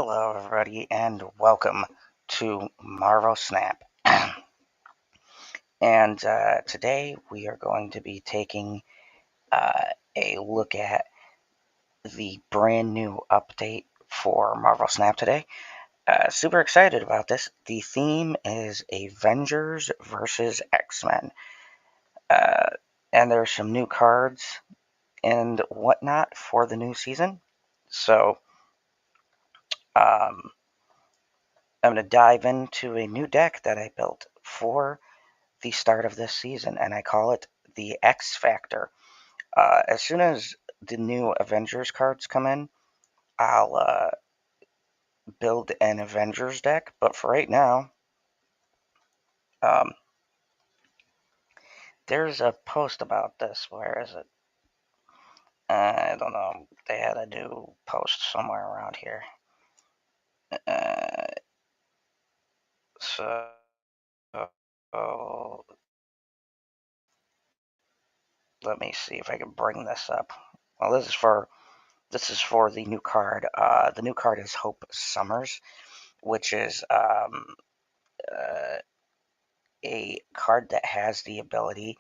Hello, everybody, and welcome to Marvel Snap. and today we are going to be taking uh, a look at the brand new update for Marvel Snap today. Super excited about this. The theme is Avengers versus X-Men. Uh, and there's some new cards and whatnot for the new season. So, um, I'm going to dive into a new deck that I built for the start of this season, and I call it the X Factor. As soon as the new Avengers cards come in, I'll build an Avengers deck, but for right now, um, there's a post about this. Where is it? I don't know. They had a new post somewhere around here. Uh, so, let me see if I can bring this up. Well, this is for the new card. The new card is Hope Summers, which is uh, a card that has the ability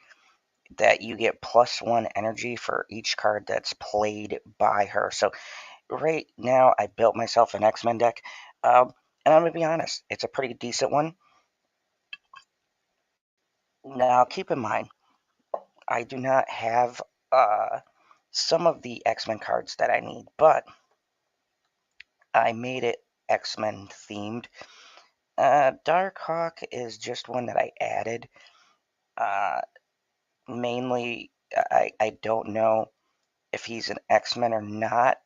that you get +1 energy for each card that's played by her. So right now, I built myself an X-Men deck, and I'm gonna be honest, it's a pretty decent one. Now, keep in mind, I do not have some of the X-Men cards that I need, but I made it X-Men themed. Darkhawk is just one that I added. Uh, Mainly, I don't know if he's an X-Men or not,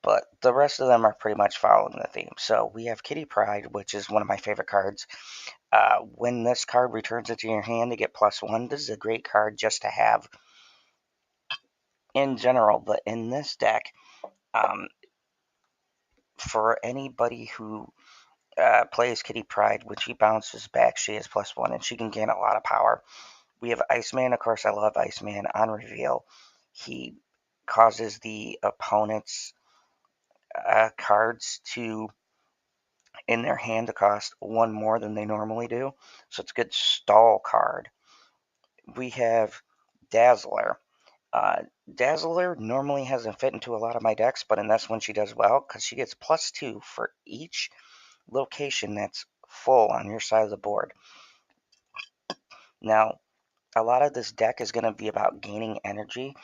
but the rest of them are pretty much following the theme. So we have Kitty Pryde, which is one of my favorite cards. When this card returns into your hand to get +1, this is a great card just to have in general. But in this deck, um, for anybody who plays Kitty Pryde, when she bounces back, she has +1, and she can gain a lot of power. We have Iceman. Of course, I love Iceman. On reveal, he causes the opponent's cards to, in their hand, to cost 1 more than they normally do. So it's a good stall card. We have Dazzler. Dazzler normally hasn't fit into a lot of my decks, but in this one she does well because she gets +2 for each location that's full on your side of the board. Now, a lot of this deck is going to be about gaining energy,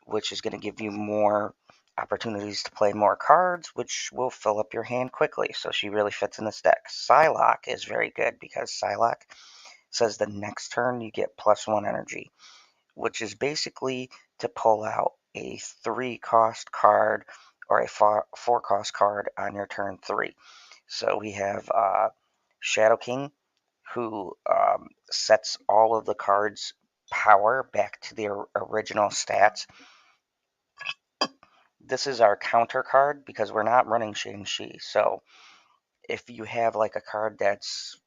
which is going to give you more opportunities to play more cards, which will fill up your hand quickly. So she really fits in this deck. Psylocke is very good because Psylocke says the next turn you get +1 energy, which is basically to pull out a 3-cost card or a 4-cost card on your turn 3. So we have Shadow King, who sets all of the cards' power back to their original stats. This is our counter card because we're not running Shang-Chi. So if you have like a card that's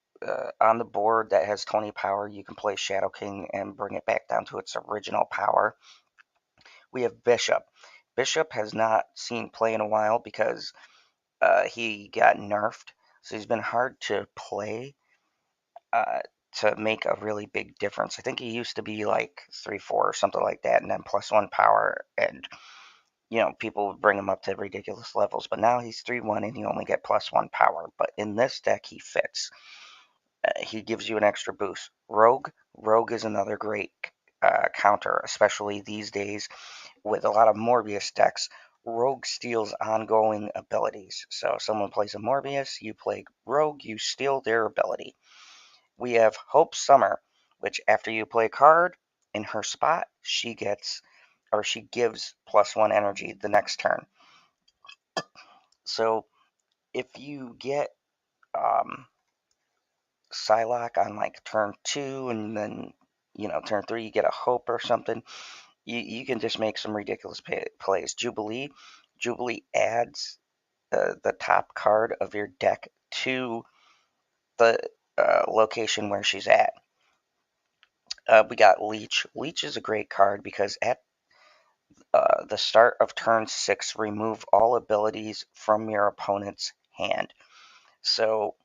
on the board that has 20 power, you can play Shadow King and bring it back down to its original power. We have Bishop. Bishop has not seen play in a while because he got nerfed. So he's been hard to play uh, to make a really big difference. I think he used to be like 3-4 or something like that, and then +1 power, and people would bring him up to ridiculous levels. But now he's 3-1 and he only get +1 power. But in this deck, he fits. He gives you an extra boost. Rogue is another great counter, especially these days with a lot of Morbius decks. Rogue steals ongoing abilities. So if someone plays a Morbius, you play Rogue, you steal their ability. We have Hope Summer, which after you play a card in her spot, she gives +1 energy the next turn. So if you get Psylocke on like turn 2 and then turn 3 you get a Hope or something, you can just make some ridiculous plays. Jubilee adds the top card of your deck to the location where she's at. We got Leech. Leech is a great card because at The start of turn 6, remove all abilities from your opponent's hand. So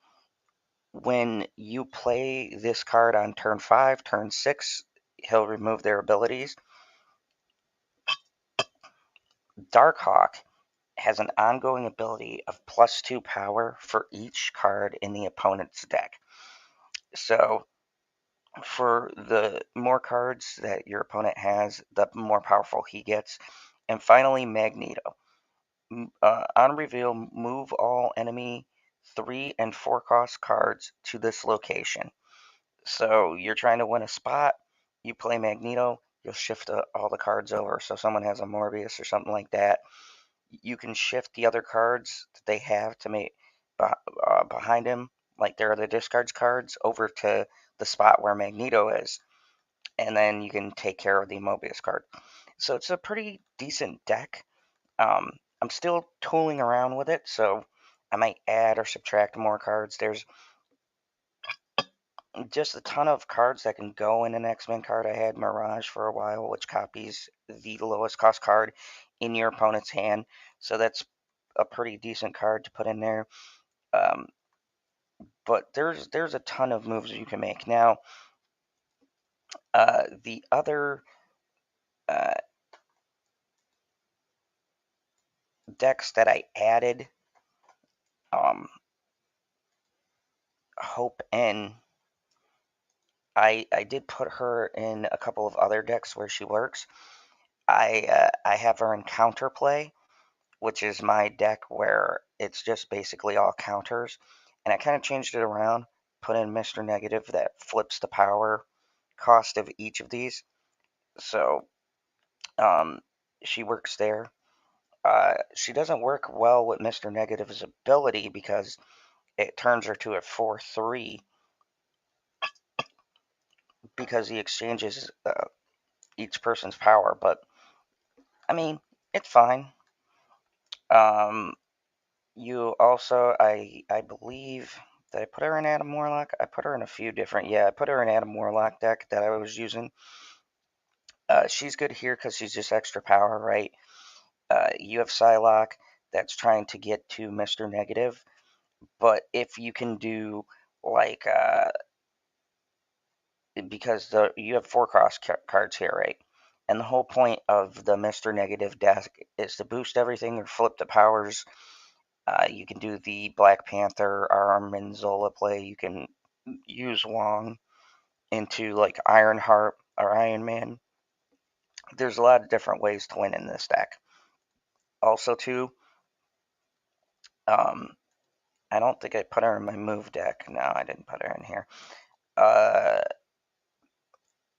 when you play this card on turn 5, turn 6, he'll remove their abilities. Darkhawk has an ongoing ability of +2 power for each card in the opponent's deck. So for the more cards that your opponent has, the more powerful he gets. And finally, Magneto. On reveal, move all enemy 3 and 4 cost cards to this location. So you're trying to win a spot, you play Magneto, you'll shift all the cards over. So someone has a Morbius or something like that, you can shift the other cards that they have to make behind him, like they're the discards cards, over to the spot where Magneto is, and then you can take care of the Mobius card. So it's a pretty decent deck. I'm still tooling around with it, so I might add or subtract more cards. There's just a ton of cards that can go in an X-Men card. I had Mirage for a while, which copies the lowest cost card in your opponent's hand. So that's a pretty decent card to put in there. Um, but there's a ton of moves you can make. Now, the other uh, decks that I added, um, Hope N, I did put her in a couple of other decks where she works. I have her in Counterplay, which is my deck where it's just basically all counters. And I kind of changed it around, put in Mr. Negative that flips the power cost of each of these. So um, she works there. She doesn't work well with Mr. Negative's ability because it turns her to a 4/3 because he exchanges each person's power. But I mean, it's fine. Um, You also, I believe, did I put her in Adam Warlock? I put her in a few different, yeah, I put her in Adam Warlock deck that I was using. She's good here because she's just extra power, right? You have Psylocke that's trying to get to Mr. Negative, but if you can do, like, because you have 4 cross cards here, right? And the whole point of the Mr. Negative deck is to boost everything or flip the powers. You can do the Black Panther Arm and Zola play. You can use Wong into like Ironheart or Iron Man. There's a lot of different ways to win in this deck. Also, too, um, I don't think I put her in my move deck. No, I didn't put her in here. Uh,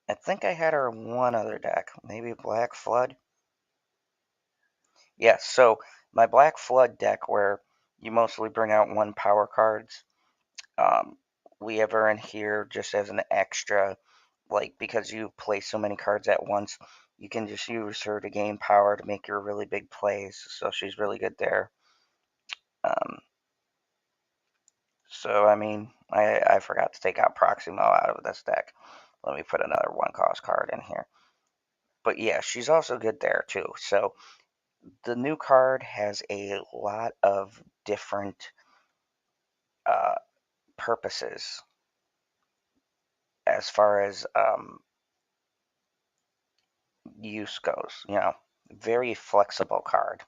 I think I had her in one other deck, maybe Black Flood. Yes, so my Black Flood deck, where you mostly bring out 1 power cards. Um, we have her in here just as an extra, like because you play so many cards at once, you can just use her to gain power to make your really big plays. So she's really good there. Um, so I mean, I forgot to take out Proximo out of this deck. Let me put another 1 cost card in here. But yeah, she's also good there too. So the new card has a lot of different uh, purposes as far as use goes. You know, very flexible card.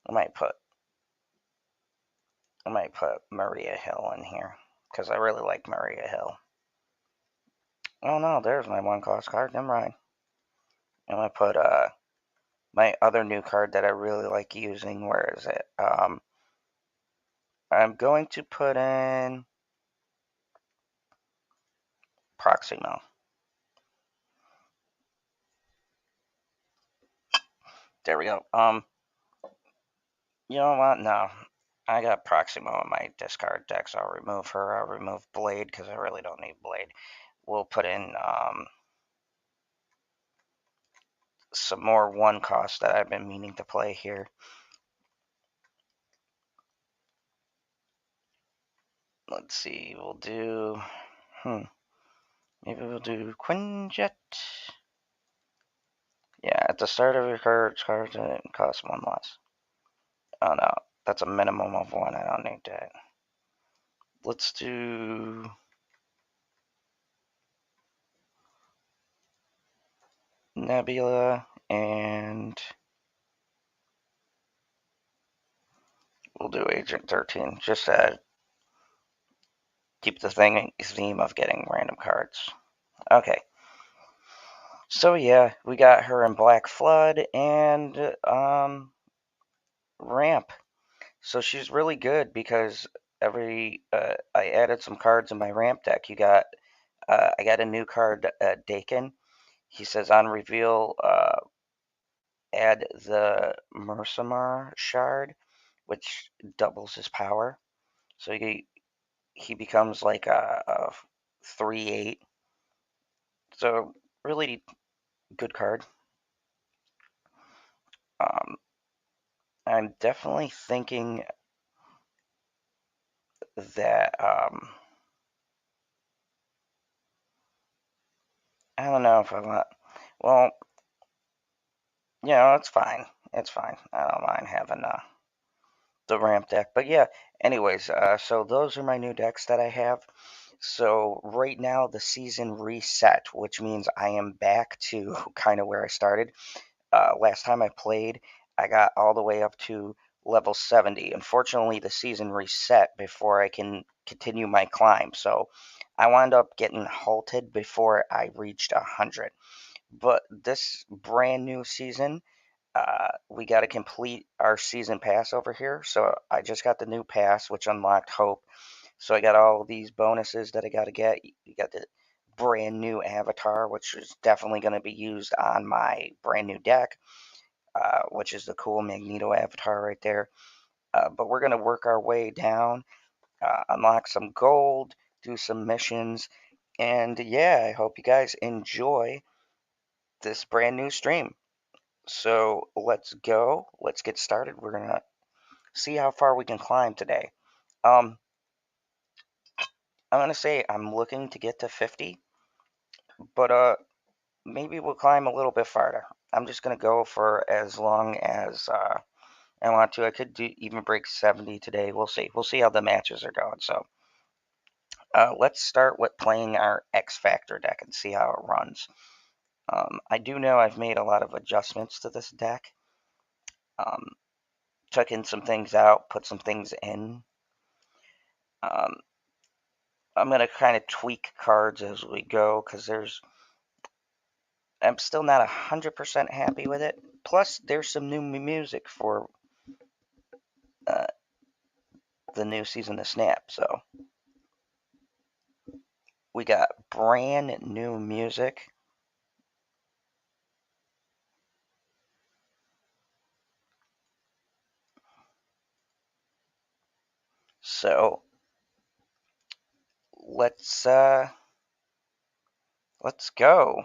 I might put Maria Hill in here because I really like Maria Hill. Oh no, there's my 1 cost card. Never mind. I'm gonna put my other new card that I really like using. Where is it? I'm going to put in Proximo. There we go. You know what? No, I got Proximo in my discard deck, so I'll remove her. I'll remove Blade because I really don't need Blade. We'll put in some more 1 cost that I've been meaning to play here. Let's see. We'll do. Maybe we'll do Quinjet. Yeah, at the start of your card, it costs one less. Oh no, that's a minimum of one. I don't need that. Let's do Nebula, and we'll do Agent 13. Just keep the theme of getting random cards. Okay. So yeah, we got her in Black Flood and Ramp. So she's really good because I added some cards in my Ramp deck. I got a new card, Dakin. He says on reveal, add the Mersamar shard, which doubles his power. So he becomes like a 3/8. So really good card. Um, I'm definitely thinking that I don't know if I want. Well, it's fine. It's fine. I don't mind having the ramp deck. But yeah, anyways, so those are my new decks that I have. So right now the season reset, which means I am back to kind of where I started. Last time I played, I got all the way up to level 70. Unfortunately, the season reset before I can continue my climb. So I wound up getting halted before I reached 100. But this brand new season, we got to complete our season pass over here. So I just got the new pass, which unlocked Hope. So I got all of these bonuses that I got to get. You got the brand new avatar, which is definitely going to be used on my brand new deck, which is the cool Magneto avatar right there. But we're going to work our way down, unlock some gold, do some missions, and yeah, I hope you guys enjoy this brand new stream. So let's go. Let's get started. We're gonna see how far we can climb today. Um, I'm gonna say I'm looking to get to 50, but maybe we'll climb a little bit farther. I'm just gonna go for as long as I want to. I could even break 70 today. We'll see. We'll see how the matches are going. So let's start with playing our X Factor deck and see how it runs. I do know I've made a lot of adjustments to this deck. Um, took in some things out, put some things in. Um, I'm going to kind of tweak cards as we go because I'm still not 100% happy with it. Plus, there's some new music for uh, the new season of Snap. So we got brand new music. So let's let's go.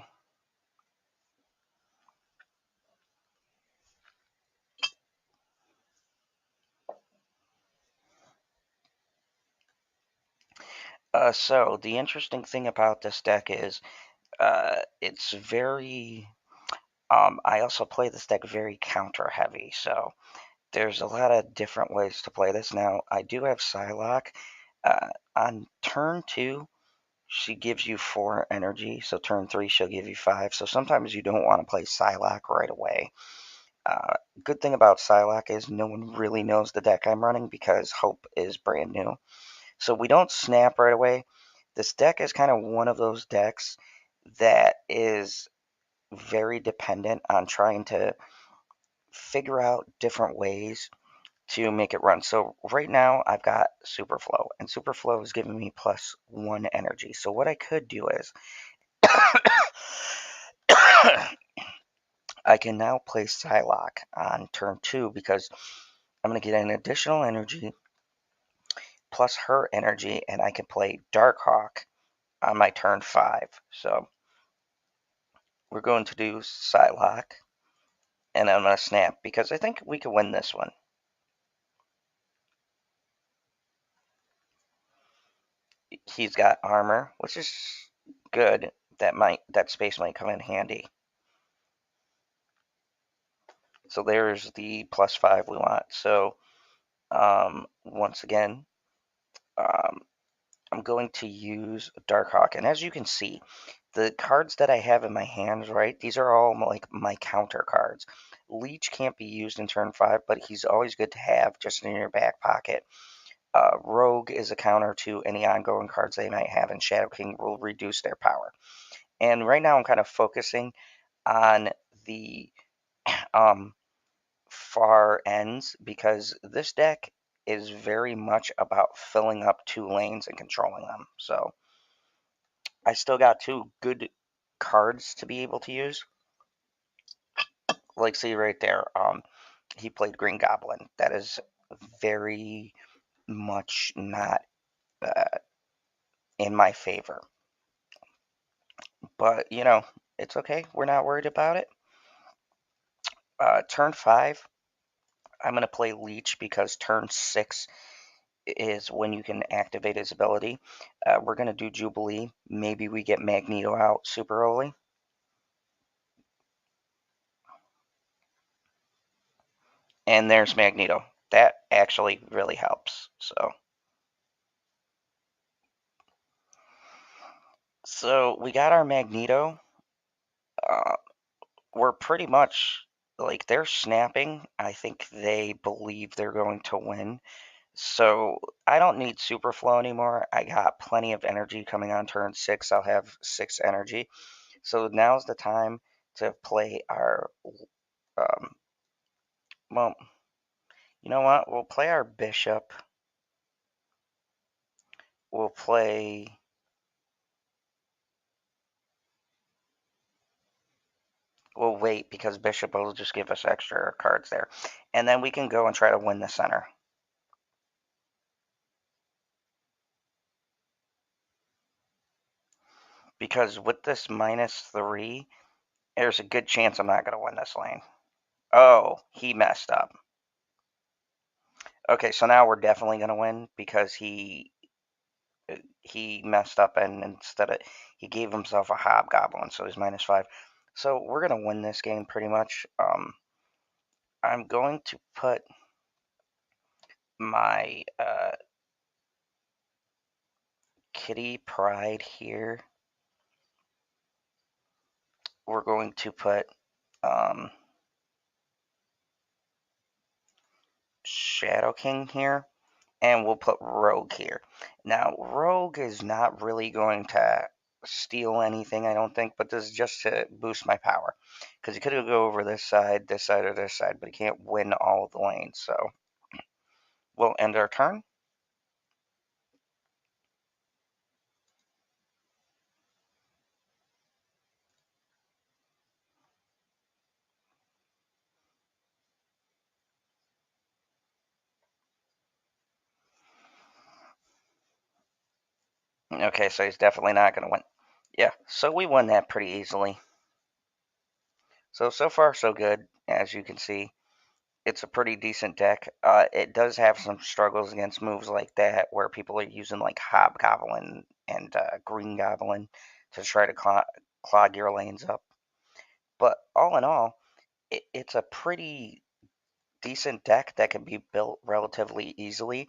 So the interesting thing about this deck is it's very. I also play this deck very counter heavy, so there's a lot of different ways to play this. Now I do have Psylocke. On turn 2, she gives you 4 energy, so turn 3 she'll give you 5. So sometimes you don't want to play Psylocke right away. Good thing about Psylocke is no one really knows the deck I'm running because Hope is brand new. So we don't snap right away. This deck is kind of one of those decks that is very dependent on trying to figure out different ways to make it run. So right now I've got Superflow, and Superflow is giving me +1 energy. So what I could do is I can now play Psylocke on turn 2 because I'm going to get an additional energy plus her energy, and I can play Darkhawk on my turn 5. So we're going to do Psylocke, and I'm going to snap because I think we can win this one. He's got armor, which is good. That space might come in handy. So there's the +5 we want. So once again, um, I'm going to use Darkhawk. And as you can see, the cards that I have in my hands, right, these are all like my counter cards. Leech can't be used in turn 5, but he's always good to have just in your back pocket. Rogue is a counter to any ongoing cards they might have, and Shadow King will reduce their power. And right now I'm kind of focusing on the um, far ends because this deck is very much about filling up 2 lanes and controlling them. So I still got 2 good cards to be able to use. Like, see right there, he played Green Goblin. That is very much not uh, in my favor. But, you know, it's okay. We're not worried about it. Turn 5, I'm going to play Leech because turn 6 is when you can activate his ability. We're going to do Jubilee. Maybe we get Magneto out super early. And there's Magneto. That actually really helps. So we got our Magneto. Uh, we're pretty much like they're snapping. I think they believe they're going to win. So I don't need super flow anymore. I got plenty of energy coming on turn 6. I'll have 6 energy. So now's the time to play our um, well, you know what? We'll play our bishop. We'll play. We'll wait because bishop will just give us extra cards there. And then we can go and try to win the center. Because with this -3, there's a good chance I'm not going to win this lane. Oh, he messed up. Okay, so now we're definitely going to win because he messed up and instead of he gave himself a hobgoblin, so he's -5. So we're going to win this game pretty much. I'm going to put my Kitty Pride here. We're going to put um, Shadow King here, and we'll put Rogue here. Now, Rogue is not really going to steal anything, I don't think, but this is just to boost my power. Because he could go over this side, or this side, but he can't win all of the lanes, so we'll end our turn. Okay, so he's definitely not going to win. Yeah, so we won that pretty easily. So far, so good, as you can see. It's a pretty decent deck. It does have some struggles against moves like that, where people are using like Hobgoblin and Green Goblin to try to clog your lanes up. But all in all, it's a pretty decent deck that can be built relatively easily.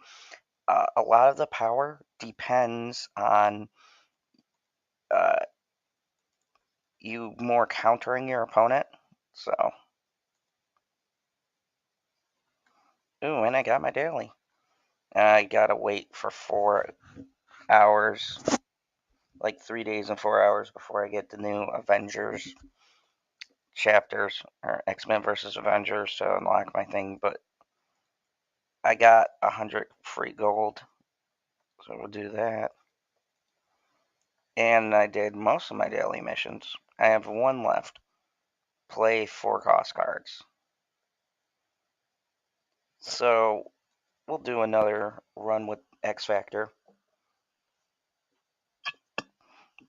A lot of the power depends on uh, you more countering your opponent. So, ooh, and I got my daily. I gotta wait for 4 hours, like 3 days and 4 hours before I get the new Avengers chapters, or X-Men versus Avengers to unlock my thing, but I got 100 free gold, so we'll do that. And I did most of my daily missions. I have one left. Play 4 cost cards. So we'll do another run with X Factor.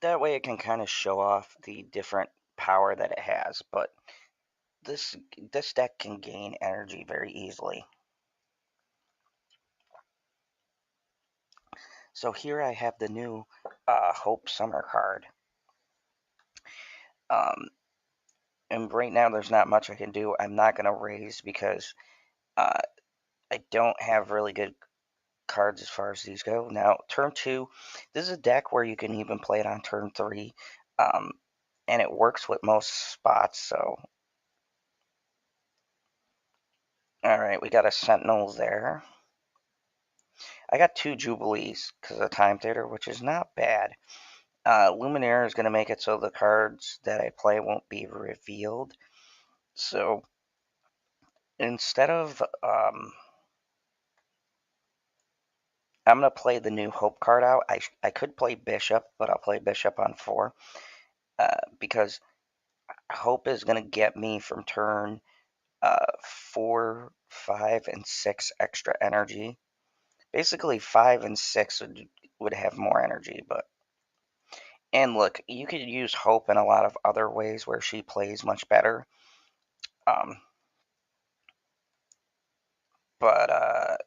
That way it can kind of show off the different power that it has, but this deck can gain energy very easily. So here I have the new Hope Summer card. Um, And right now, there's not much I can do. I'm not going to raise because uh, I don't have really good cards as far as these go. Now, turn 2, this is a deck where you can even play it on turn 3, um, and it works with most spots. So, alright, we got a Sentinel there. I got 2 Jubilees because of Time Theater, which is not bad. Luminaire is going to make it so the cards that I play won't be revealed. So, instead of, I'm going to play the new Hope card out. I could play Bishop, but I'll play Bishop on 4. Because Hope is going to get me from turn 4, 5, and 6 extra energy. Basically, 5 and 6 would have more energy, but. And look, you could use Hope in a lot of other ways where she plays much better. Um, but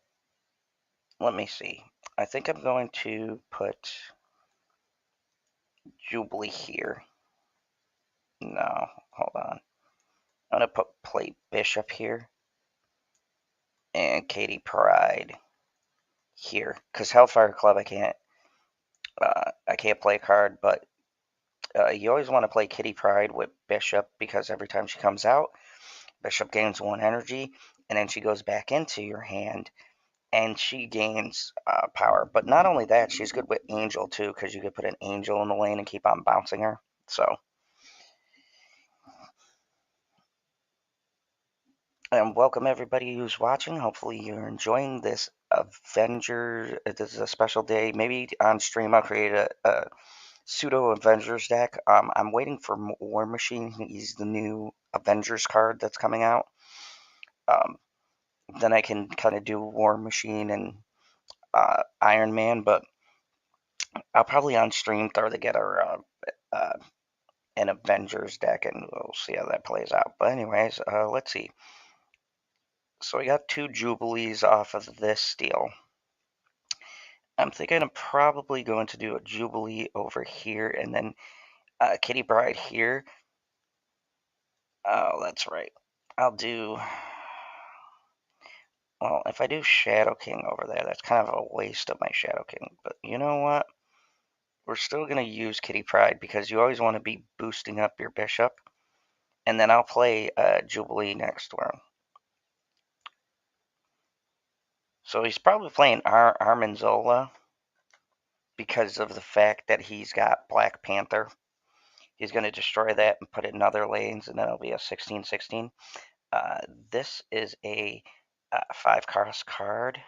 let me see. I think I'm going to put Jubilee here. No, hold on. I'm going to play Bishop here and Katie Pride here because Hellfire Club I can't play a card, but you always want to play Kitty Pride with Bishop because every time she comes out, Bishop gains 1 energy, and then she goes back into your hand, and she gains power. But not only that, she's good with Angel too because you could put an Angel in the lane and keep on bouncing her. So, and welcome everybody who's watching. Hopefully you're enjoying this Avenger. This is a special day. Maybe on stream I'll create a pseudo Avengers deck. I'm waiting for War Machine. He's the new Avengers card that's coming out. Um, then I can kind of do War Machine and Iron Man, but I'll probably on stream throw together an Avengers deck, and we'll see how that plays out. But anyways, let's see. So I got 2 Jubilees off of this deal. I'm thinking I'm probably going to do a Jubilee over here, and then Kitty Bride here. Oh, that's right. I'll do. Well, if I do Shadow King over there, that's kind of a waste of my Shadow King. But you know what? We're still going to use Kitty Pride because you always want to be boosting up your Bishop. And then I'll play Jubilee next turn. So he's probably playing Armanzola because of the fact that he's got Black Panther. He's going to destroy that and put it in other lanes, and then it'll be a 16-16. This is a 5-cost card,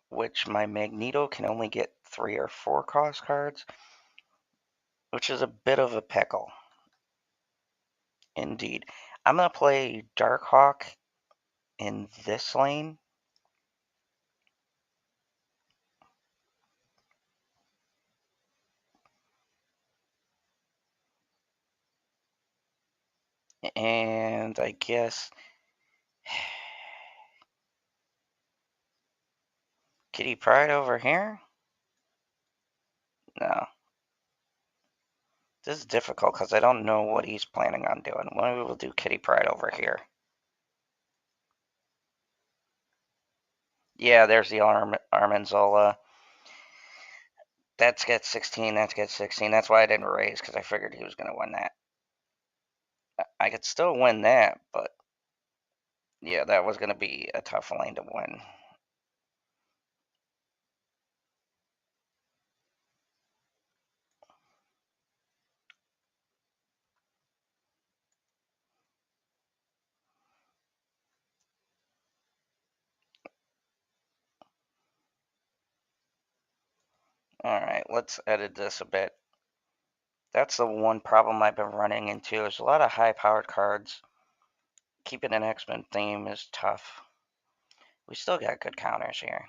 which my Magneto can only get 3 or 4-cost cards, which is a bit of a pickle. Indeed. I'm going to play Darkhawk in this lane. And I guess Kitty Pride over here? No. This is difficult because I don't know what he's planning on doing. Maybe we'll do Kitty Pride over here. Yeah, there's the Armanzola. That's got 16, that's got 16. That's why I didn't raise, because I figured he was going to win that. I could still win that, but yeah, that was going to be a tough lane to win. Alright, let's edit this a bit. That's the one problem I've been running into. There's a lot of high-powered cards. Keeping an X-Men theme is tough. We still got good counters here.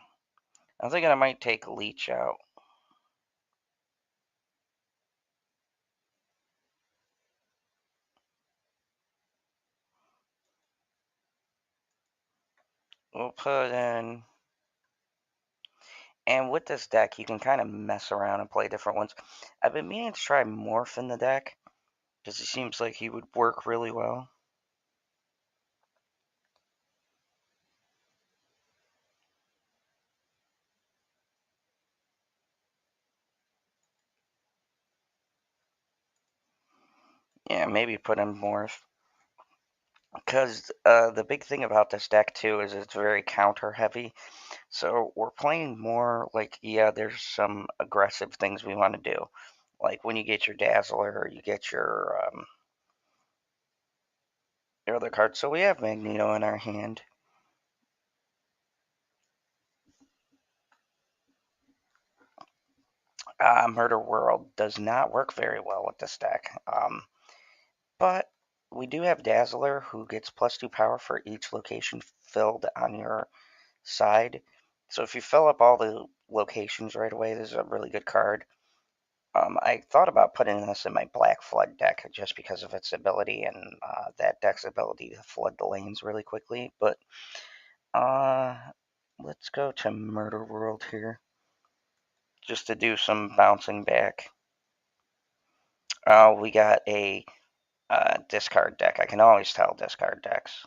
I'm thinking I might take Leech out. We'll put in... And with this deck, you can kind of mess around and play different ones. I've been meaning to try Morph in the deck. Because he seems like he would work really well. Yeah, maybe put him more. Because the big thing about this deck too is it's very counter heavy. So we're playing more like, yeah, there's some aggressive things we want to do. Like when you get your Dazzler, you get your other cards. So we have Magneto in our hand. Murder World does not work very well with this deck. But we do have Dazzler, who gets +2 power for each location filled on your side. So if you fill up all the locations right away, this is a really good card. I thought about putting this in my Black Flood deck just because of its ability and that deck's ability to flood the lanes really quickly. But uh, let's go to Murder World here just to do some bouncing back. We got a discard deck. I can always tell discard decks.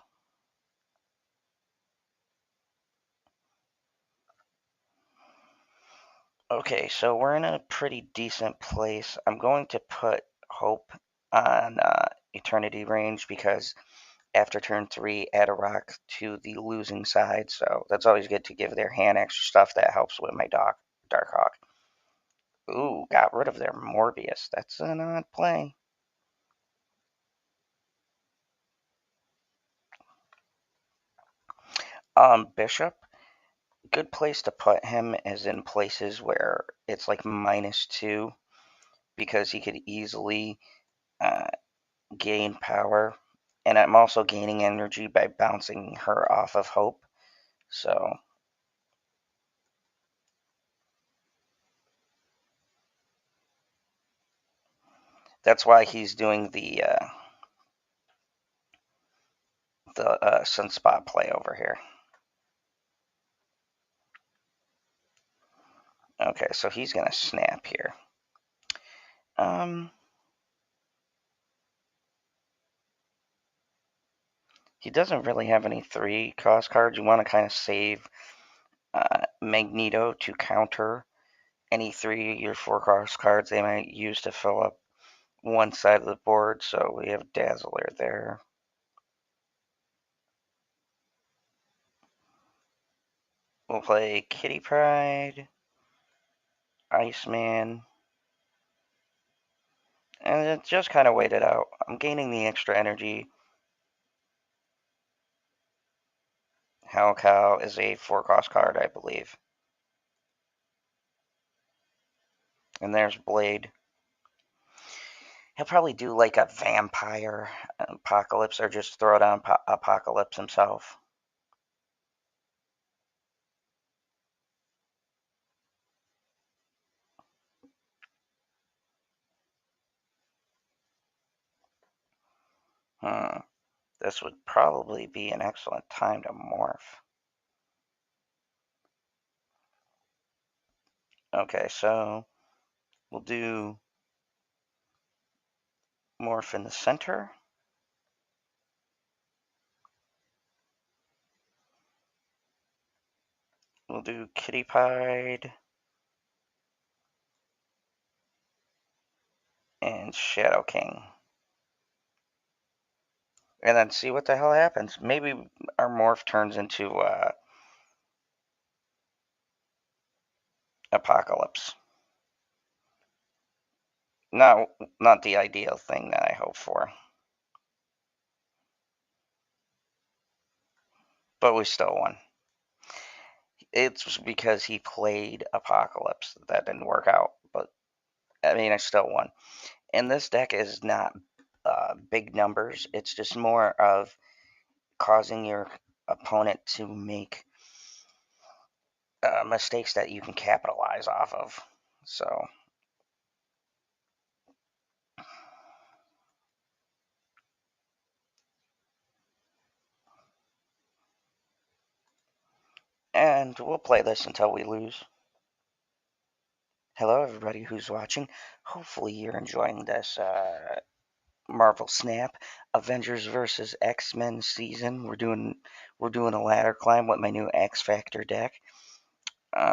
Okay, so we're in a pretty decent place. I'm going to put Hope on Eternity Range because after turn 3, add a rock to the losing side. So that's always good to give their hand extra stuff. That helps with my Darkhawk. Ooh, got rid of their Morbius. That's an odd play. Bishop. Good place to put him is in places where it's like -2 because he could easily uh, gain power. And I'm also gaining energy by bouncing her off of Hope. So that's why he's doing the Sunspot play over here. Okay, so he's gonna snap here. Um, he doesn't really have any 3-cost cards. You want to kind of save Magneto to counter any 3 or 4-cost cards they might use to fill up one side of the board. So we have Dazzler there. We'll play Kitty Pryde, Iceman, and it just kind of wait it out. I'm gaining the extra energy. Hell Cow is a 4-cost card, I believe. And there's Blade. He'll probably do like a vampire apocalypse or just throw down apocalypse himself. Hmm. This would probably be an excellent time to morph. Okay, so we'll do morph in the center. We'll do Kitty Pryde and Shadow King. And then see what the hell happens. Maybe our morph turns into Apocalypse. No, not the ideal thing that I hope for. But we still won. It's because he played Apocalypse that didn't work out. But I mean, I still won. And this deck is not big numbers. It's just more of causing your opponent to make mistakes that you can capitalize off of. So, and we'll play this until we lose. Hello, everybody who's watching. Hopefully, you're enjoying this Marvel Snap, Avengers versus X-Men season. We're doing a ladder climb with my new X Factor deck,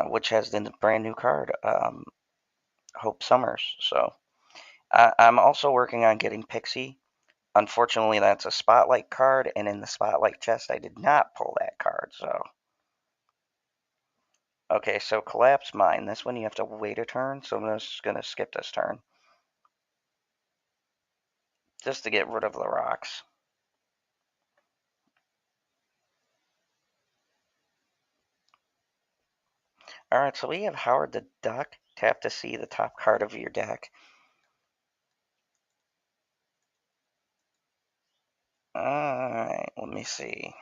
which has the brand new card, Hope Summers. So I'm also working on getting Pixie. Unfortunately, that's a Spotlight card, and in the Spotlight chest, I did not pull that card. So okay, so Collapse Mine. This one you have to wait a turn, so I'm just gonna skip this turn just to get rid of the rocks. Alright, so we have Howard the Duck. Tap to see the top card of your deck. Alright, let me see.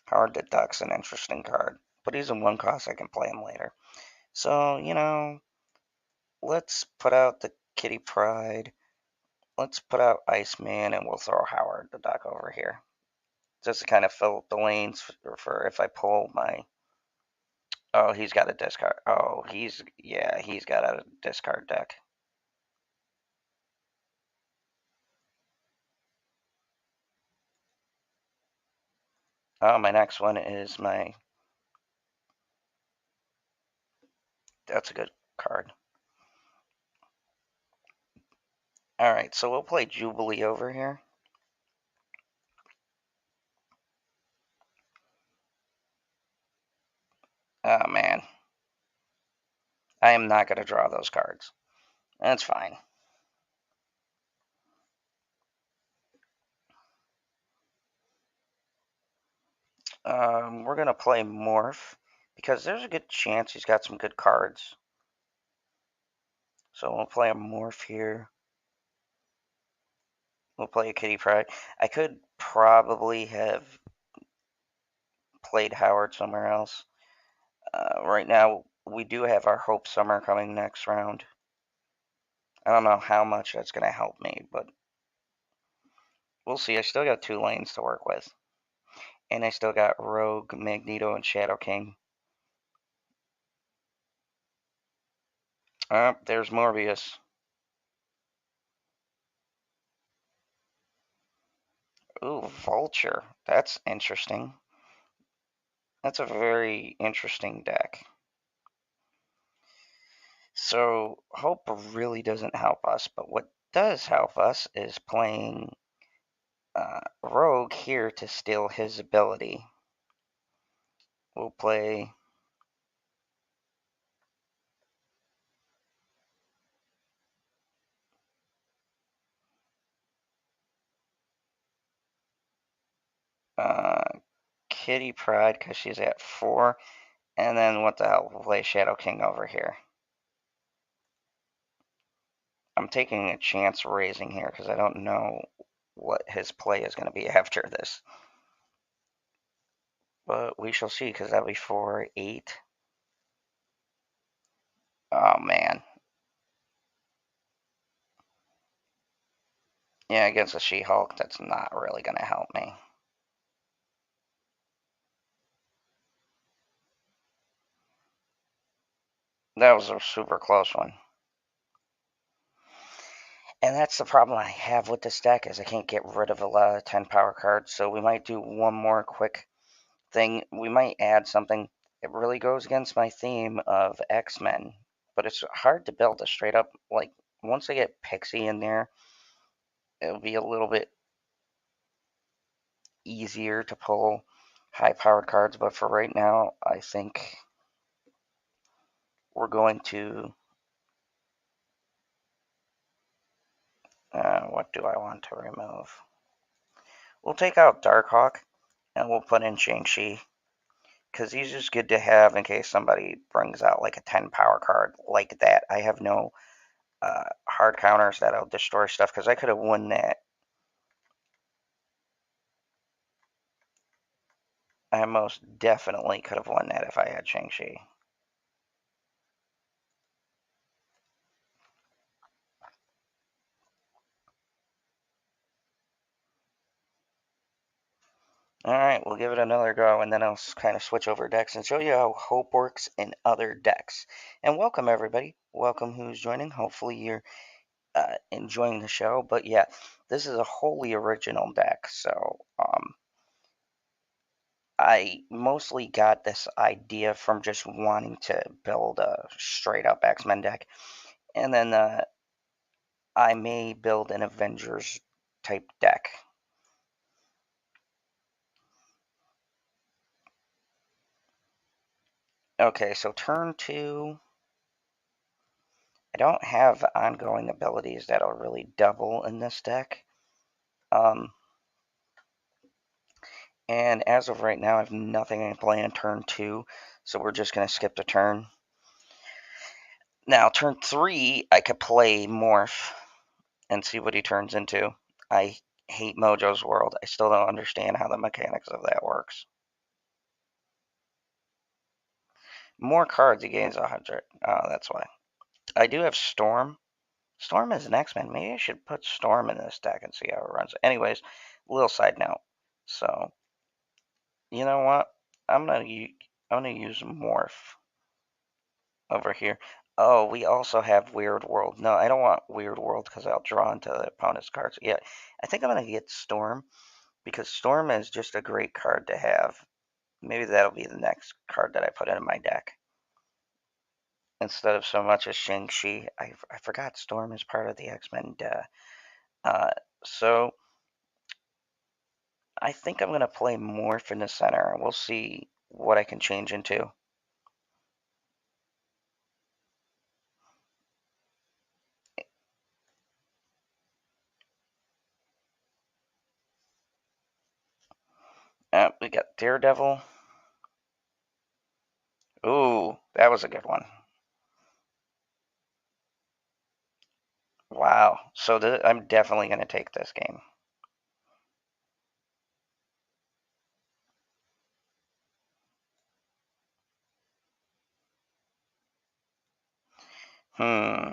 Howard the Duck's an interesting card, but he's in one cost, I can play him later. So, let's put out the Kitty Pryde. Let's put out Iceman, and we'll throw Howard the Duck over here. Just to kind of fill up the lanes for if I pull my... Oh, he's got a discard. Oh, he's got a discard deck. Oh, my next one is my... That's a good card. Alright, so we'll play Jubilee over here. Oh, man. I am not going to draw those cards. That's fine. We're going to play Morph, because there's a good chance he's got some good cards. So we'll play a Morph here. We'll play a Kitty Pryde. I could probably have played Howard somewhere else. Right now, we do have our Hope Summer coming next round. I don't know how much that's going to help me, but we'll see. I still got 2 lanes to work with. And I still got Rogue, Magneto, and Shadow King. There's Morbius. Ooh, Vulture. That's interesting. That's a very interesting deck. So, Hope really doesn't help us, but what does help us is playing Rogue here to steal his ability. We'll play... Kitty Pryde, because she's at 4. And then, what the hell, we'll play Shadow King over here. I'm taking a chance raising here, because I don't know what his play is going to be after this. But we shall see, because that'll be 4, 8. Oh, man. Yeah, against a She-Hulk, that's not really going to help me. That was a super close one. And that's the problem I have with this deck, is I can't get rid of a lot of 10 power cards, so we might do one more quick thing. We might add something. It really goes against my theme of X-Men, but it's hard to build a straight up, like, once I get Pixie in there, it'll be a little bit easier to pull high-powered cards, but for right now, I think we're going to... what do I want to remove? We'll take out Darkhawk, and we'll put in Shang-Chi, because he's just good to have in case somebody brings out like a 10 power card like that. I have no hard counters that'll destroy stuff, because I could have won that. I most definitely could have won that if I had Shang-Chi. Alright, we'll give it another go, and then I'll kind of switch over decks and show you how Hope works in other decks. And welcome, everybody. Welcome who's joining. Hopefully you're enjoying the show. But yeah, this is a wholly original deck, so I mostly got this idea from just wanting to build a straight up X-Men deck, and then I may build an Avengers type deck. Okay, so turn 2, I don't have ongoing abilities that'll really double in this deck. And as of right now, I have nothing in play on turn 2, so we're just going to skip the turn. Now, turn 3, I could play Morph and see what he turns into. I hate Mojo's World. I still don't understand how the mechanics of that works. More cards, he gains 100. Oh, that's why. I do have Storm. Storm is an X-Men. Maybe I should put Storm in this deck and see how it runs. Anyways, little side note. So, you know what? I'm gonna use Morph over here. Oh, we also have Weird World. No, I don't want Weird World because I'll draw into the opponent's cards. Yeah, I think I'm gonna get Storm because Storm is just a great card to have. Maybe that'll be the next card that I put in my deck. Instead of so much as Shang-Chi, I forgot Storm is part of the X-Men. Uh, so I think I'm going to play Morph in the center, and we'll see what I can change into. We got Daredevil. Ooh, that was a good one. Wow. So I'm definitely going to take this game. Hmm.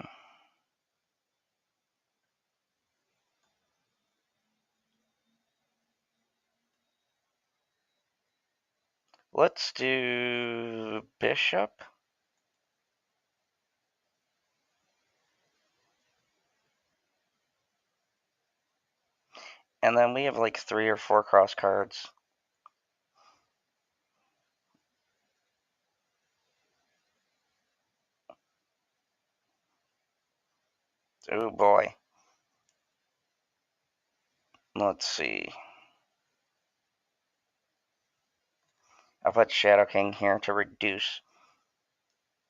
Let's do Bishop. And then we have like 3 or 4 cross cards. Oh boy. Let's see. I'll put Shadow King here to reduce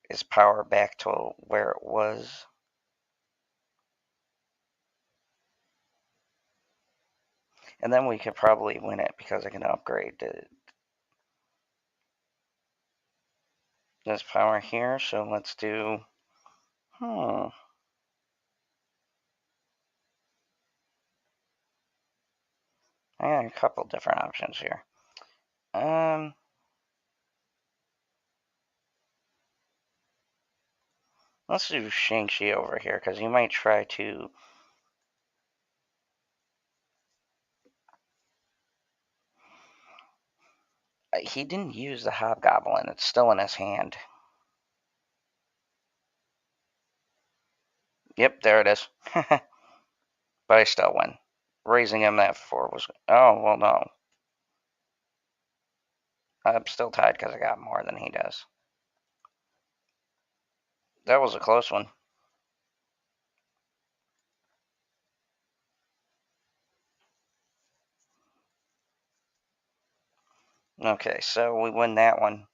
his power back to where it was. And then we could probably win it because I can upgrade this power here. So let's do... I got a couple different options here. Let's do Shang-Chi over here, because he might try to... He didn't use the Hobgoblin. It's still in his hand. Yep, there it is. But I still win. Raising him that 4 was... Oh, well, no. I'm still tied because I got more than he does. That was a close one. Okay, so we win that one,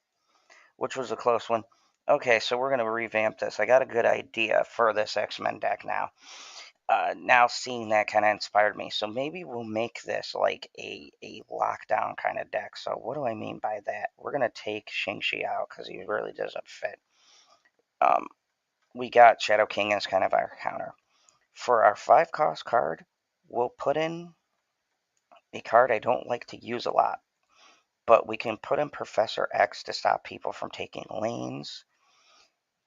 which was a close one. Okay, so we're going to revamp this. I got a good idea for this X-Men deck now. Now seeing that kind of inspired me. So maybe we'll make this like a lockdown kind of deck. So what do I mean by that? We're going to take Shang-Chi out because he really doesn't fit. We got Shadow King as kind of our counter. For our 5-cost card, we'll put in a card I don't like to use a lot. But we can put in Professor X to stop people from taking lanes.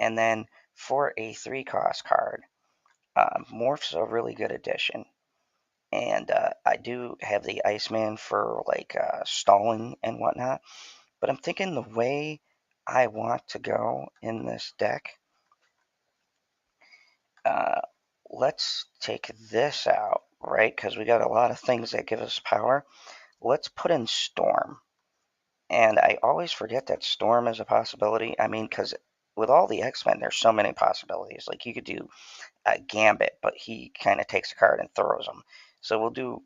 And then for a 3-cost card, Morph's a really good addition. And I do have the Iceman for like stalling and whatnot. But I'm thinking the way I want to go in this deck, uh, let's take this out, right? Because we got a lot of things that give us power. Let's put in Storm. And I always forget that Storm is a possibility. I mean, because with all the X-Men, there's so many possibilities. Like you could do Gambit, but he kind of takes a card and throws them. So we'll do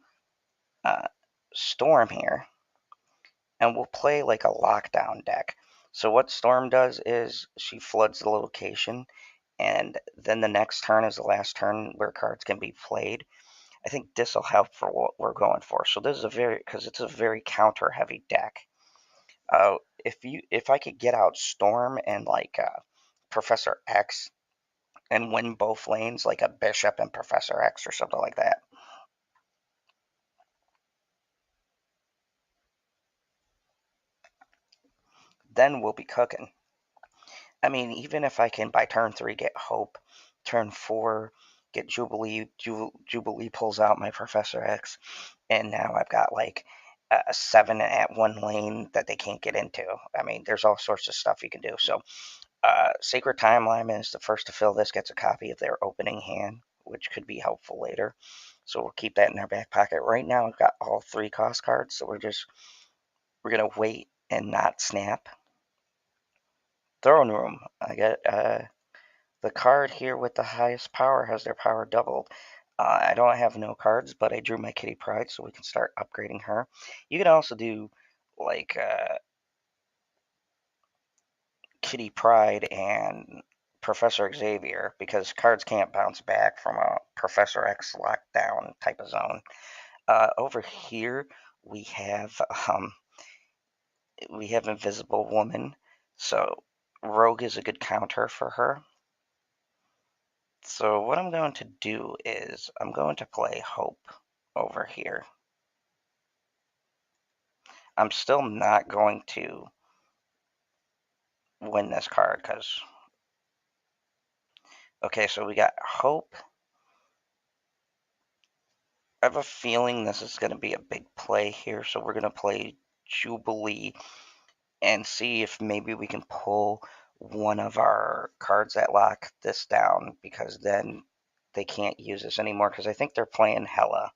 uh, Storm here, and we'll play like a lockdown deck. So what Storm does is she floods the location, and then the next turn is the last turn where cards can be played. I think this will help for what we're going for. So this is a very, because it's a very counter heavy deck. If I could get out Storm and like Professor X and win both lanes, like a Bishop and Professor X or something like that, then we'll be cooking. I mean, even if I can by turn 3 get Hope, turn 4 get Jubilee, Jubilee pulls out my Professor X, and now I've got like a 7 at one lane that they can't get into. I mean, there's all sorts of stuff you can do. So, Sacred Timeline is the first to fill this, gets a copy of their opening hand, which could be helpful later. So we'll keep that in our back pocket. Right now, I've got all 3 cost cards, so we're gonna wait and not snap. Throne Room. I get the card here with the highest power has their power doubled. I don't have no cards, but I drew my Kitty Pryde, so we can start upgrading her. You can also do like Kitty Pryde and Professor Xavier because cards can't bounce back from a Professor X lockdown type of zone. Over here we have um, we have Invisible Woman, so Rogue is a good counter for her. So what I'm going to do is I'm going to play Hope over here. I'm still not going to win this card because, okay, so we got Hope. I have a feeling this is going to be a big play here, so we're going to play Jubilee and see if maybe we can pull one of our cards that lock this down because then they can't use this anymore because I think they're playing Hela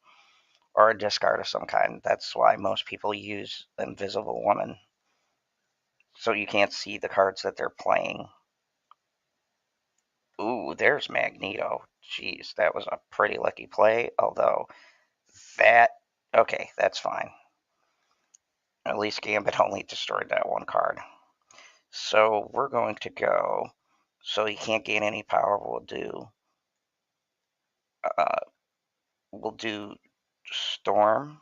or a discard of some kind. That's why most people use Invisible Woman. So you can't see the cards that they're playing. Ooh, there's Magneto. Jeez, that was a pretty lucky play, although that... Okay, that's fine. At least Gambit only destroyed that one card. So we're going to go... So he can't gain any power, uh, we'll do Storm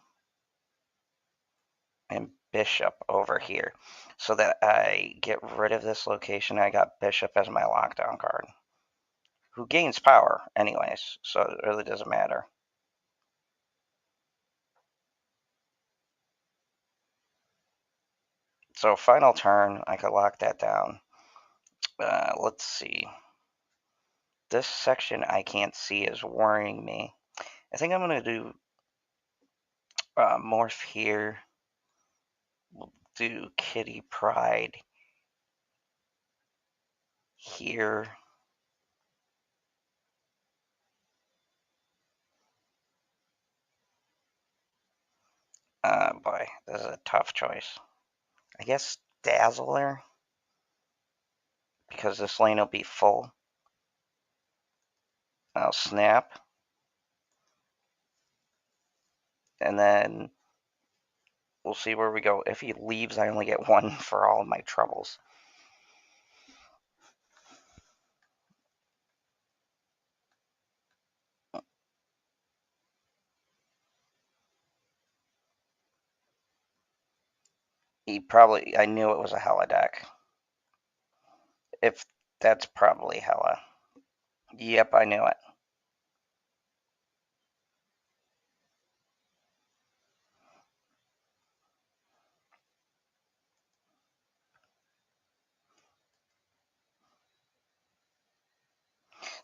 and Bishop over here. So that I get rid of this location, I got Bishop as my lockdown card. Who gains power anyways, so it really doesn't matter. So final turn, I could lock that down. Let's see. This section I can't see is worrying me. I think I'm going to do Morph here. We'll do Kitty Pryde here. Boy, this is a tough choice. I guess Dazzler, because this lane will be full. I'll snap. And then we'll see where we go. If he leaves, I only get 1 for all of my troubles. I knew it was a Hella deck. If that's probably Hella. Yep, I knew it.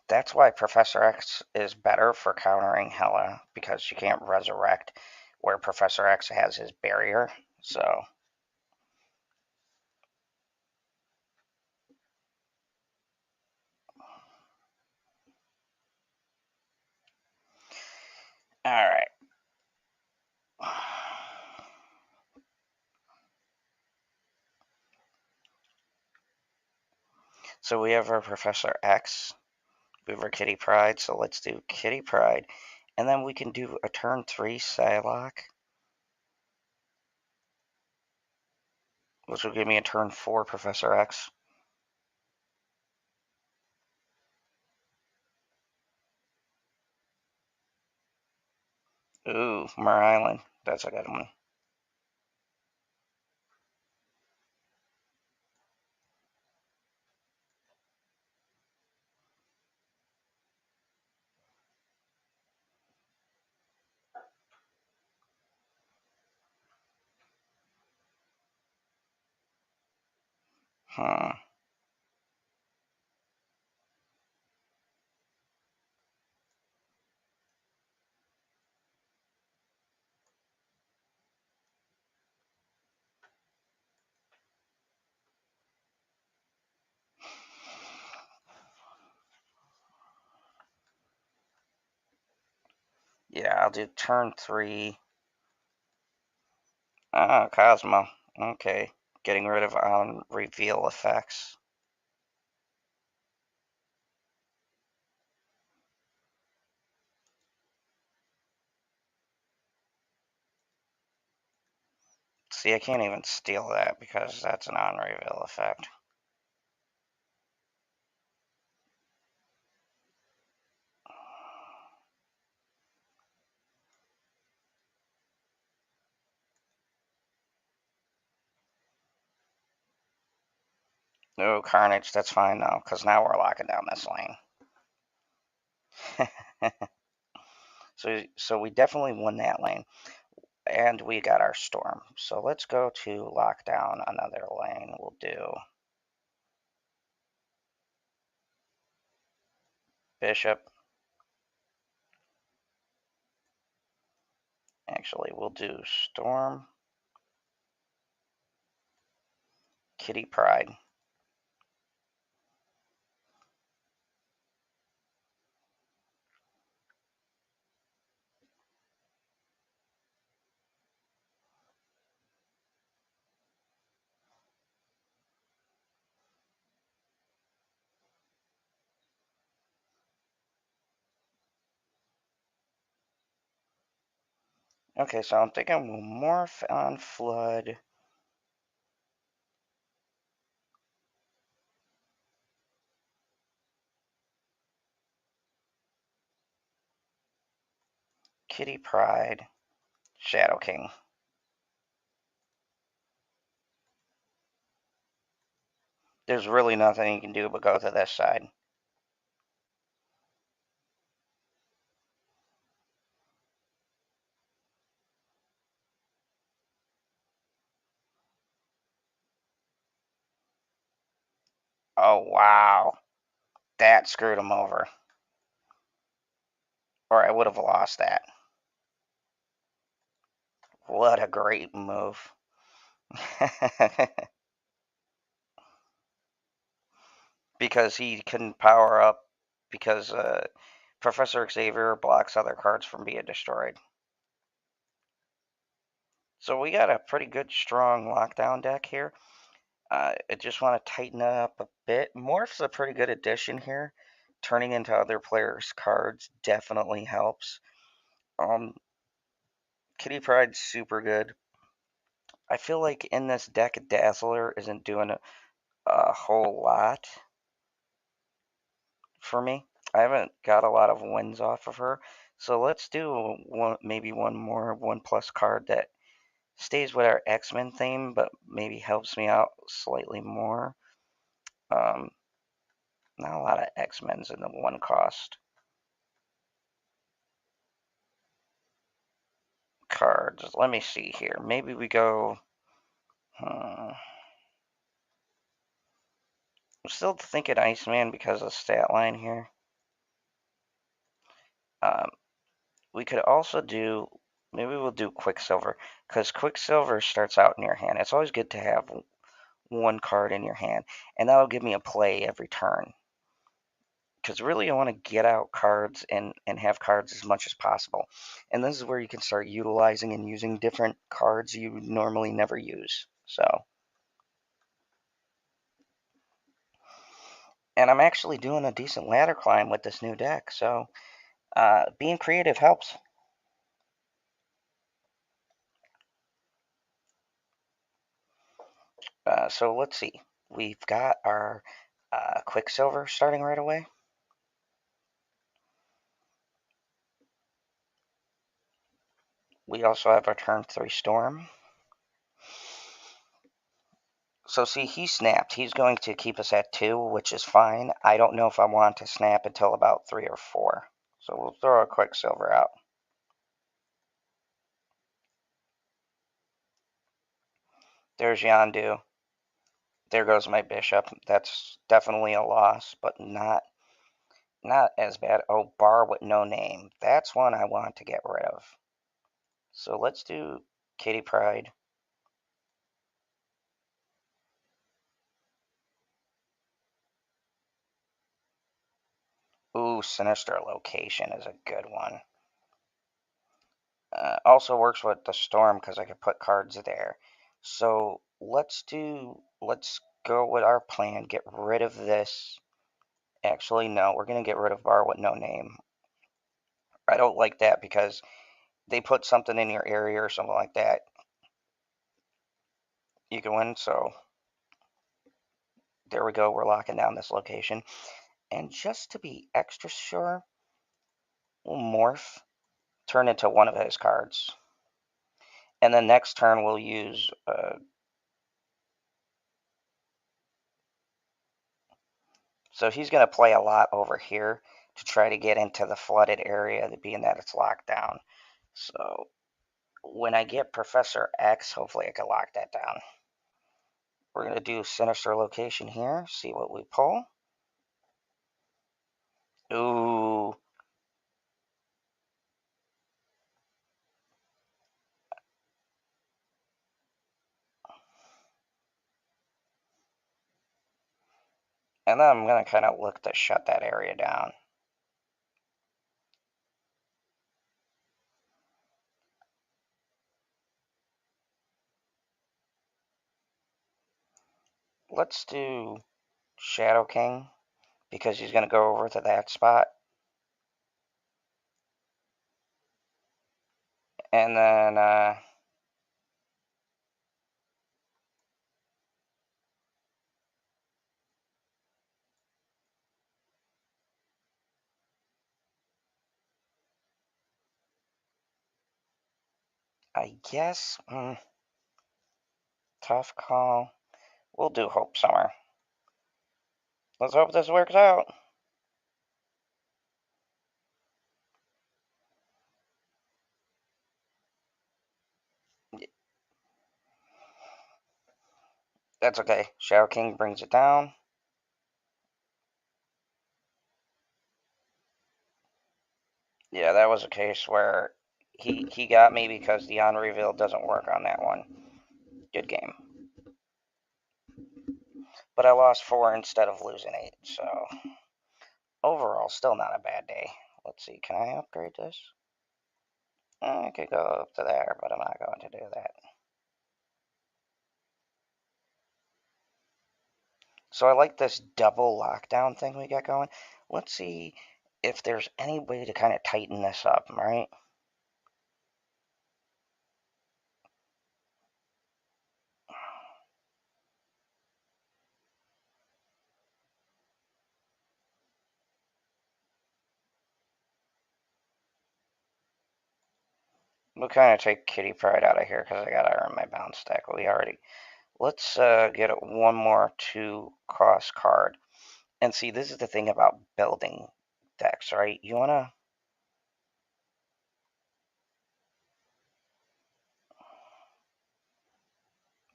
That's why Professor X is better for countering Hela, because she can't resurrect where Professor X has his barrier. So, So we have our Professor X, we have our Kitty Pryde, so let's do Kitty Pryde. And then we can do a turn 3 Psylocke, which will give me a turn 4 Professor X. Ooh, Mer Island. That's a good one. Hmm. Yeah, I'll do turn 3. Ah, Cosmo. Okay. Getting rid of on reveal effects. See, I can't even steal that because that's an on reveal effect. No Carnage, that's fine though, because now we're locking down this lane. So we definitely won that lane. And we got our Storm. So let's go to lock down another lane. We'll do Bishop. Actually, we'll do Storm, Kitty Pryde. Okay, so I'm thinking we'll morph on Flood. Kitty Pryde, Shadow King. There's really nothing you can do but go to this side. Oh, wow. That screwed him over. Or I would have lost that. What a great move. Because he couldn't power up because Professor Xavier blocks other cards from being destroyed. So we got a pretty good, strong lockdown deck here. I just want to tighten it up a bit. Morph's a pretty good addition here. Turning into other players' cards definitely helps. Um, Kitty Pryde's super good. I feel like in this deck, Dazzler isn't doing a whole lot for me. I haven't got a lot of wins off of her. So let's do maybe one more 1+ card that stays with our X-Men theme, but maybe helps me out slightly more. Um, Not a lot of X-Men's in the 1 cost cards. Let me see here. Maybe we go. I'm still thinking Iceman because of stat line here. Um, we could also do. Maybe we'll do Quicksilver because Quicksilver starts out in your hand. It's always good to have 1 card in your hand, and that'll give me a play every turn. Because really, I want to get out cards and have cards as much as possible. And this is where you can start utilizing and using different cards you normally never use. So, And I'm actually doing a decent ladder climb with this new deck, so being creative helps. So let's see. We've got our Quicksilver starting right away. We also have our turn 3 Storm. So see, he snapped. He's going to keep us at 2, which is fine. I don't know if I want to snap until about 3 or 4. So we'll throw a Quicksilver out. There's Yondu. There goes my bishop. That's definitely a loss, but not as bad. Oh, bar with no name. That's one I want to get rid of. So let's do Kitty Pryde. Ooh, Sinister Location is a good one. Also works with the Storm because I could put cards there. So let's go with our plan. Get rid of this. Actually, no, we're gonna get rid of bar with no name. I don't like that because they put something in your area or something like that. You can win. So there we go. We're locking down this location. And just to be extra sure, we'll morph, turn into one of his cards. And then next turn we'll use so he's going to play a lot over here to try to get into the flooded area, being that it's locked down. So when I get Professor X, hopefully I can lock that down. We're going to do Sinister Location here, see what we pull. Ooh. And then I'm going to kind of look to shut that area down. Let's do Shadow King because he's going to go over to that spot. And then I guess tough call. We'll do Hope Summer. Let's hope this works out. That's okay. Shadow King brings it down. Yeah, that was a case where he got me because the on reveal doesn't work on that one. Good game. But I lost 4 instead of losing 8, so overall, still not a bad day. Let's see, can I upgrade this? I could go up to there, but I'm not going to do that. So I like this double lockdown thing we got going. Let's see if there's any way to kind of tighten this up, right? We'll kind of take Kitty Pride out of here because I got to earn my bounce stack. We already. Let's get one more 2-cost card. And see, this is the thing about building decks, right? You want to...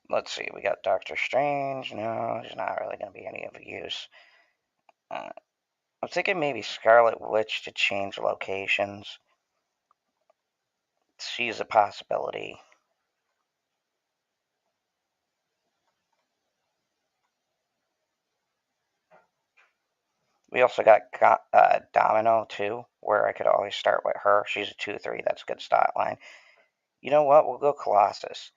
Let's see, we got Doctor Strange. No, he's not really going to be any of use. I'm thinking maybe Scarlet Witch to change locations. She's a possibility. We also got Domino, too, where I could always start with her. She's a 2-3. That's a good start line. You know what? We'll go Colossus.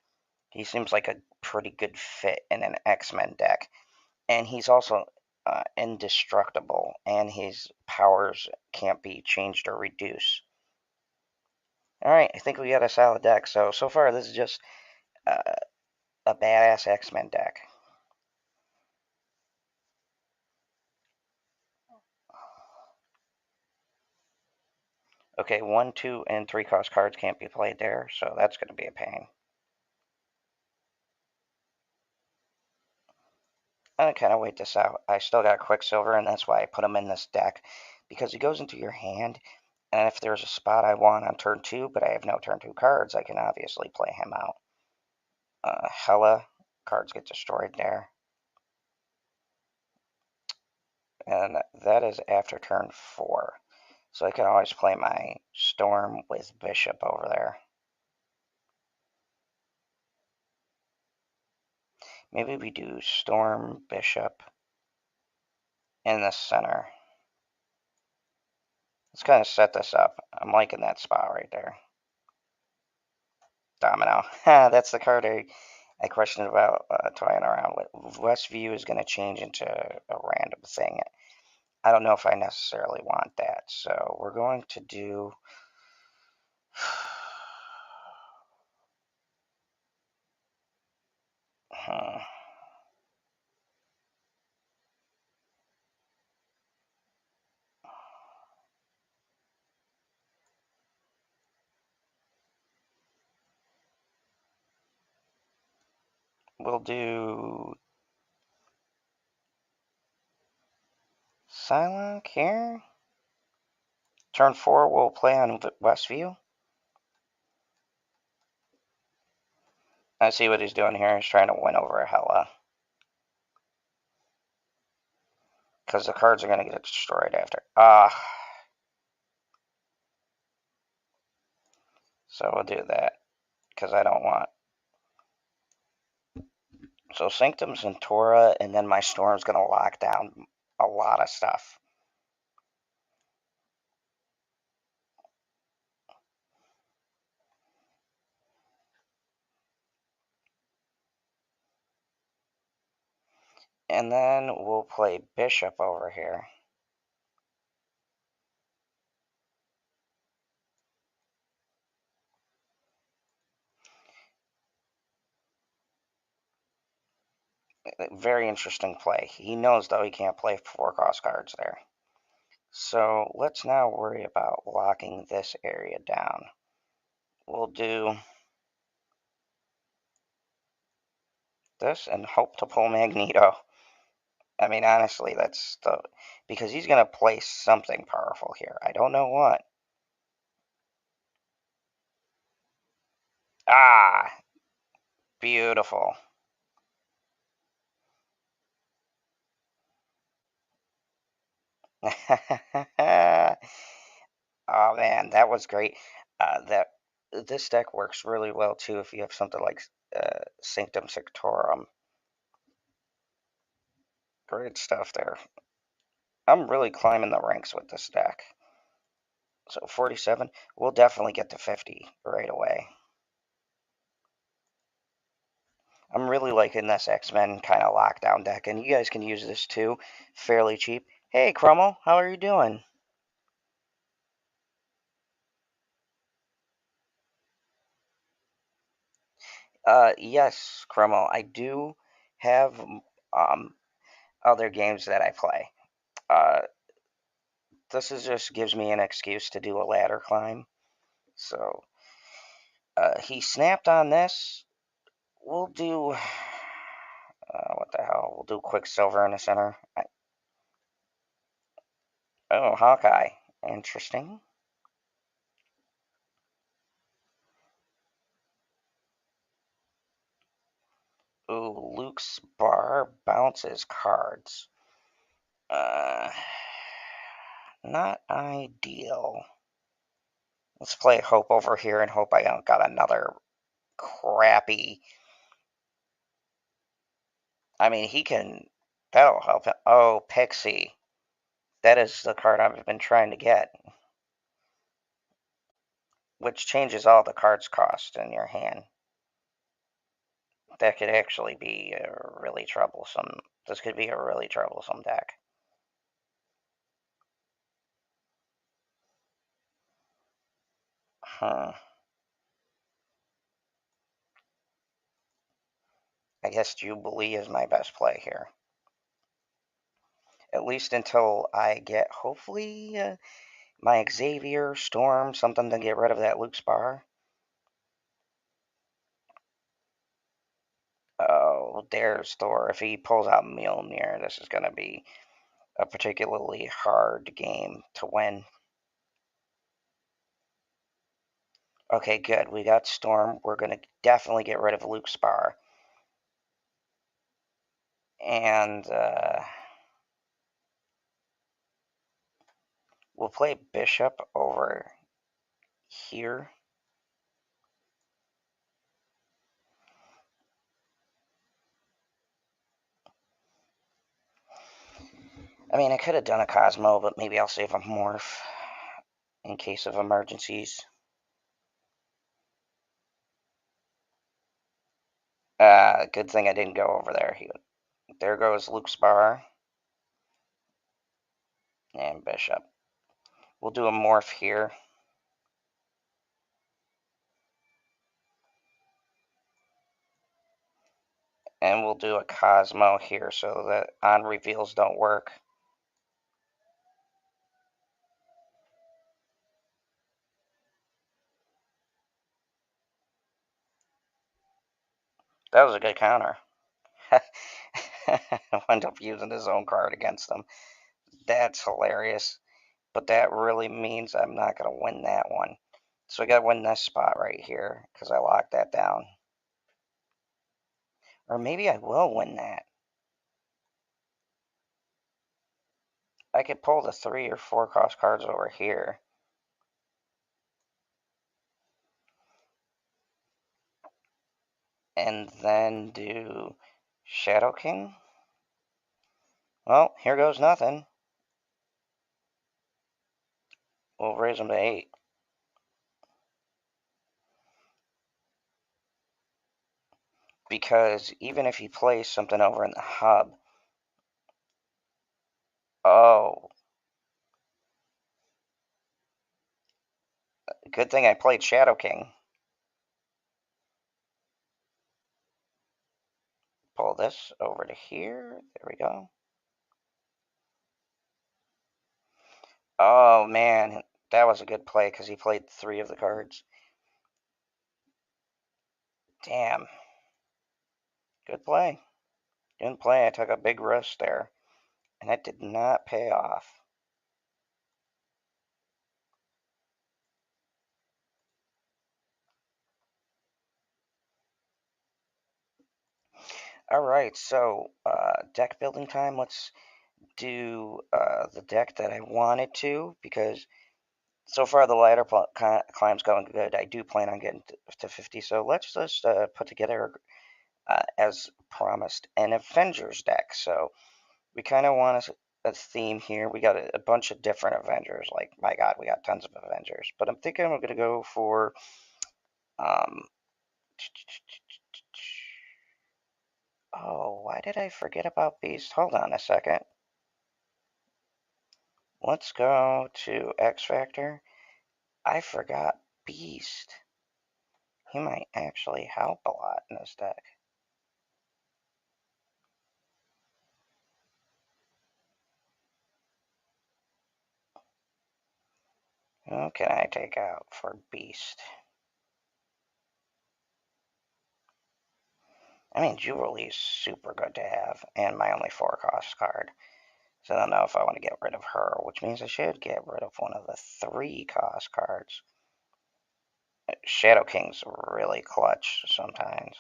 He seems like a pretty good fit in an X-Men deck. And he's also indestructible, and his powers can't be changed or reduced. Alright, I think we got a solid deck. So far this is just uh, a badass X-Men deck. Okay, 1, 2, and 3 cost cards can't be played there, so that's going to be a pain. I kind of wait this out. I still got Quicksilver, and that's why I put him in this deck, because he goes into your hand, and if there's a spot I want on turn 2, but I have no turn 2 cards, I can obviously play him out. Hella cards get destroyed there. And that is after turn 4. So I can always play my Storm with Bishop over there. Maybe we do Storm, Bishop in the center. Let's kind of set this up. I'm liking that spot right there. Domino. That's the card I questioned about toying around with. Westview is going to change into a random thing. I don't know if I necessarily want that. So we're going to do... We'll do Psylocke here. Turn 4, we'll play on Westview. I see what he's doing here. He's trying to win over a Hela. Because the cards are going to get destroyed after. So we'll do that. Because I don't want... So Sanctum Centaura, and then my Storm's going to lock down a lot of stuff. And then we'll play Bishop over here. Very interesting play. He knows, though, he can't play 4 cost cards there. So let's now worry about locking this area down. We'll do this and hope to pull Magneto. I mean, honestly, that's the... Because he's going to play something powerful here. I don't know what. Beautiful. Oh man, that was great. This deck works really well too if you have something like Sanctum Sanctorum. Great stuff there. I'm really climbing the ranks with this deck. So 47, we'll definitely get to 50 right away. I'm really liking this X-Men kind of lockdown deck, and you guys can use this too, fairly cheap. Hey, Crummel, how are you doing? Yes, Crummel, I do have other games that I play. This just gives me an excuse to do a ladder climb. So he snapped on this. We'll do what the hell? We'll do Quicksilver in the center. Oh, Hawkeye. Interesting. Ooh, Luke's bar bounces cards. Not ideal. Let's play Hope over here and hope I don't got another crappy... I mean, he can... That'll help him. Oh, Pixie. That is the card I've been trying to get. Which changes all the cards cost in your hand. That could actually be a really troublesome. This could be a really troublesome deck. Huh. I guess Jubilee is my best play here. At least until I get, hopefully, my Xavier, Storm, something to get rid of that Luke Spar. Oh, there's Thor. If he pulls out Mjolnir, this is going to be a particularly hard game to win. Okay, good. We got Storm. We're going to definitely get rid of Luke Spar. And we'll play Bishop over here. I mean, I could have done a Cosmo, but maybe I'll save a Morph in case of emergencies. Good thing I didn't go over there. There goes Luke Spar and Bishop. We'll do a Morph here. And we'll do a Cosmo here so that on reveals don't work. That was a good counter. Wound up using his own card against him. That's hilarious. But that really means I'm not going to win that one. So I got to win this spot right here because I locked that down. Or maybe I will win that. I could pull the 3 or 4 cost cards over here. And then do Shadow King. Well, here goes nothing. We'll raise him to 8. Because even if he plays something over in the hub, oh, good thing I played Shadow King. Pull this over to here. There we go. Oh, man. That was a good play because he played 3 of the cards. Damn. Good play. Good play. I took a big risk there. And that did not pay off. Alright, so deck building time. Let's do the deck that I wanted to because so far the ladder climb's going good. I do plan on getting to 50, so let's just put together, as promised, an Avengers deck. So we kind of want a theme here. We got a bunch of different Avengers. Like, my God, we got tons of Avengers. But I'm thinking we're going to go for... Um, oh, why did I forget about Beast? Hold on a second. Let's go to X Factor. I forgot Beast. He might actually help a lot in this deck. Who can I take out for Beast? I mean, Jubilee's super good to have, and my only 4-cost card. So I don't know if I want to get rid of her, which means I should get rid of one of the 3-cost cards. Shadow King's really clutch sometimes.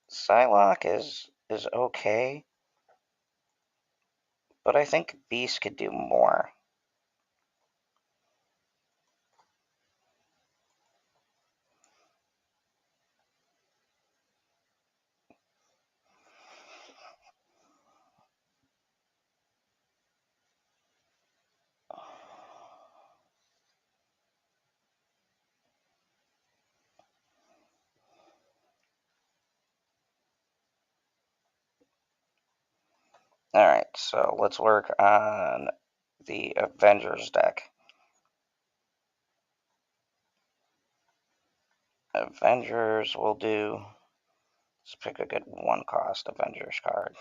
Psylocke is okay, but I think Beast could do more. Alright, so let's work on the Avengers deck. Avengers will do. Let's pick a good one cost Avengers card.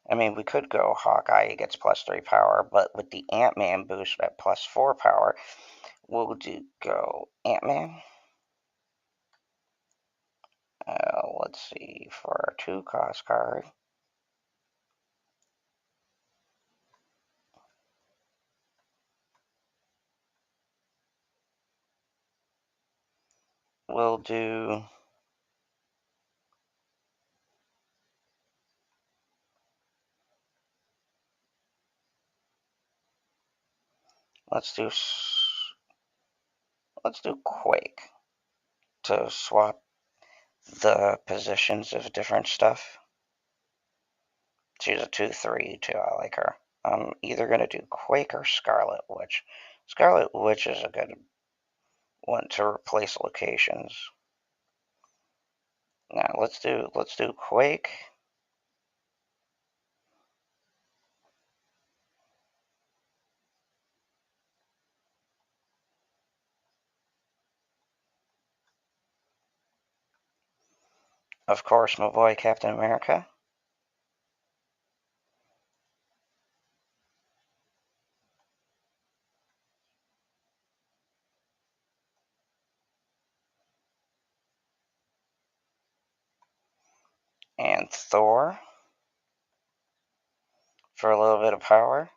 I mean, we could go Hawkeye, he gets +3 power, but with the Ant-Man boost at +4 power, we'll go Ant-Man. Let's see, for our 2-cost card, we'll do. Let's do. Let's do Quake to swap the positions of different stuff. She's a 2/3 too. I like her. I'm either gonna do Quake or Scarlet Witch. Scarlet Witch is a good one to replace locations. Now let's do Quake. Of course, my boy Captain America. And Thor for a little bit of power.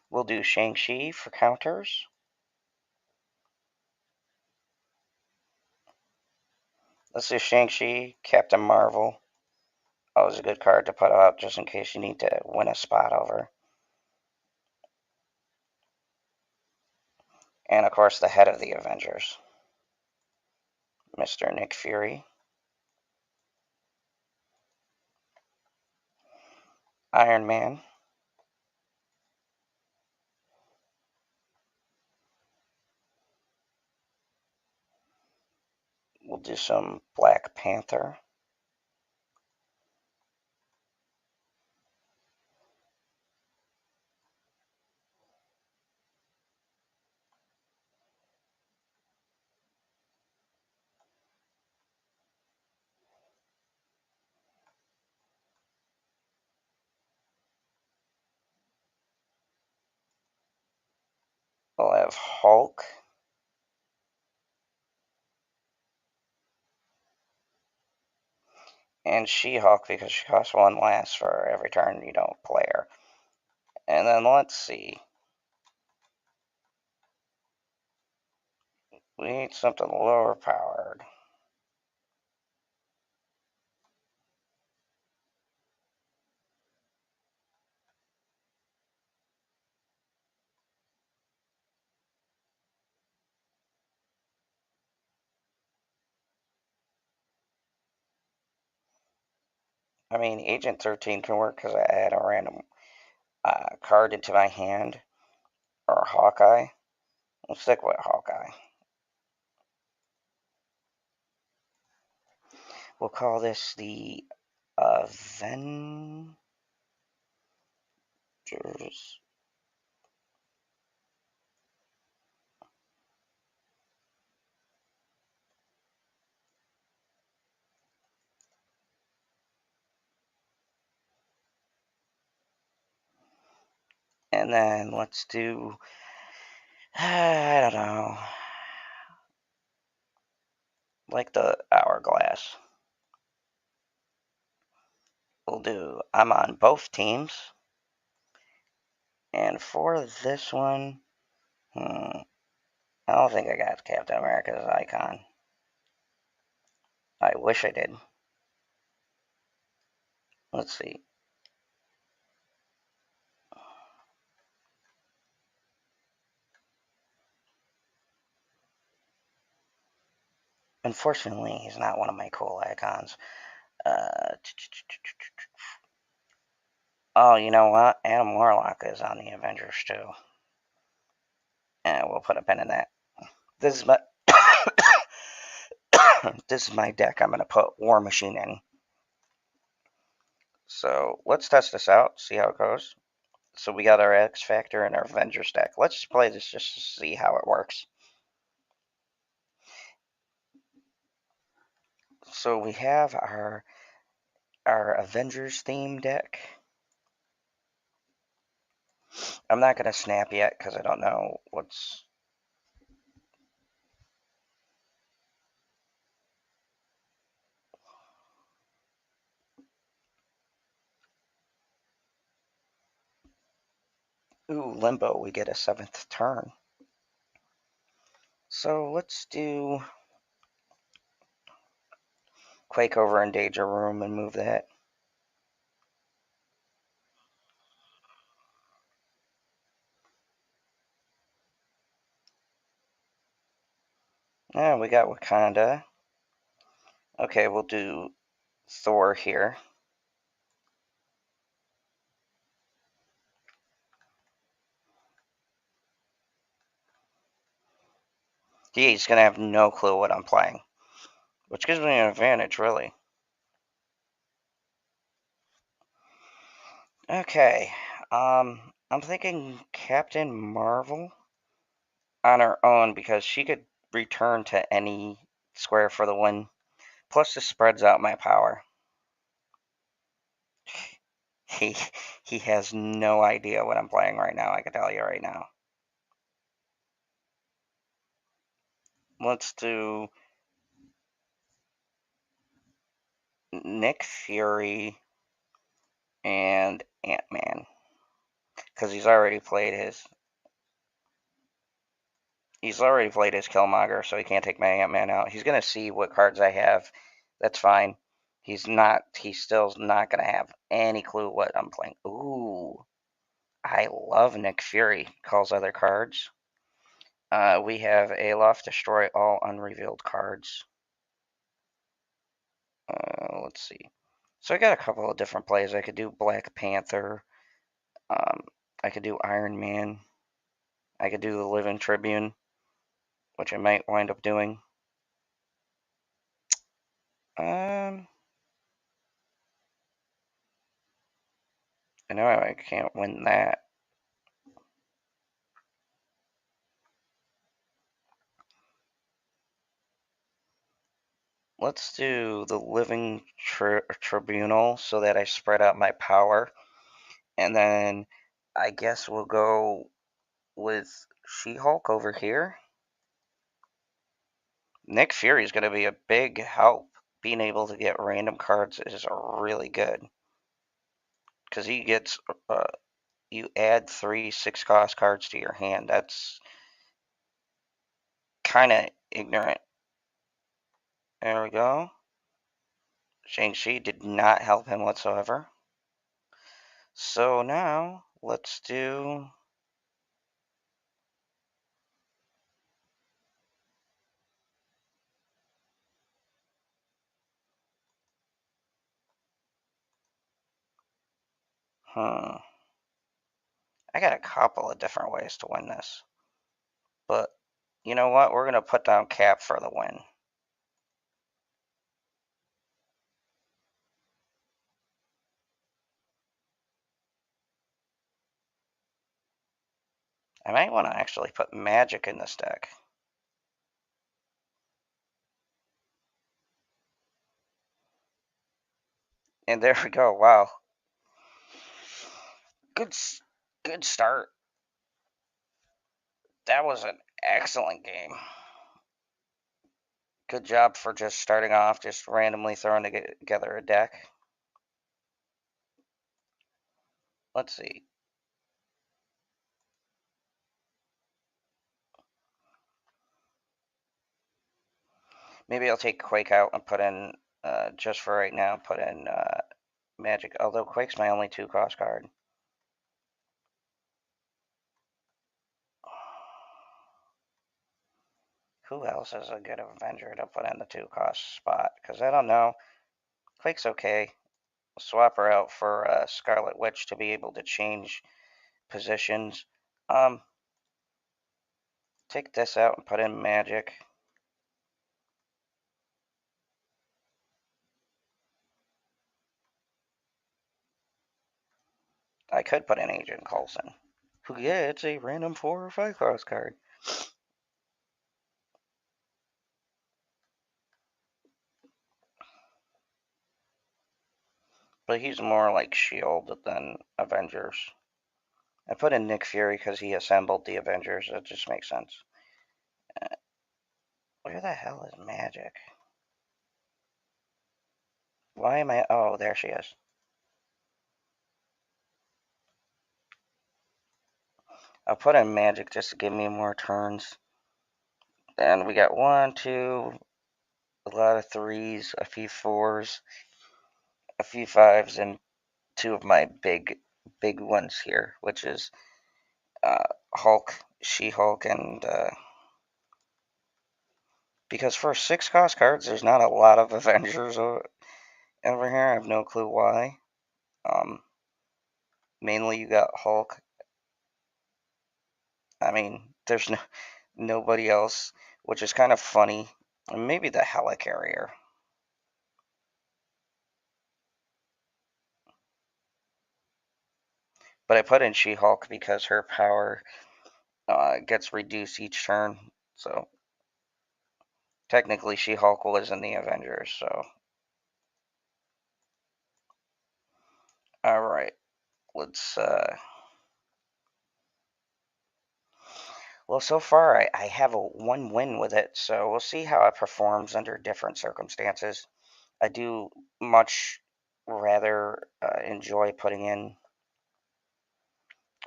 We'll do Shang-Chi for counters. Let's do Shang-Chi, Captain Marvel. Always a good card to put up just in case you need to win a spot over. And of course, the head of the Avengers, Mr. Nick Fury. Iron Man. We'll do some Black Panther. We'll have Hulk. And She-Hulk because she costs 1 less for every turn you don't play her. And then let's see. We need something lower powered. I mean, Agent 13 can work because I add a random card into my hand. Or Hawkeye. We'll stick with Hawkeye. We'll call this the Avengers. And then let's do, I don't know, like the Hourglass. We'll do, I'm on both teams. And for this one, I don't think I got Captain America's icon. I wish I did. Let's see. Unfortunately, he's not one of my cool icons. Oh, you know what? Adam Warlock is on the Avengers too. And we'll put a pin in that. This is my this is my deck. I'm gonna put War Machine in. So let's test this out, see how it goes. So we got our X Factor and our Avengers deck. Let's just play this just to see how it works. So we have our Avengers theme deck. I'm not gonna snap yet because I don't know what's. Ooh, Limbo. We get a 7th turn. So let's do Quake over in Danger Room and move that. Yeah, we got Wakanda. Okay, we'll do Thor here. He's gonna have no clue what I'm playing, which gives me an advantage, really. Okay, I'm thinking Captain Marvel on her own because she could return to any square for the win. Plus, this spreads out my power. He he has no idea what I'm playing right now. I can tell you right now. Let's do Nick Fury and Ant-Man because he's already played his Killmonger, so he can't take my Ant-Man out. He's gonna see what cards I have. That's fine. He's still not gonna have any clue what I'm playing. Ooh, I love Nick Fury. Calls other cards. We have Alof, destroy all unrevealed cards. Let's see. So I got a couple of different plays. I could do Black Panther. Um, I could do Iron Man. I could do the Living Tribune, which I might wind up doing. Um, I know I can't win that. Let's do the Living Tribunal so that I spread out my power. And then I guess we'll go with She-Hulk over here. Nick Fury is going to be a big help. Being able to get random cards is really good. Because he gets, you add 3 6-cost cards to your hand. That's kind of ignorant. There we go. Shang-Chi did not help him whatsoever. So now, let's do... I got a couple of different ways to win this. But, you know what? We're going to put down Cap for the win. I might want to actually put Magic in this deck. And there we go. Wow. Good, good start. That was an excellent game. Good job for just starting off, just randomly throwing together a deck. Let's see. Maybe I'll take Quake out and put in, just for right now, put in Magic. Although Quake's my only 2-cost card. Who else is a good Avenger to put in the 2-cost spot? Because I don't know. Quake's okay. swap her out for Scarlet Witch to be able to change positions. Um, take this out and put in magic. I could put in Agent Coulson, who gets a random 4 or 5 cross card. But he's more like S.H.I.E.L.D. than Avengers. I put in Nick Fury because he assembled the Avengers. It just makes sense. Where the hell is magic? Why am I... Oh, there she is. I'll put in magic just to give me more turns. And we got 1, 2, a lot of 3s, a few 4s, a few 5s, and 2 of my big ones here, which is uh, Hulk, She-Hulk, and because for 6 cost cards, there's not a lot of Avengers over here. I have no clue why. Um, Mainly, you got Hulk. I mean, there's nobody else, which is kind of funny. And maybe the Helicarrier. But I put in She-Hulk because her power gets reduced each turn. So technically, She-Hulk was in the Avengers. So all right, let's. Well, so far I have a 1 win with it. So we'll see how it performs under different circumstances. I do much rather enjoy putting in.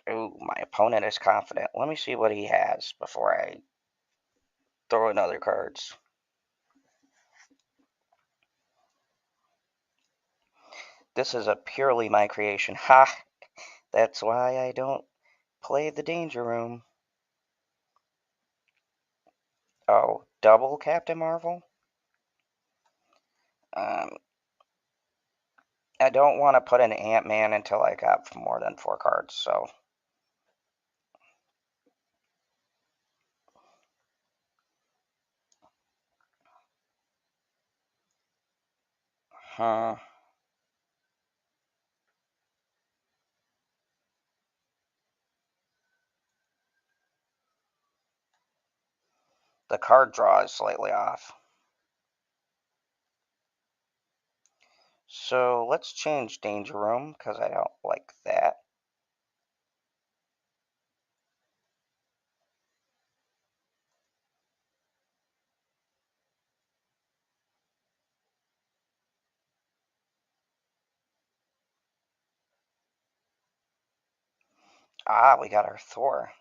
Ooh, my opponent is confident. Let me see what he has before I throw in other cards. This is a purely my creation. Ha! That's why I don't play the Danger Room. Oh, double Captain Marvel? Um, I don't want to put an Ant-Man until I got more than 4 cards, so... Huh. The card draw is slightly off. So let's change Danger Room, because I don't like that. Ah, we got our Thor.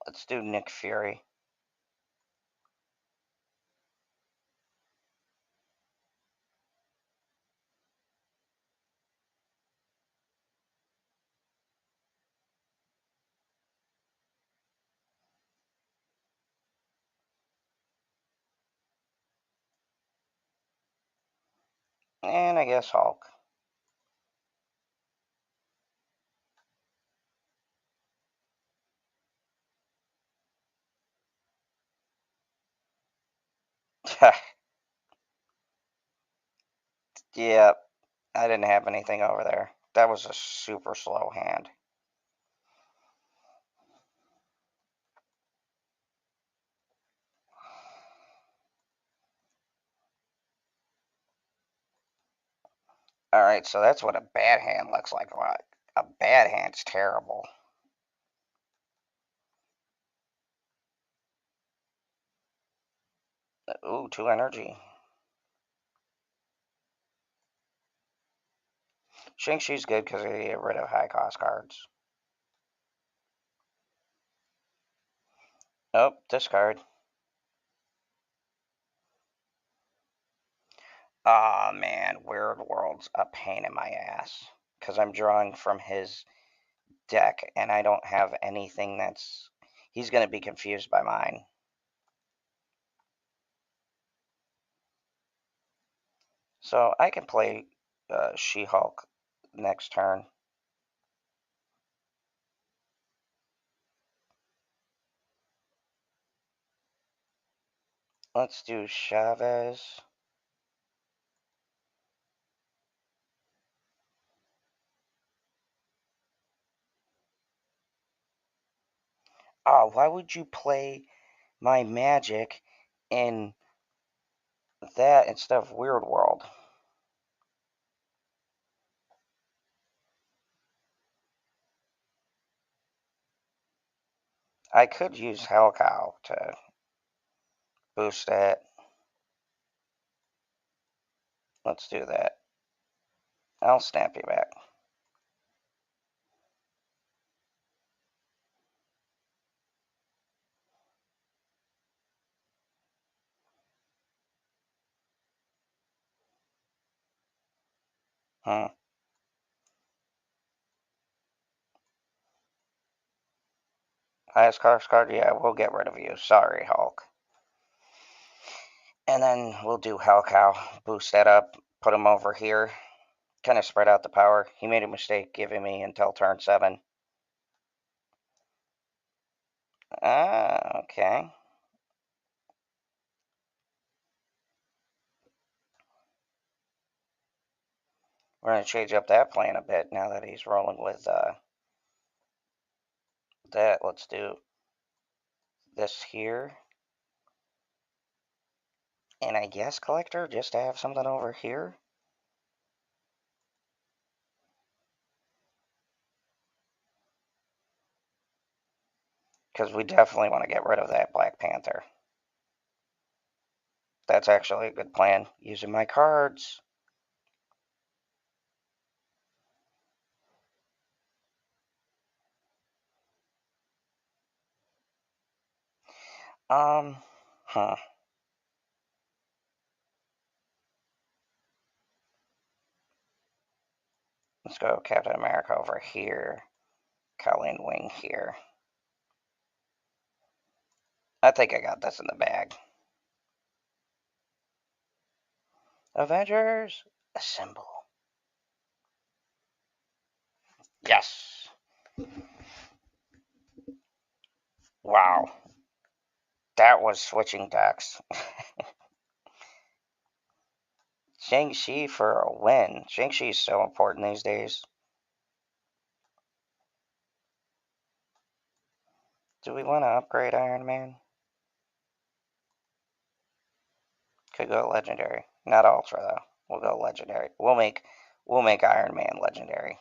Let's do Nick Fury. And I guess Hulk. Yeah, I didn't have anything over there. That was a super slow hand. Alright, so that's what a bad hand looks like. A bad hand's terrible. Ooh, 2 energy. Shang-Chi's good because they get rid of high cost cards. Oh, discard. Aw, man, Weird World's a pain in my ass. Because I'm drawing from his deck, and I don't have anything that's... He's going to be confused by mine. So I can play She-Hulk next turn. Let's do Chavez. Oh, why would you play my Magic in that instead of Weird World? I could use Hellcow to boost that. Let's do that. I'll snap you back. Hmm. Highest cost card? Yeah, we'll get rid of you. Sorry, Hulk. And then we'll do Hellcow. Boost that up. Put him over here. Kind of spread out the power. He made a mistake giving me until turn 7. Ah, okay. We're going to change up that plan a bit now that he's rolling with that. Let's do this here. And I guess Collector, just to have something over here. Because we definitely want to get rid of that Black Panther. That's actually a good plan. Using my cards. Um, huh. Let's go Captain America over here. Colleen Wing here. I think I got this in the bag. Avengers, assemble. Yes. Wow. That was switching decks. Shang-Chi for a win. Shang-Chi is so important these days. Do we want to upgrade Iron Man? Could go legendary. Not ultra though. We'll go legendary. We'll make Iron Man legendary.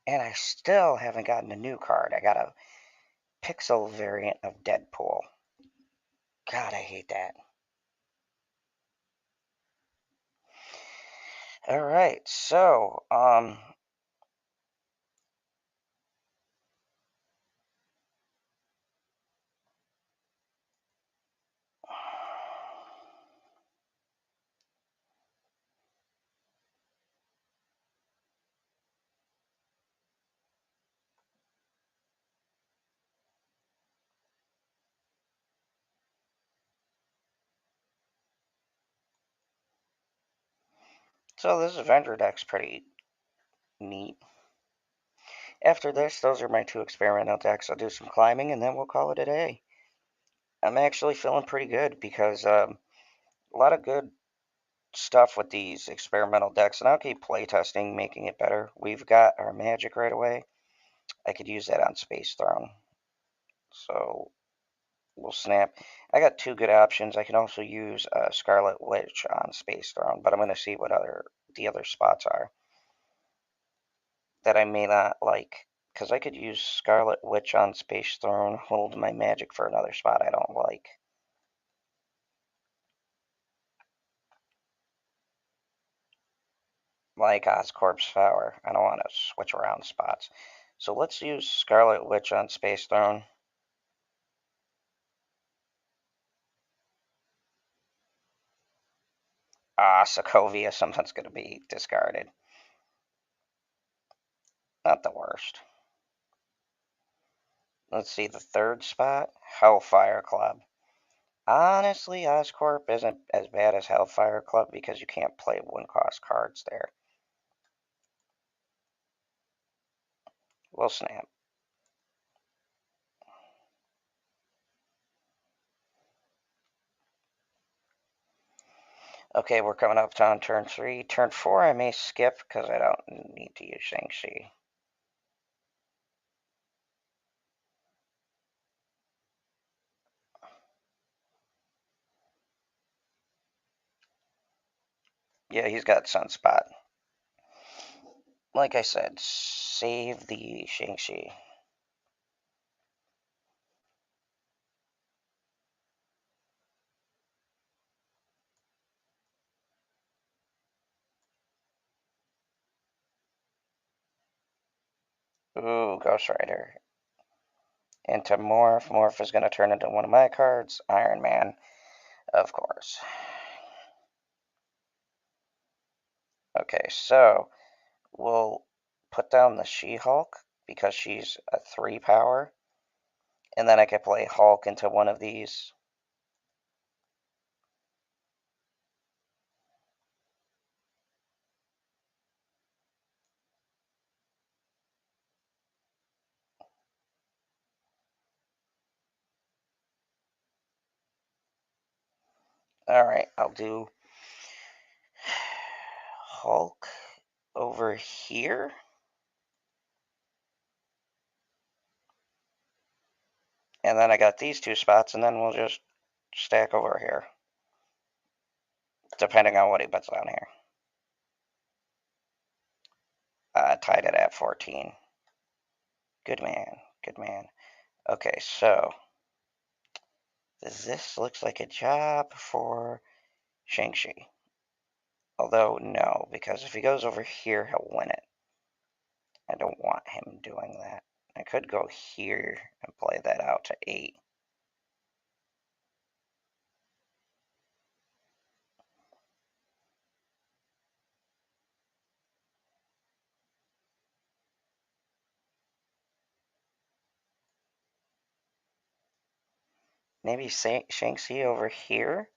And I still haven't gotten a new card. I got a pixel variant of Deadpool. God, I hate that. Alright, so this Avenger deck's pretty neat. After this, those are my 2 experimental decks. I'll do some climbing and then we'll call it a day. I'm actually feeling pretty good because a lot of good stuff with these experimental decks, and I'll keep playtesting, making it better. We've got our Magic right away. I could use that on Space Throne. So we'll snap. I got 2 good options. I can also use Scarlet Witch on Space Throne, but I'm going to see what the other spots are that I may not like Because I could use Scarlet Witch on Space Throne, hold my magic for another spot I don't like. Like Oscorp's Power. I don't want to switch around spots. So let's use Scarlet Witch on Space Throne. Sokovia, something's going to be discarded. Not the worst. Let's see, the third spot, Hellfire Club. Honestly, Oscorp isn't as bad as Hellfire Club because you can't play one-cost cards there. We'll snap. Okay, we're coming up on turn 3. Turn 4 I may skip because I don't need to use Shang-Chi. Yeah, he's got Sunspot. Like I said, save the Shang-Chi. Ooh, Ghost Rider. Into Morph. Morph is going to turn into one of my cards. Iron Man, of course. Okay, so we'll put down the She-Hulk because she's a 3 power. And then I could play Hulk into one of these. Alright, I'll do Hulk over here. And then I got these 2 spots, and then we'll just stack over here. Depending on what he puts on here. Tied it at 14. Good man, good man. Okay, so this looks like a job for Shang-Chi. Although, no, because if he goes over here, he'll win it. I don't want him doing that. I could go here and play that out to 8. Maybe Shang-Chi over here?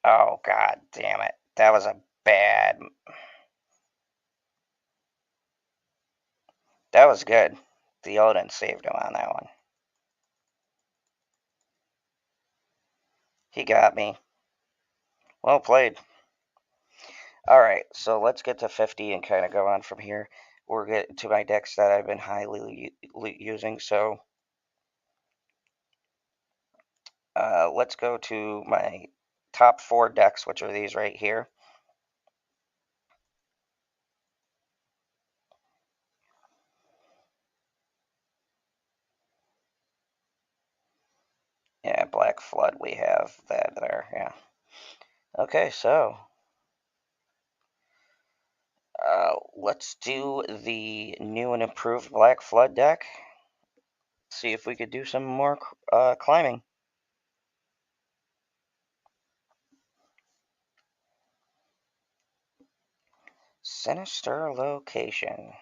Oh, god damn it. That was a bad... That was good. The Odin saved him on that one. He got me. Well played. Alright, so let's get to 50 and kind of go on from here. We're getting to my decks that I've been highly using, so let's go to my top 4 decks, which are these right here. Yeah, Black Flood, we have that there, yeah. Okay, so let's do the new and improved Black Flood deck. See if we could do some more climbing. Sinister Location.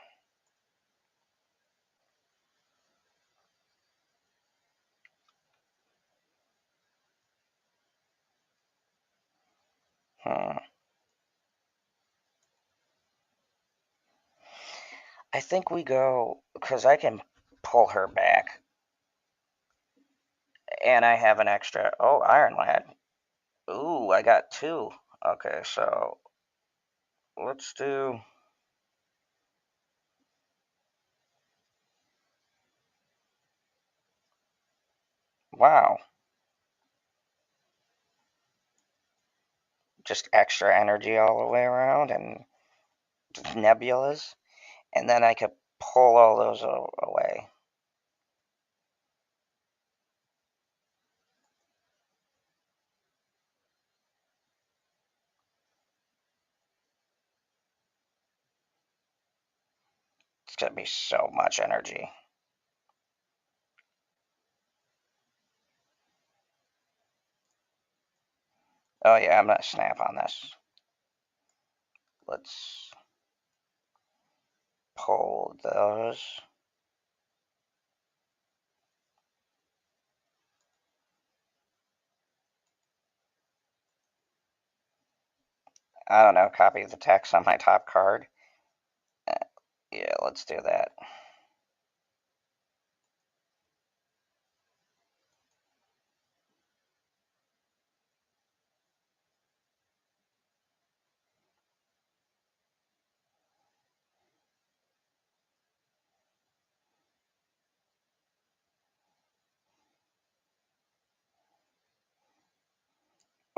Hmm. I think we go, because I can pull her back. And I have an extra, oh, Iron Lad. Ooh, I got 2. Okay, so let's do, wow. just extra energy all the way around and nebulas, and then I could pull all those away. It's gonna be so much energy. Oh yeah, I'm gonna snap on this. Let's pull those. I don't know, copy the text on my top card. Uh, yeah, let's do that.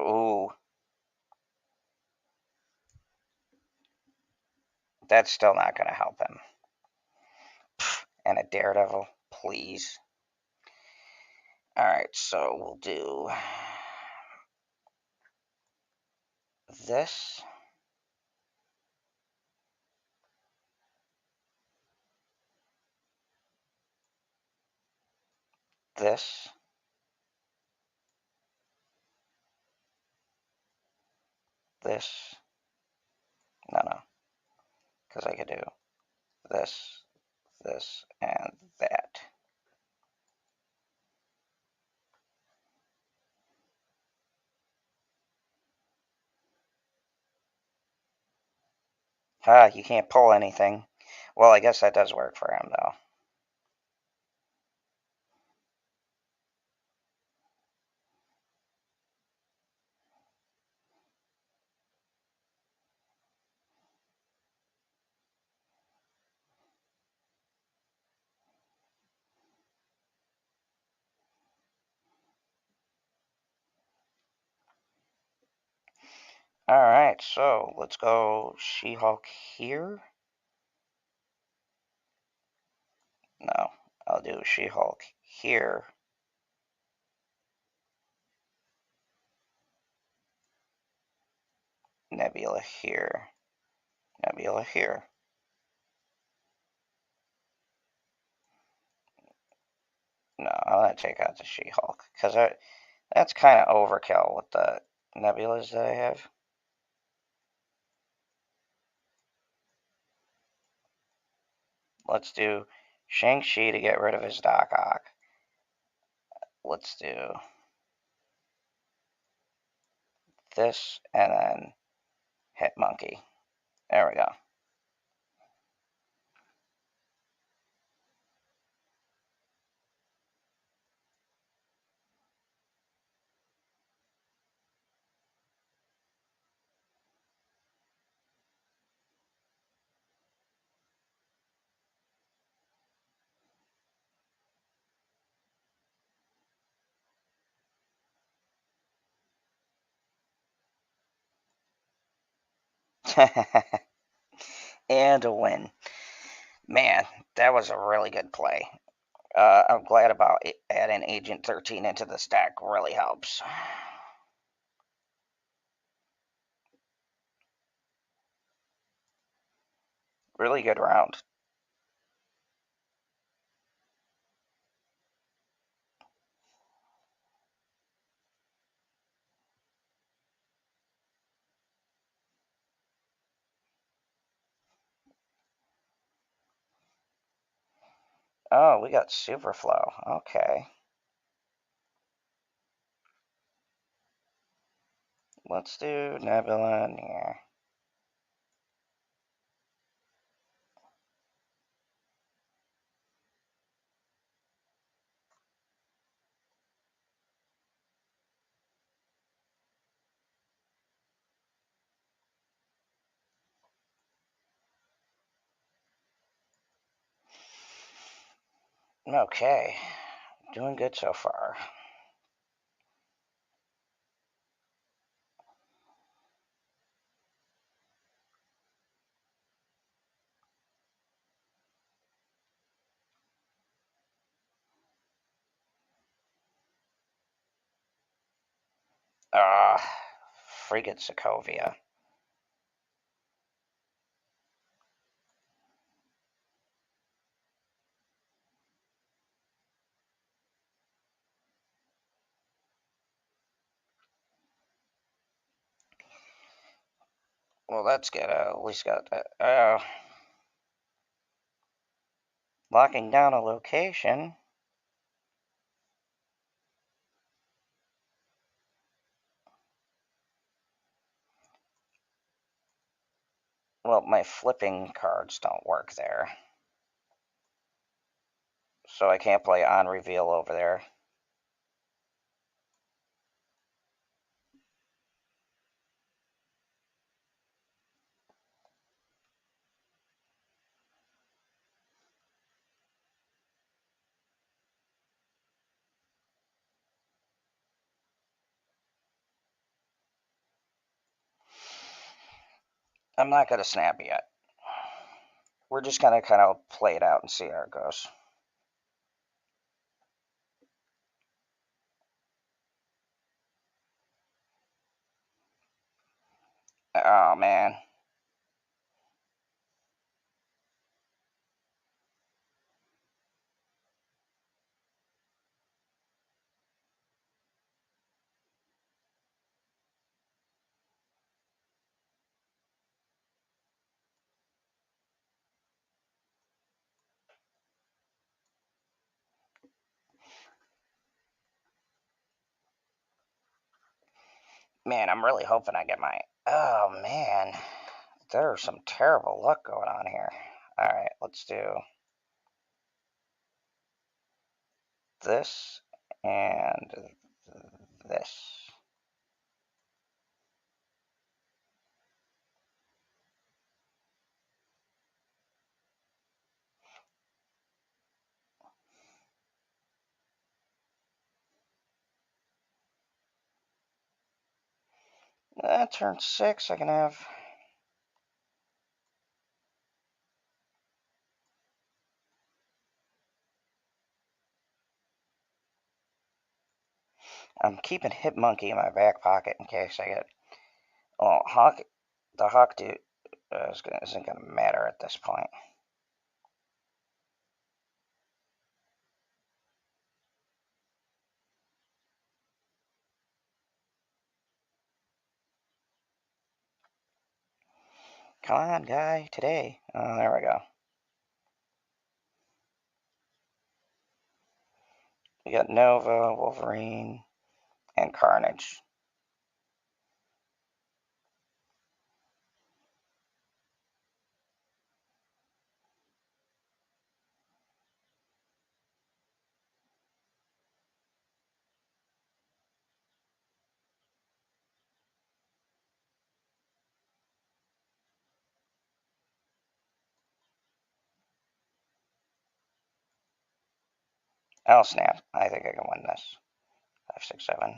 Ooh, that's still not gonna help him. And a Daredevil, please. Alright, so we'll do this. This. This. No, because I could do this, this, and that. Ah, you can't pull anything. Well, I guess that does work for him, though. Alright, so let's go She-Hulk here. No, I'll do She-Hulk here. Nebula here. Nebula here. No, I'm going to take out the She-Hulk, because that's kind of overkill with the nebulas that I have. Let's do Shang-Chi to get rid of his Doc Ock. Let's do this, and then hit Monkey. There we go. And a win. Man, that was a really good play. I'm glad about adding Agent 13 into this deck. Really helps. Really good round. Oh, we got Superflow. Okay. Let's do Nebula in here. Okay. Doing good so far. Ah, friggin' Sokovia. Well, that's good. At least got that. Locking down a location. Well, my flipping cards don't work there. So I can't play on reveal over there. I'm not going to snap yet. We're just going to kind of play it out and see how it goes. Oh, man. Man, I'm really hoping I get my... Oh, man. There's some terrible luck going on here. Alright, let's do this and this. Turn 6, I can have... I'm keeping Hit Monkey in my back pocket in case I get... Oh, Hawk... The Hawk dude isn't going to matter at this point. Come on, guy, today. Oh, there we go. We got Nova, Wolverine, and Carnage. Oh, snap. I think I can win this. 5, 6, 7.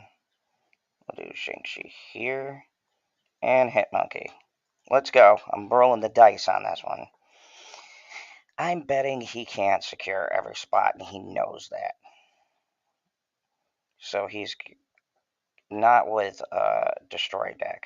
We'll do Shang-Chi here. And Hit Monkey. Let's go. I'm rolling the dice on this one. I'm betting he can't secure every spot, and he knows that. So he's not with Destroy deck.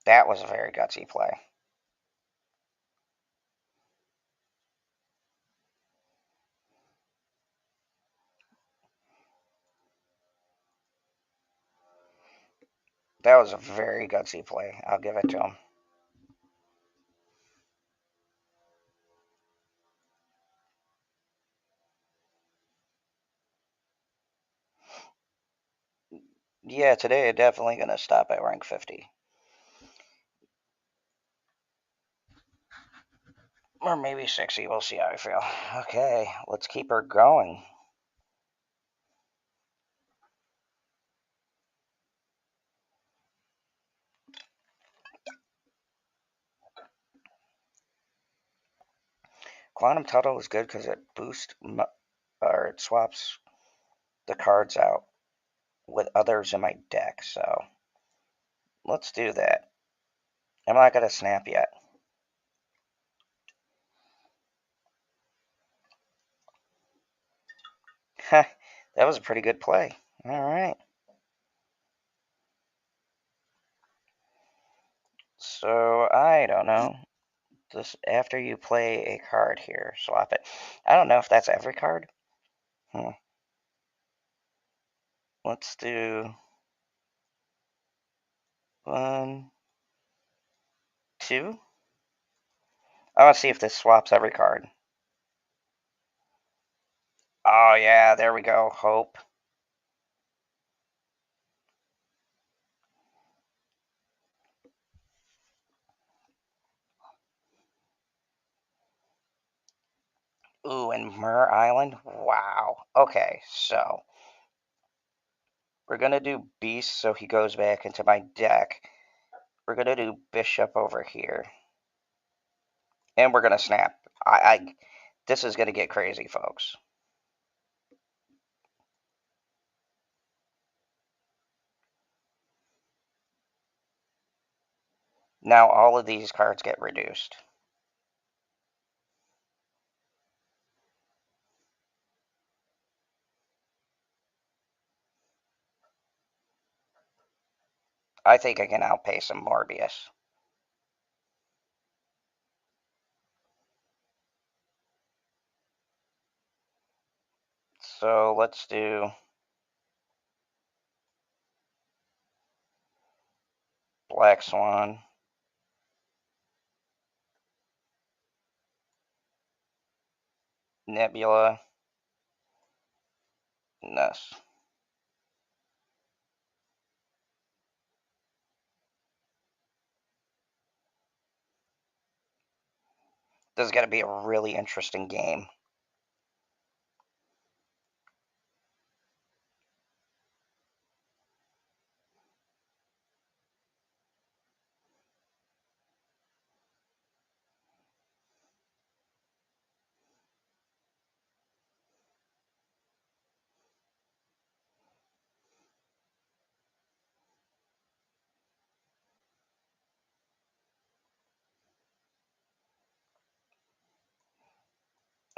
That was a very gutsy play. That was a very gutsy play. I'll give it to him. Yeah, today I'm definitely going to stop at rank 50. Or maybe 60. We'll see how I feel. Okay, let's keep her going. Quantum Tuttle is good because it boosts, or it swaps the cards out with others in my deck, so let's do that. I'm not going to snap yet. That was a pretty good play. All right. So, I don't know. This after you play a card here, swap it. I don't know if that's every card. Hmm. Let's do 1, 2. I want to see if this swaps every card. Oh, yeah, there we go. Hope. Ooh, and Myrrh Island? Wow. Okay, so we're going to do Beast so he goes back into my deck. We're going to do Bishop over here. And we're going to snap. This is going to get crazy, folks. Now all of these cards get reduced. I think I can outpay some Morbius. So let's do Black Swan, Nebula, and this. This is going to be a really interesting game.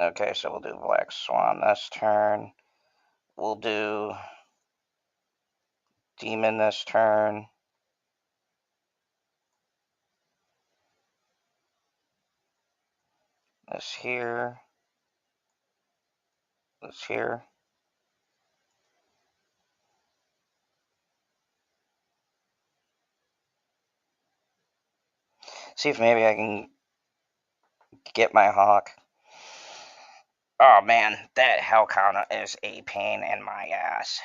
Okay, so we'll do Black Swan this turn. We'll do Demon this turn. This here. This here. See if maybe I can get my Hawk. Oh man, that Hellcounter is a pain in my ass.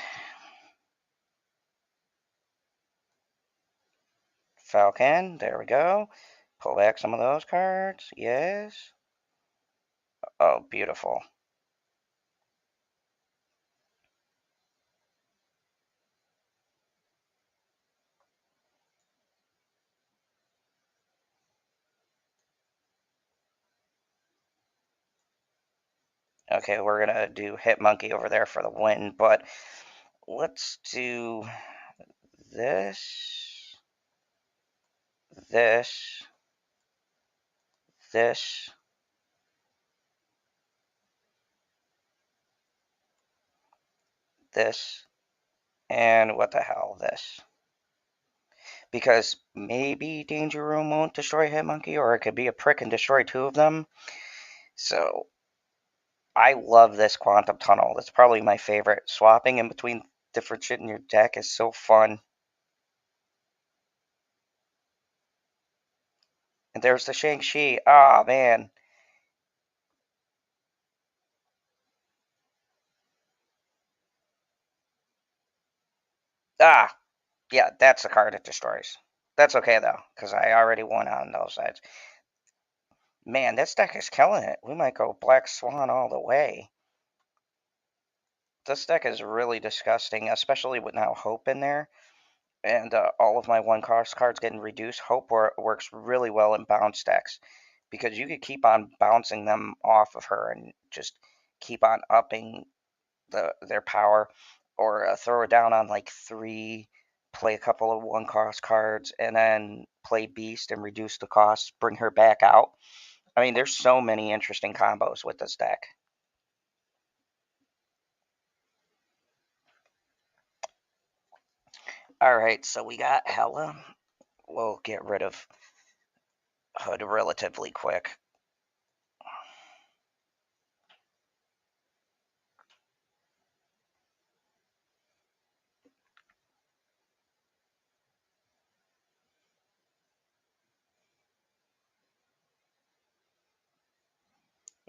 Falcon, there we go. Pull back some of those cards. Yes. Oh, beautiful. Okay, we're gonna do Hit Monkey over there for the win, but let's do this, this, this, this, and what the hell, this. Because maybe Danger Room won't destroy Hit Monkey, or it could be a prick and destroy two of them. So I love this Quantum Tunnel. That's probably my favorite. Swapping in between different shit in your deck is so fun. And there's the Shang-Chi. Ah, man. Ah, yeah, that's the card it destroys. That's okay, though, because I already won on those sides. Man, this deck is killing it. We might go Black Swan all the way. This deck is really disgusting, especially with now Hope in there. And all of my one-cost cards getting reduced. Hope works really well in bounce decks. Because you could keep on bouncing them off of her and just keep on upping their power, or throw her down on like 3, play a couple of 1-cost cards, and then play Beast and reduce the cost, bring her back out. I mean, there's so many interesting combos with this deck. Alright, so we got Hella. We'll get rid of Hood relatively quick.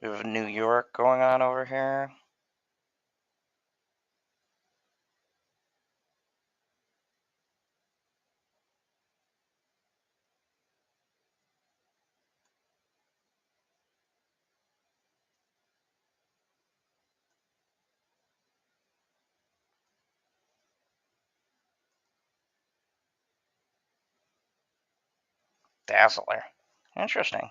We have New York going on over here. Dazzler. Interesting.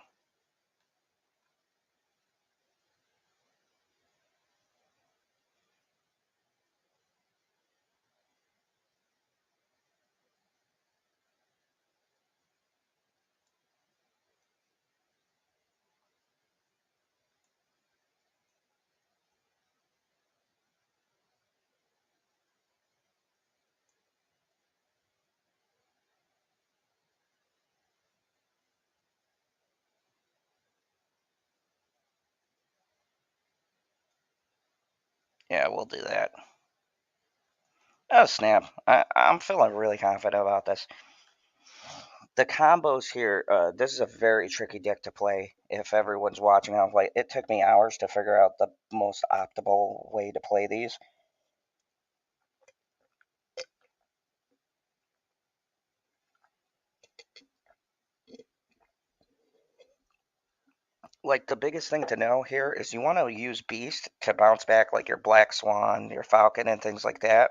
Yeah, we'll do that. Oh, snap. I'm feeling really confident about this. The combos here, this is a very tricky deck to play if everyone's watching. I was like, it took me hours to figure out the most optimal way to play these. Like, the biggest thing to know here is you want to use Beast to bounce back, like your Black Swan, your Falcon, and things like that.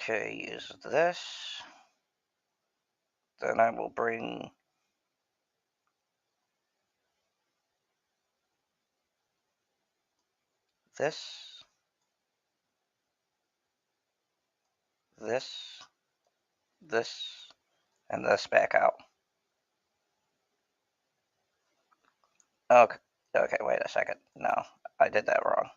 Okay, use this. Then I will bring this, this, this, and this back out. Okay, okay, wait a second. No, I did that wrong.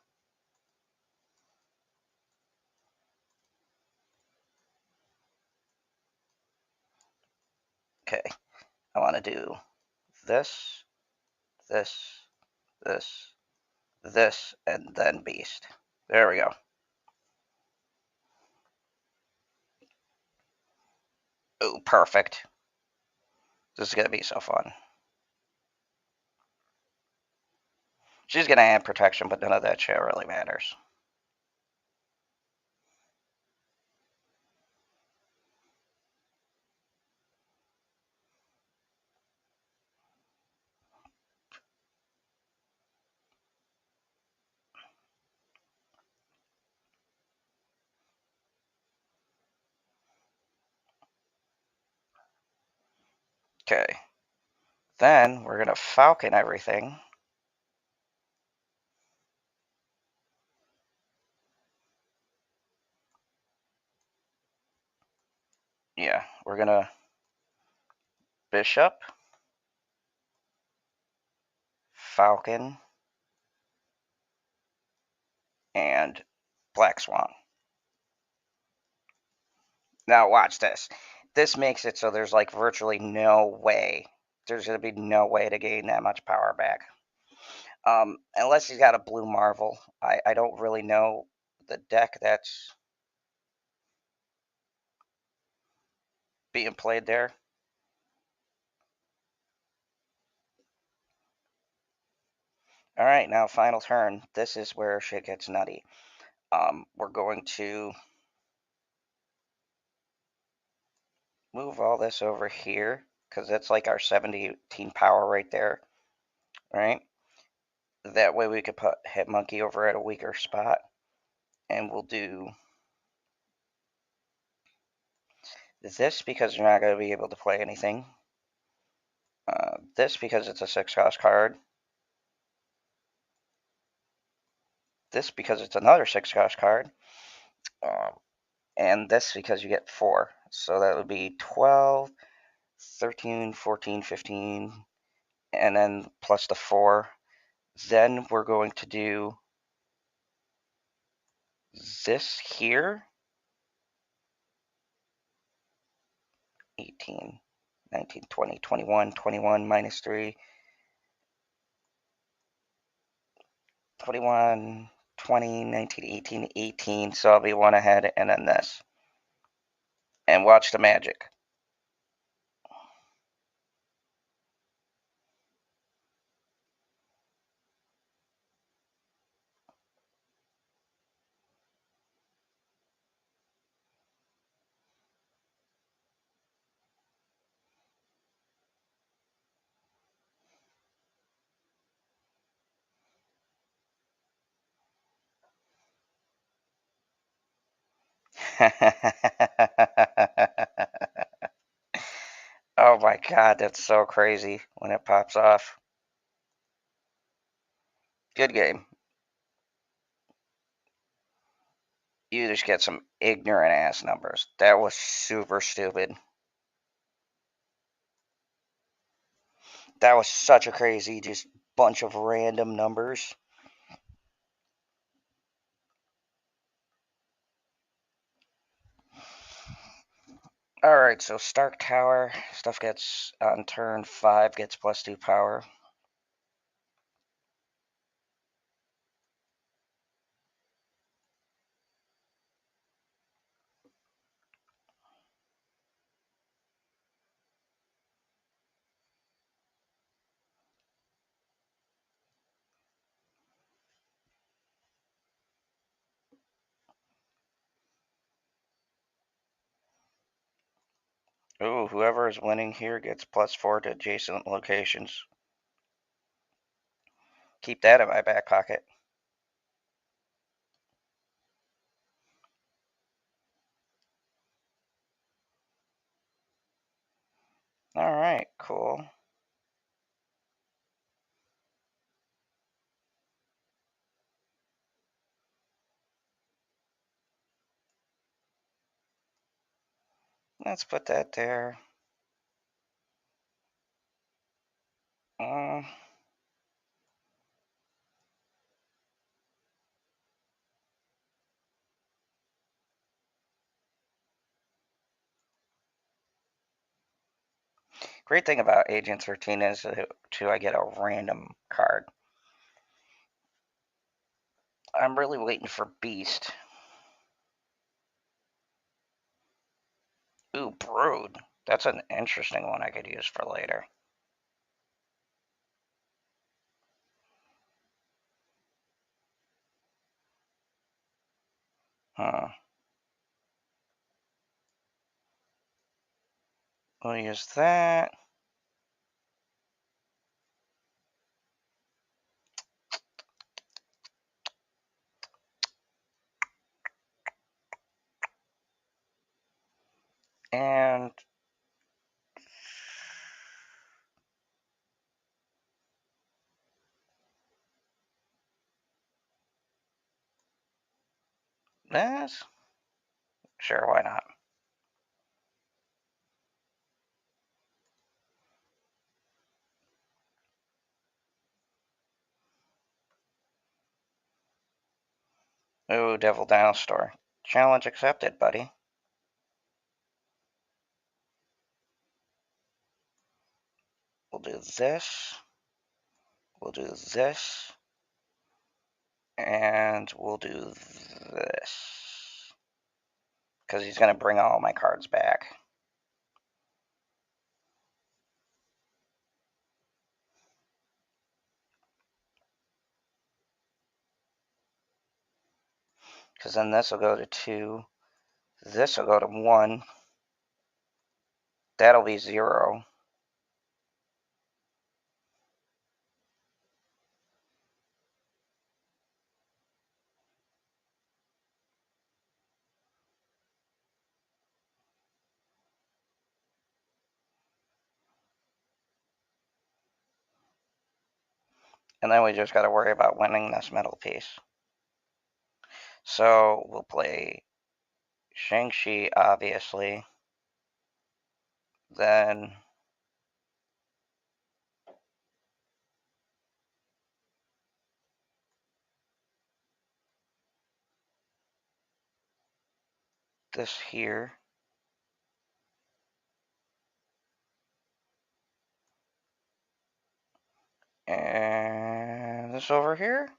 Okay, I want to do this, this, this, this, and then Beast. There we go. Ooh, perfect. This is going to be so fun. She's going to add protection, but none of that shit really matters. Okay. Then we're going to Falcon everything. Yeah, we're going to Bishop, Falcon, and Black Swan. Now watch this. This makes it so there's like virtually no way. There's going to be no way to gain that much power back. Unless he's got a blue Marvel. I don't really know the deck that's being played there. Alright, now final turn. This is where shit gets nutty. We're going to move all this over here, because that's like our 17 power right there. Right? That way we could put Hit Monkey over at a weaker spot. And we'll do this because you're not going to be able to play anything. This because it's a 6-cost card. This because it's another 6-cost card. And this because you get 4. So that would be 12, 13, 14, 15, and then plus the 4. Then we're going to do this here. 18, 19, 20, 21, 21 minus 3. 21, 20, 19, 18, 18. So I'll be 1 ahead, and then this. And watch the magic. Oh my god, that's so crazy when it pops off. Good game. You just get some ignorant ass numbers. That was super stupid. That was such a crazy, just bunch of random numbers. Alright, so Stark Tower. Stuff gets, on turn 5, gets +2 power. Ooh, whoever is winning here gets +4 to adjacent locations. Keep that in my back pocket. Alright, cool. Let's put that there. Great thing about Agent 13 is too, I get a random card. I'm really waiting for Beast. Ooh, Brood. That's an interesting one I could use for later. Huh. We'll use that. And this? Sure, why not? Ooh, Devil Dinosaur. Challenge accepted, buddy. We'll do this. We'll do this. And we'll do this. Because he's going to bring all my cards back. Because then this will go to 2. This will go to 1. That'll be 0. And then we just got to worry about winning this middle piece. So we'll play Shang-Chi, obviously. Then this here. And this over here.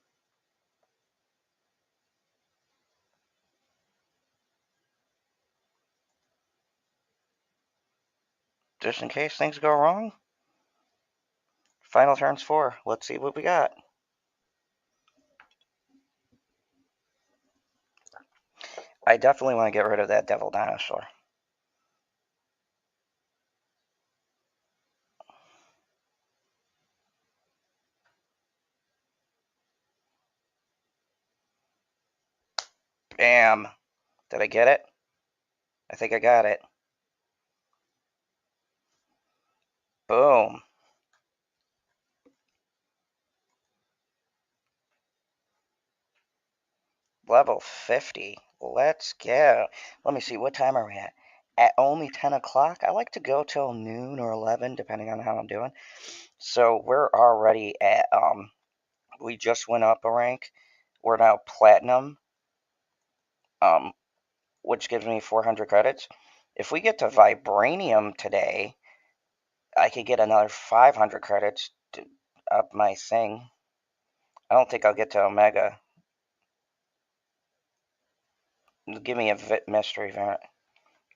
Just in case things go wrong. Final turn's 4. Let's see what we got. I definitely want to get rid of that devil dinosaur. Bam. Did I get it? I think I got it. Boom. Level 50. Let's go. Let me see. What time are we at? At only 10 o'clock? I like to go till noon or 11, depending on how I'm doing. So we're already at, we just went up a rank. We're now platinum, um, which gives me 400 credits. If we get to vibranium today, I could get another 500 credits to up my thing. I don't think I'll get to omega. Give me a mystery variant.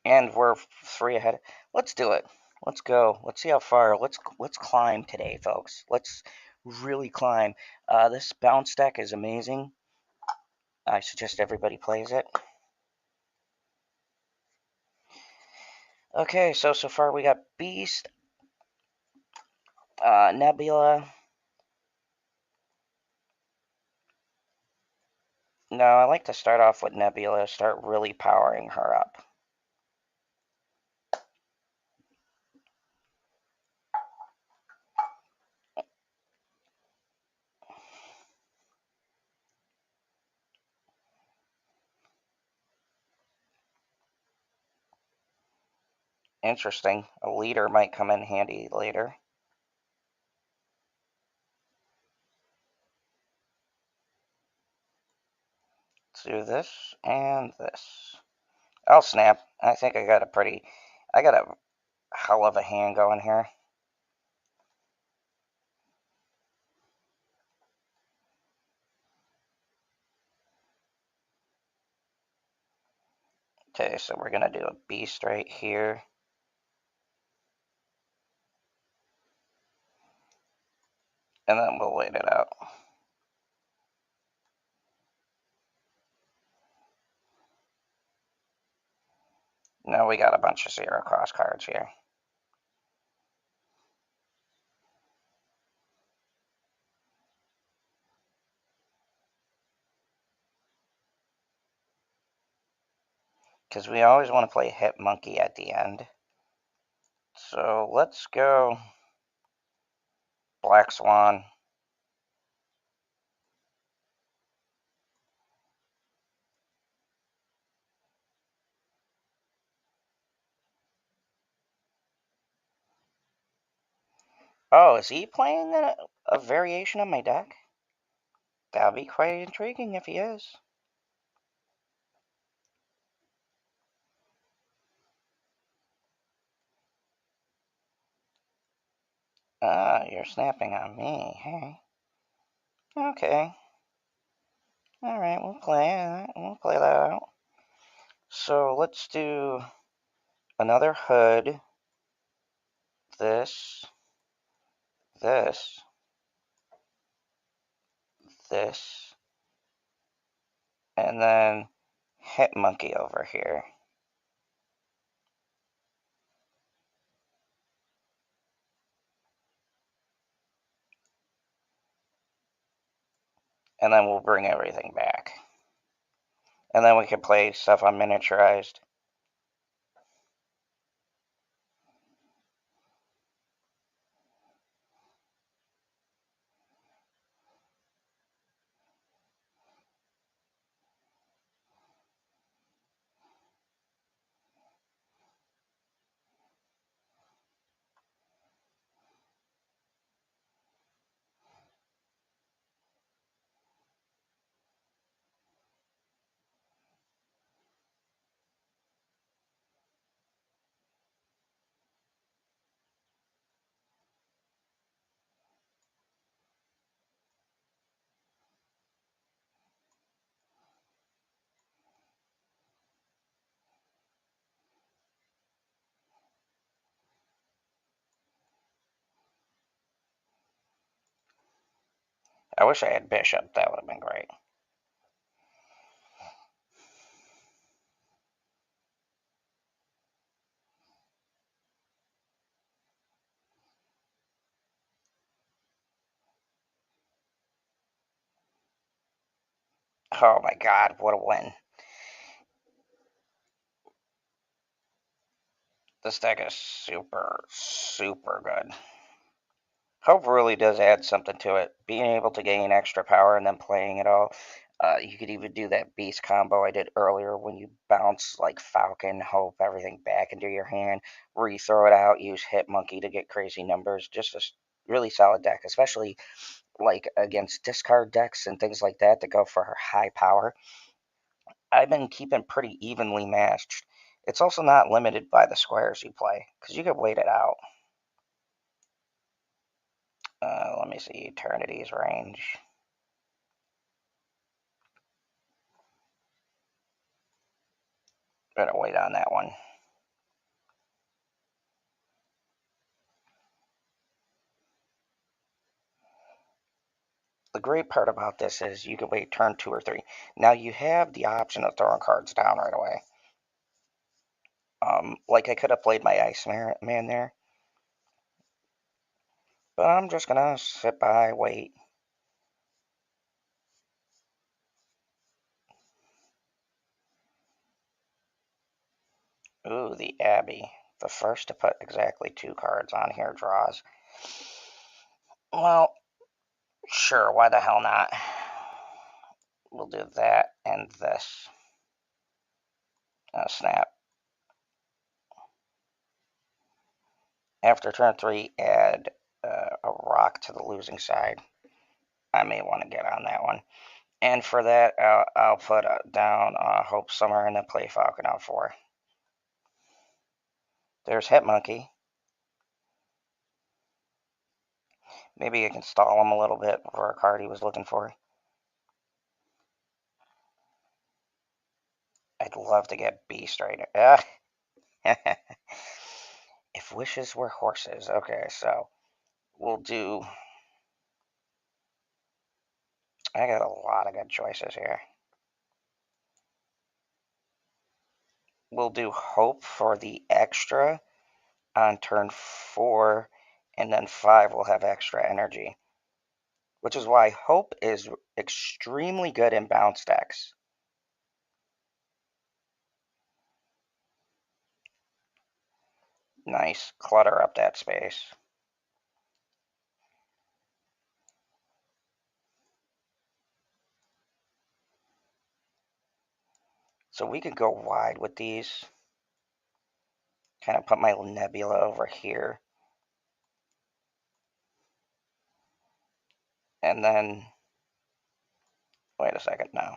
And we're 3 ahead. Let's do it. Let's go. Let's see how far. Let's climb today, folks. Let's really climb. This bounce deck is amazing. I suggest everybody plays it. Okay, so far we got Beast, Nebula. No, I like to start off with Nebula. Start really powering her up. Interesting. A leader might come in handy later. Let's do this and this. Oh snap. I think I got a hell of a hand going here. Okay, so we're gonna do a beast right here. And then we'll wait it out. Now we got a bunch of 0 cost cards here. Because we always want to play Hit Monkey at the end. So let's go Black Swan. Oh, is he playing a variation of my deck? That would be quite intriguing if he is. Ah, you're snapping on me, hey? Okay. Alright, we'll play that out. So let's do another hood. This. This. This. And then Hit Monkey over here. And then we'll bring everything back. And then we can play stuff on miniaturized. I wish I had Bishop. That would have been great. Oh my god, what a win. This deck is super, super good. Hope really does add something to it. Being able to gain extra power and then playing it all. You could even do that beast combo I did earlier when you bounce like Falcon, Hope, everything back into your hand, re-throw it out, use Hit Monkey to get crazy numbers. Just a really solid deck, especially like against discard decks and things like that go for high power. I've been keeping pretty evenly matched. It's also not limited by the squares you play, because you could wait it out. Let me see, Eternity's range. Better wait on that one. The great part about this is you can wait turn 2 or 3. Now you have the option of throwing cards down right away. Like I could have played my Iceman there, but I'm just gonna sit by, wait. Ooh, the Abbey. The first to put exactly 2 cards on here draws. Well, sure, why the hell not? We'll do that and this. Snap. After turn 3, add a rock to the losing side. I may want to get on that one. And for that, I'll put down Hope Summer and then play Falcon out 4. There's Hit Monkey. Maybe I can stall him a little bit for a card he was looking for. I'd love to get Beast right now. If wishes were horses. Okay, so we'll do... I got a lot of good choices here. We'll do Hope for the extra on turn 4, and then 5 will have extra energy. Which is why Hope is extremely good in bounce decks. Nice. Clutter up that space. So we could go wide with these. Kind of put my Nebula over here. And then, wait a second, no.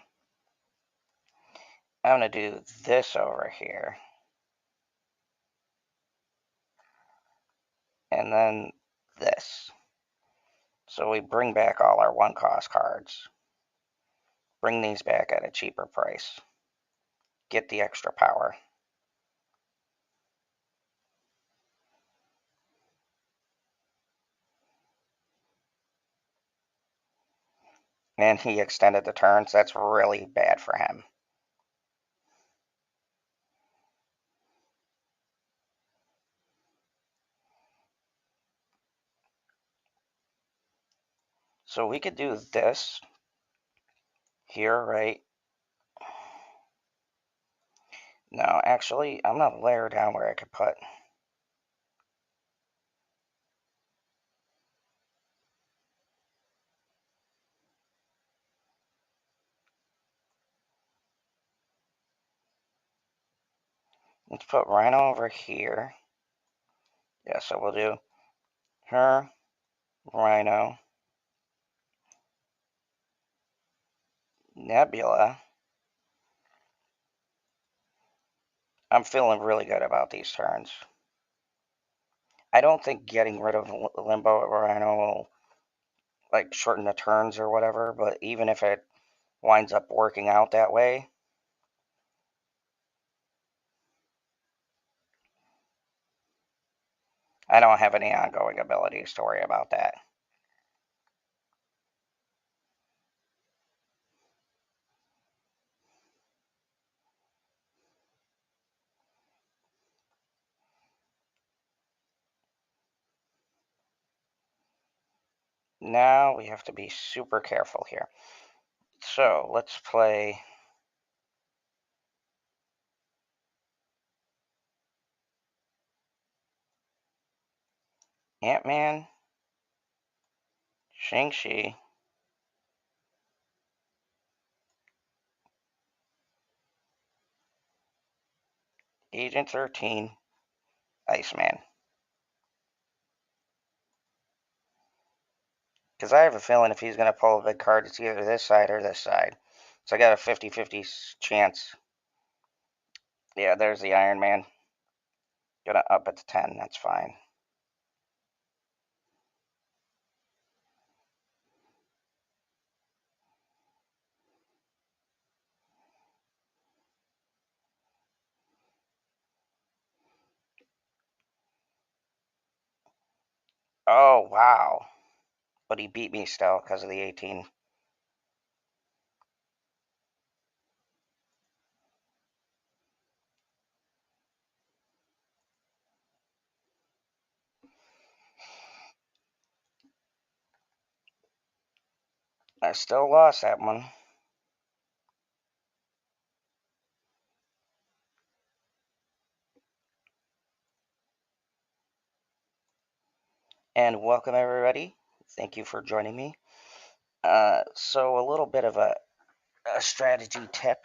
I'm going to do this over here. And then this. So we bring back all our 1-cost cards. Bring these back at a cheaper price. Get the extra power. And he extended the turns. That's really bad for him. So we could do this here, right? No, actually, I'm going to layer down where I could put. Let's put Rhino over here. Yeah, so we'll do her, Rhino, Nebula. I'm feeling really good about these turns. I don't think getting rid of Limbo Rhino will like shorten the turns or whatever, but even if it winds up working out that way, I don't have any ongoing abilities to worry about that. Now we have to be super careful here. So let's play Ant-Man, Shang-Chi, Agent 13, Iceman. Because I have a feeling if he's going to pull a big card, it's either this side or this side. So I got a 50-50 chance. Yeah, there's the Iron Man. Gonna up it to 10, that's fine. Oh, wow. But he beat me still because of the 18. I still lost that one. And welcome everybody. Thank you for joining me. So a little bit of a strategy tip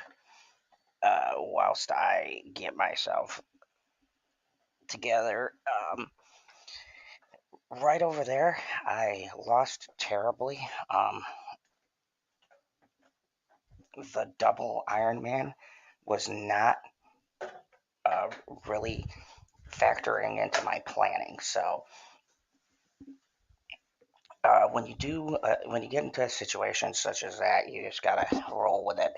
whilst I get myself together. Right over there, I lost terribly. The double Iron Man was not uh, really factoring into my planning. So when you get into a situation such as that, you just gotta roll with it.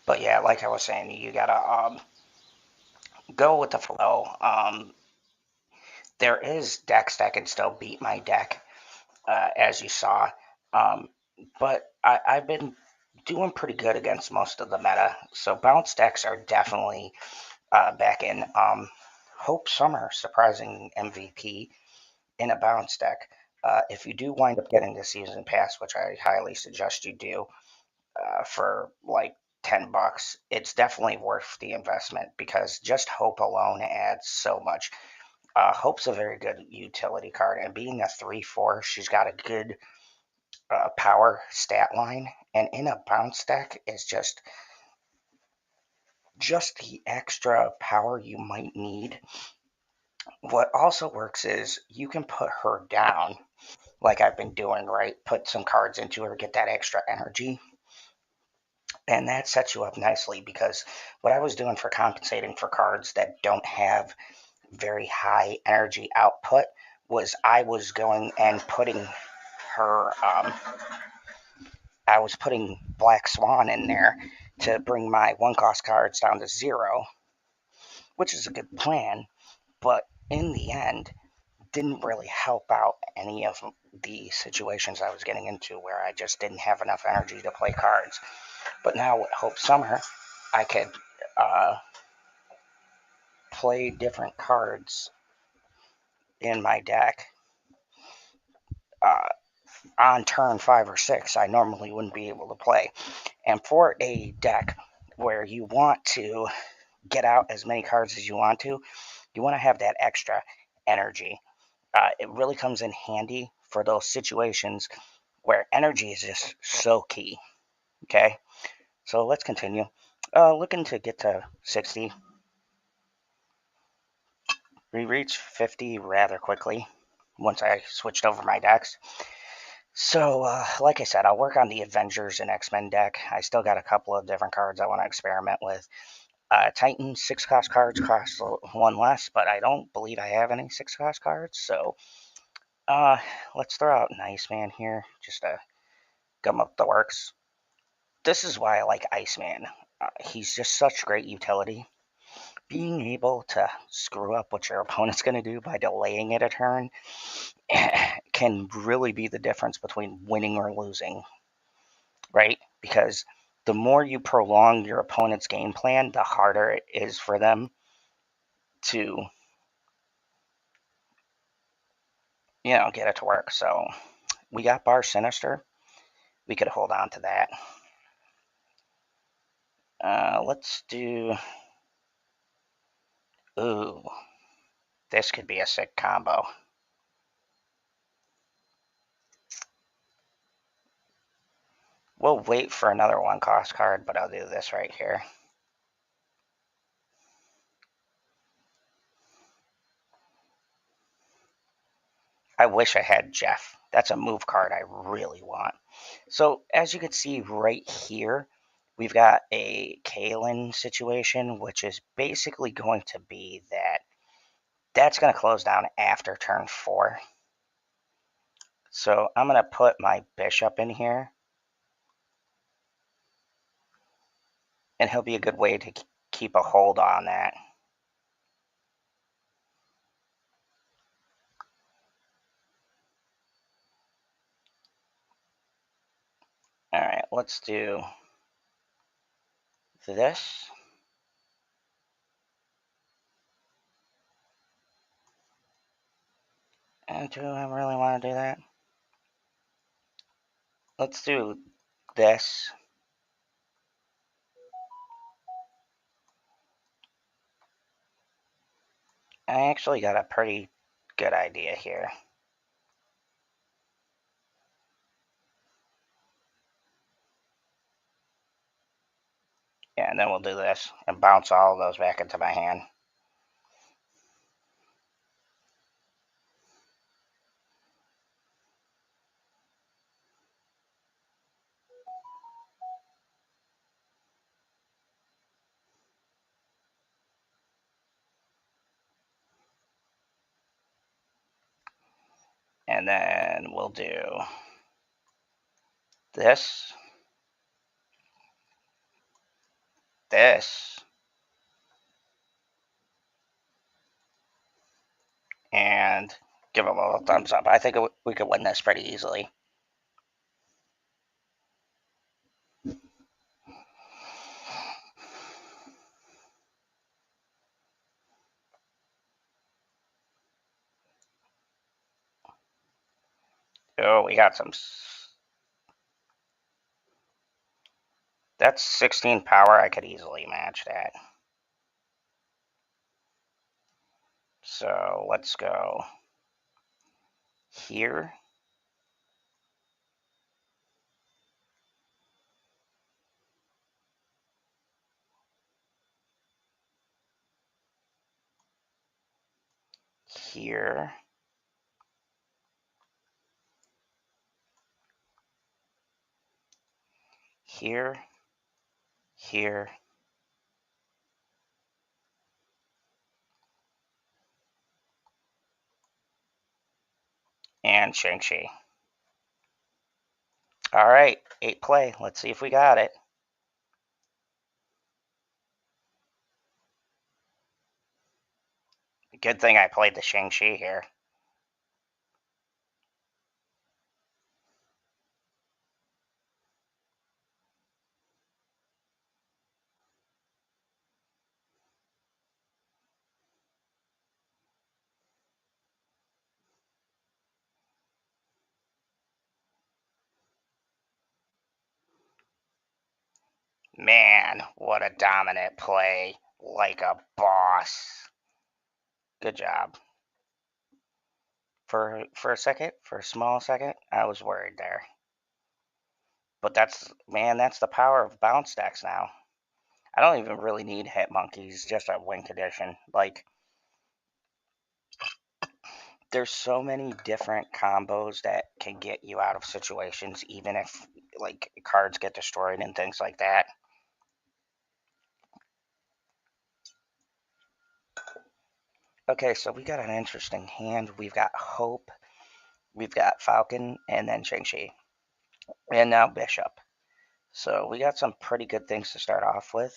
But yeah, like I was saying, you gotta go with the flow. There is decks that can still beat my deck, as you saw, um, but I've been doing pretty good against most of the meta. So bounce decks are definitely back in. Hope Summer, surprising MVP in a bounce deck. If you do wind up getting the season pass, which I highly suggest you do, for like $10, it's definitely worth the investment because just Hope alone adds so much. Hope's a very good utility card, and being a 3/4, she's got a good power stat line, and in a bounce deck is just the extra power you might need. What also works is you can put her down, like I've been doing, right? Put some cards into her, get that extra energy, and that sets you up nicely because what I was doing for compensating for cards that don't have very high energy output was I was going and putting her, I was putting Black Swan in there to bring my one cost cards down to zero, which is a good plan, but in the end, didn't really help out any of the situations I was getting into where I just didn't have enough energy to play cards. But now with Hope Summer, I could uh, play different cards in my deck uh, on turn 5 or 6. I normally wouldn't be able to play. And for a deck where you want to get out as many cards as you want to have that extra energy. It really comes in handy for those situations where energy is just so key. Okay, so let's continue. Looking to get to 60. We reached 50 rather quickly once I switched over my decks. So, like I said, I'll work on the Avengers and X-Men deck. I still got a couple of different cards I want to experiment with. Titan 6 cost cards cost one less, but I don't believe I have any 6 cost cards. So, let's throw out an Iceman here just to gum up the works. This is why I like Iceman. He's just such great utility being able to screw up what your opponent's going to do by delaying it a turn can really be the difference between winning or losing, right? Because the more you prolong your opponent's game plan, the harder it is for them to, get it to work. So we got Bar Sinister. We could hold on to that. Let's do... Ooh, this could be a sick combo. We'll wait for another one-cost card, but I'll do this right here. I wish I had Jeff. That's a move card I really want. So as you can see right here, we've got a Kalen situation, which is basically going to be that's going to close down after turn 4. So I'm going to put my bishop in here, and he'll be a good way to keep a hold on that. All right, let's do this. And do I really want to do that? Let's do this. I actually got a pretty good idea here. Yeah, and then we'll do this and bounce all of those back into my hand. And then we'll do this, this, and give them a little thumbs up. I think we could win this pretty easily. Oh, we got some. That's 16 power. I could easily match that. So let's go here. Here. Here. Here. And Shang-Chi. All right, 8 play. Let's see if we got it. Good thing I played the Shang-Chi here. Man, what a dominant play. Like a boss. Good job. For a second, for a small second, I was worried there. But that's the power of bounce decks now. I don't even really need hit monkeys, just a win condition. Like, there's so many different combos that can get you out of situations, even if, like, cards get destroyed and things like that. Okay, so we got an interesting hand. We've got Hope, we've got Falcon, and then Shang-Chi. And now Bishop. So we got some pretty good things to start off with.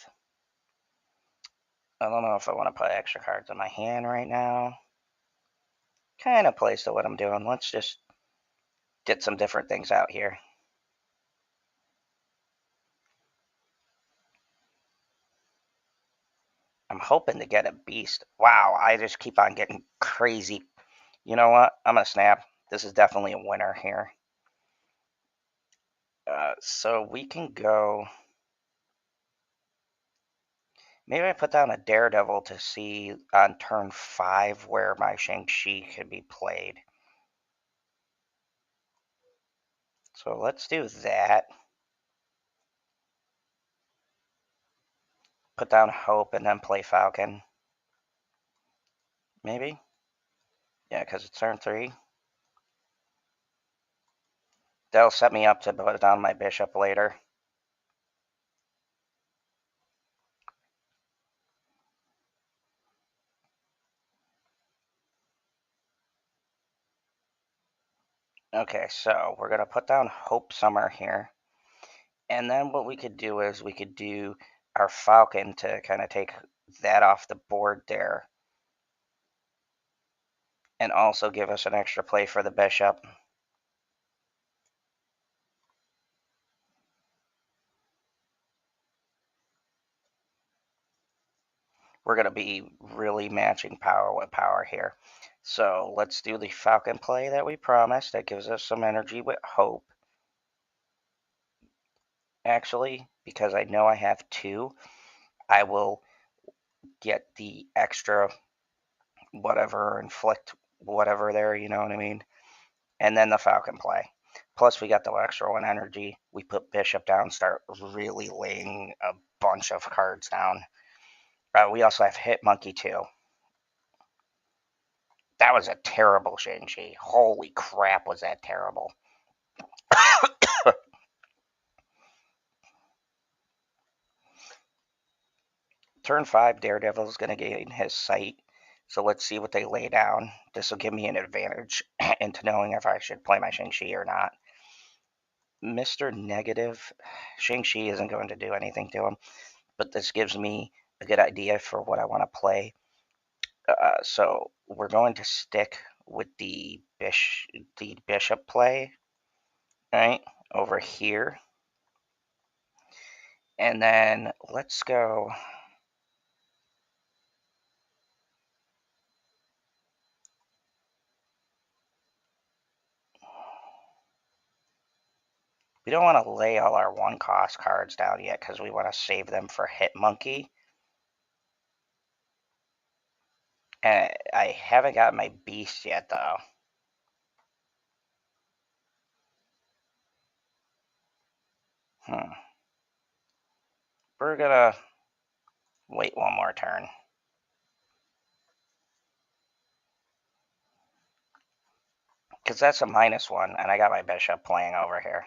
I don't know if I want to put extra cards in my hand right now. Kind of plays to what I'm doing. Let's just get some different things out here. I'm hoping to get a beast. Wow, I just keep on getting crazy. You know what? I'm going to snap. This is definitely a winner here. So we can go. Maybe I put down a Daredevil to see on turn 5 where my Shang-Chi could be played. So let's do that. Put down Hope and then play Falcon. Maybe? Yeah, because it's turn 3. That'll set me up to put down my Bishop later. Okay, so we're going to put down Hope Summer here. And then what we could do is we could do our Falcon to kind of take that off the board there. And also give us an extra play for the Bishop. We're going to be really matching power with power here. So let's do the Falcon play that we promised. That gives us some energy with Hope. Actually, because I know I have 2, I will get the extra whatever, inflict whatever there, you know what I mean? And then the Falcon play. Plus, we got the extra 1 energy. We put Bishop down, start really laying a bunch of cards down. We also have Hit Monkey too. That was a terrible Shang-Chi. Holy crap, was that terrible. Turn 5, Daredevil is going to gain his sight. So let's see what they lay down. This will give me an advantage into knowing if I should play my Shang-Chi or not. Mr. Negative, Shang-Chi isn't going to do anything to him, but this gives me a good idea for what I want to play. So we're going to stick with the Bishop play, right, over here. And then let's go. We don't want to lay all our 1-cost cards down yet because we want to save them for Hit Monkey. And I haven't got my Beast yet, though. We're gonna wait 1 more turn. Because that's a -1, and I got my Bishop playing over here.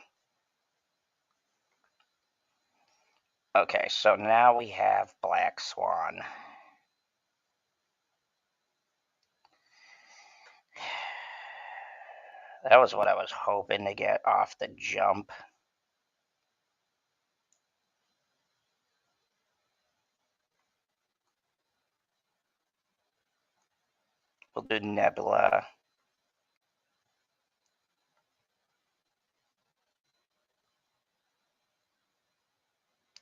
Okay, so now we have Black Swan. That was what I was hoping to get off the jump. We'll do Nebula.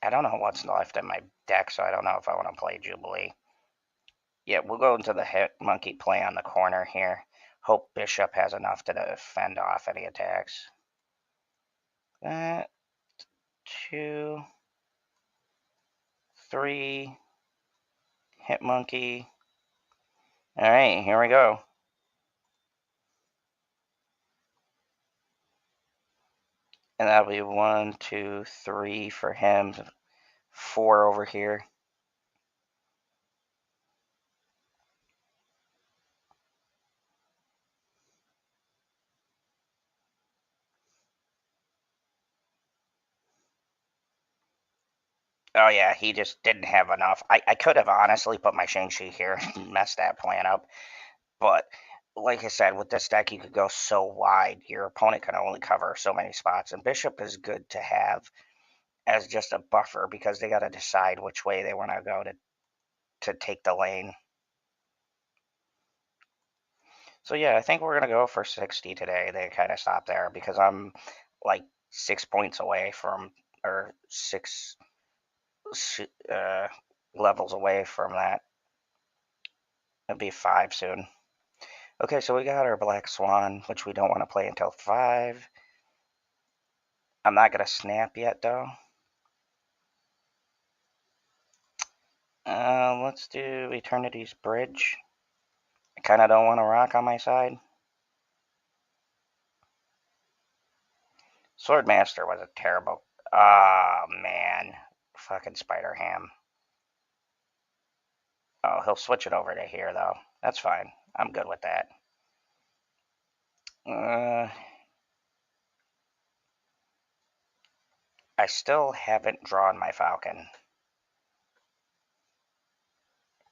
I don't know what's left in my deck, so I don't know if I want to play Jubilee. Yeah, we'll go into the Hit Monkey play on the corner here. Hope Bishop has enough to fend off any attacks. That, 2, 3, Hit Monkey. All right, here we go. And that'll be 1, 2, 3 for him, 4 over here. Oh yeah, he just didn't have enough. I could have honestly put my Shang-Chi here and messed that plan up. But like I said, with this deck, you could go so wide. Your opponent can only cover so many spots. And Bishop is good to have as just a buffer because they got to decide which way they want to go to to take the lane. So yeah, I think we're gonna go for 60 today. They kind of stop there because I'm like 6 points away from, or six uh, levels away from that. It'll be 5 soon. Okay, so we got our Black Swan, which we don't want to play until 5. I'm not gonna snap yet though. Let's do Eternity's Bridge. I kind of don't want to rock on my side. Swordmaster was a terrible. Ah, man. Fucking Spider Ham. Oh, he'll switch it over to here, though. That's fine. I'm good with that. I still haven't drawn my Falcon.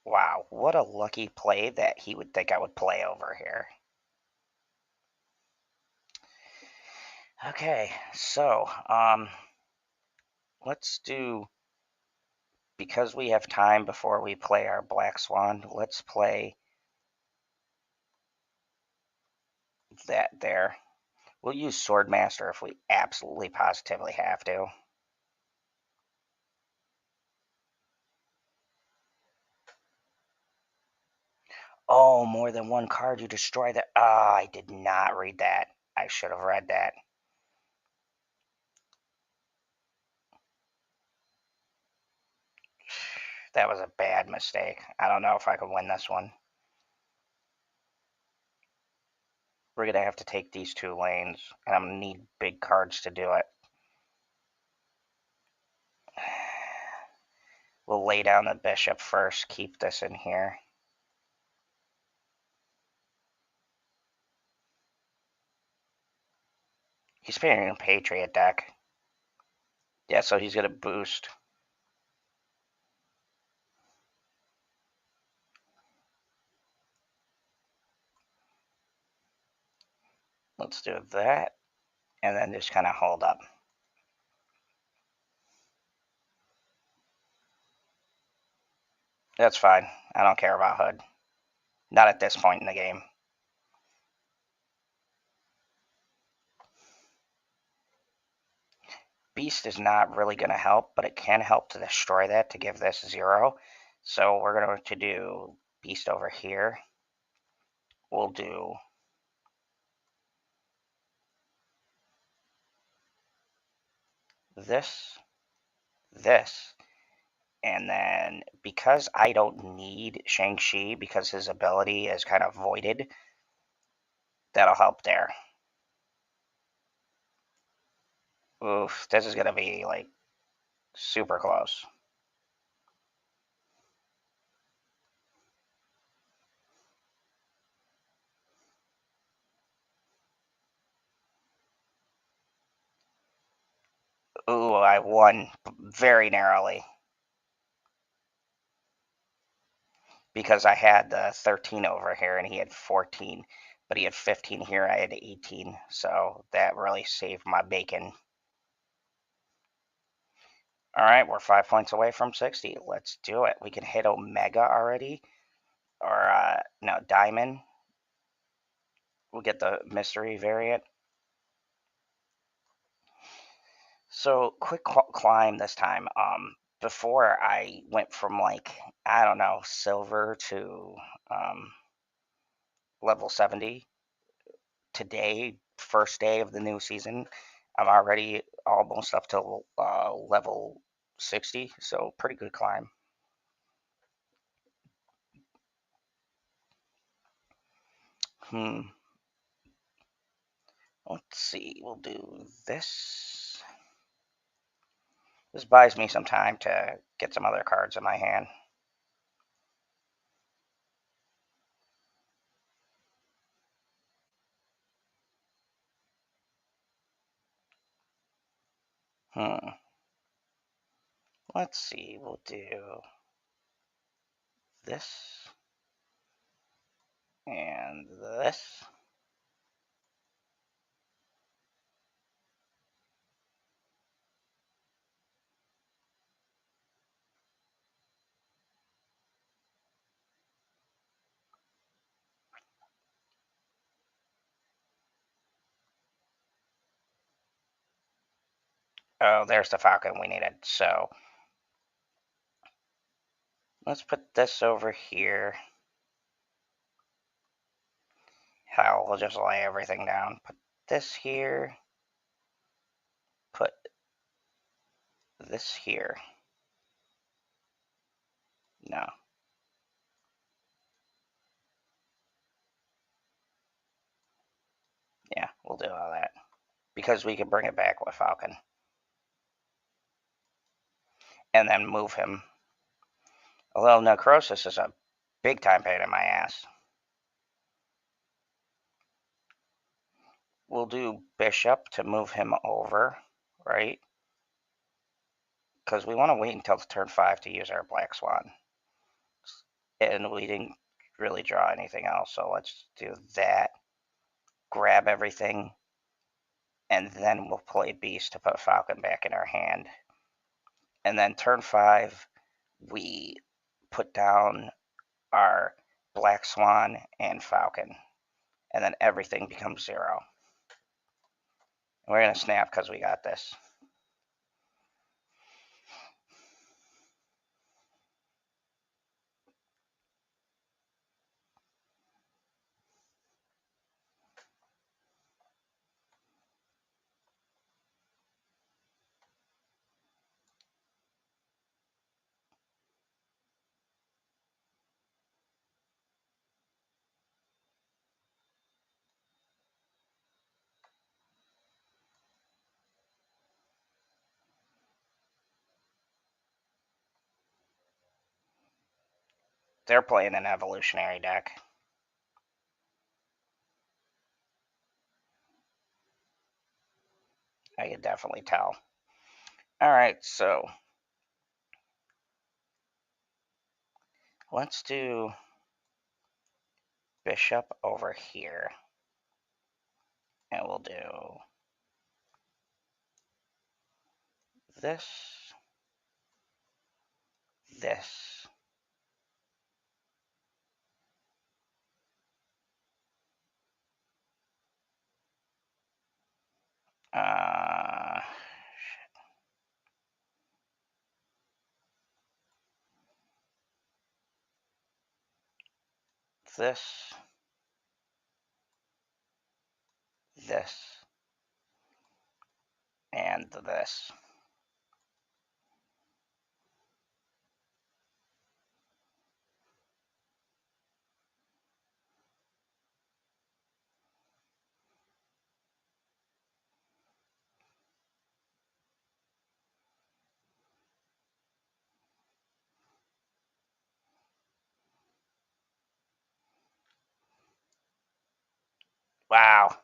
Wow, what a lucky play that he would think I would play over here. Okay, so, let's do, because we have time before we play our Black Swan, let's play that there. We'll use Swordmaster if we absolutely positively have to. Oh, more than one card, you destroy that. Ah, I did not read that. I should have read that. That was a bad mistake. I don't know if I can win this one. We're going to have to take these 2 lanes, and I'm going to need big cards to do it. We'll lay down the bishop first, keep this in here. He's playing a Patriot deck. Yeah, so he's going to boost. Let's do that, and then just kind of hold up. That's fine. I don't care about Hood. Not at this point in the game. Beast is not really going to help, but it can help to destroy that to give this 0. So we're going to do Beast over here. We'll do this, this, and then because I don't need Shang-Chi because his ability is kind of voided, that'll help there. Oof, this is going to be like super close. Ooh, I won very narrowly. Because I had 13 over here and he had 14, but he had 15 here, I had 18, so that really saved my bacon. All right, we're 5 points away from 60. Let's do it. We can hit Omega already, or no, Diamond. We'll get the mystery variant. So quick climb this time. Before I went from like, I don't know, silver to level 70. Today, first day of the new season, I'm already almost up to level 60, so pretty good climb. Let's see, we'll do this. This buys me some time to get some other cards in my hand. Let's see, we'll do this and this. Oh, there's the Falcon we needed. So let's put this over here. Hell, we'll just lay everything down. Put this here. Put this here. No. Yeah, we'll do all that. Because we can bring it back with Falcon. And then move him. Although Necrosis is a big time pain in my ass. We'll do Bishop to move him over, right? Because we want to wait until turn 5 to use our Black Swan. And we didn't really draw anything else, so let's do that. Grab everything. And then we'll play Beast to put Falcon back in our hand. And then turn 5, we put down our Black Swan and Falcon. And then everything becomes 0. We're going to snap because we got this. They're playing an evolutionary deck. I can definitely tell. Alright, so let's do Bishop over here. And we'll do this, this, uh, this, this, and this. Wow.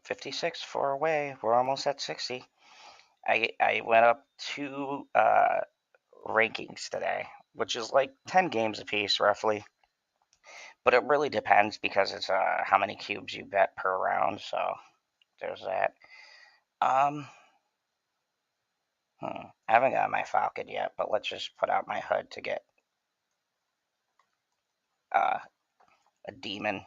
$56 for away. We're almost at 60. I went up 2 rankings today, which is like 10 games apiece, roughly. But it really depends because it's how many cubes you bet per round. So there's that. I haven't got my Falcon yet, but let's just put out my HUD to get a demon.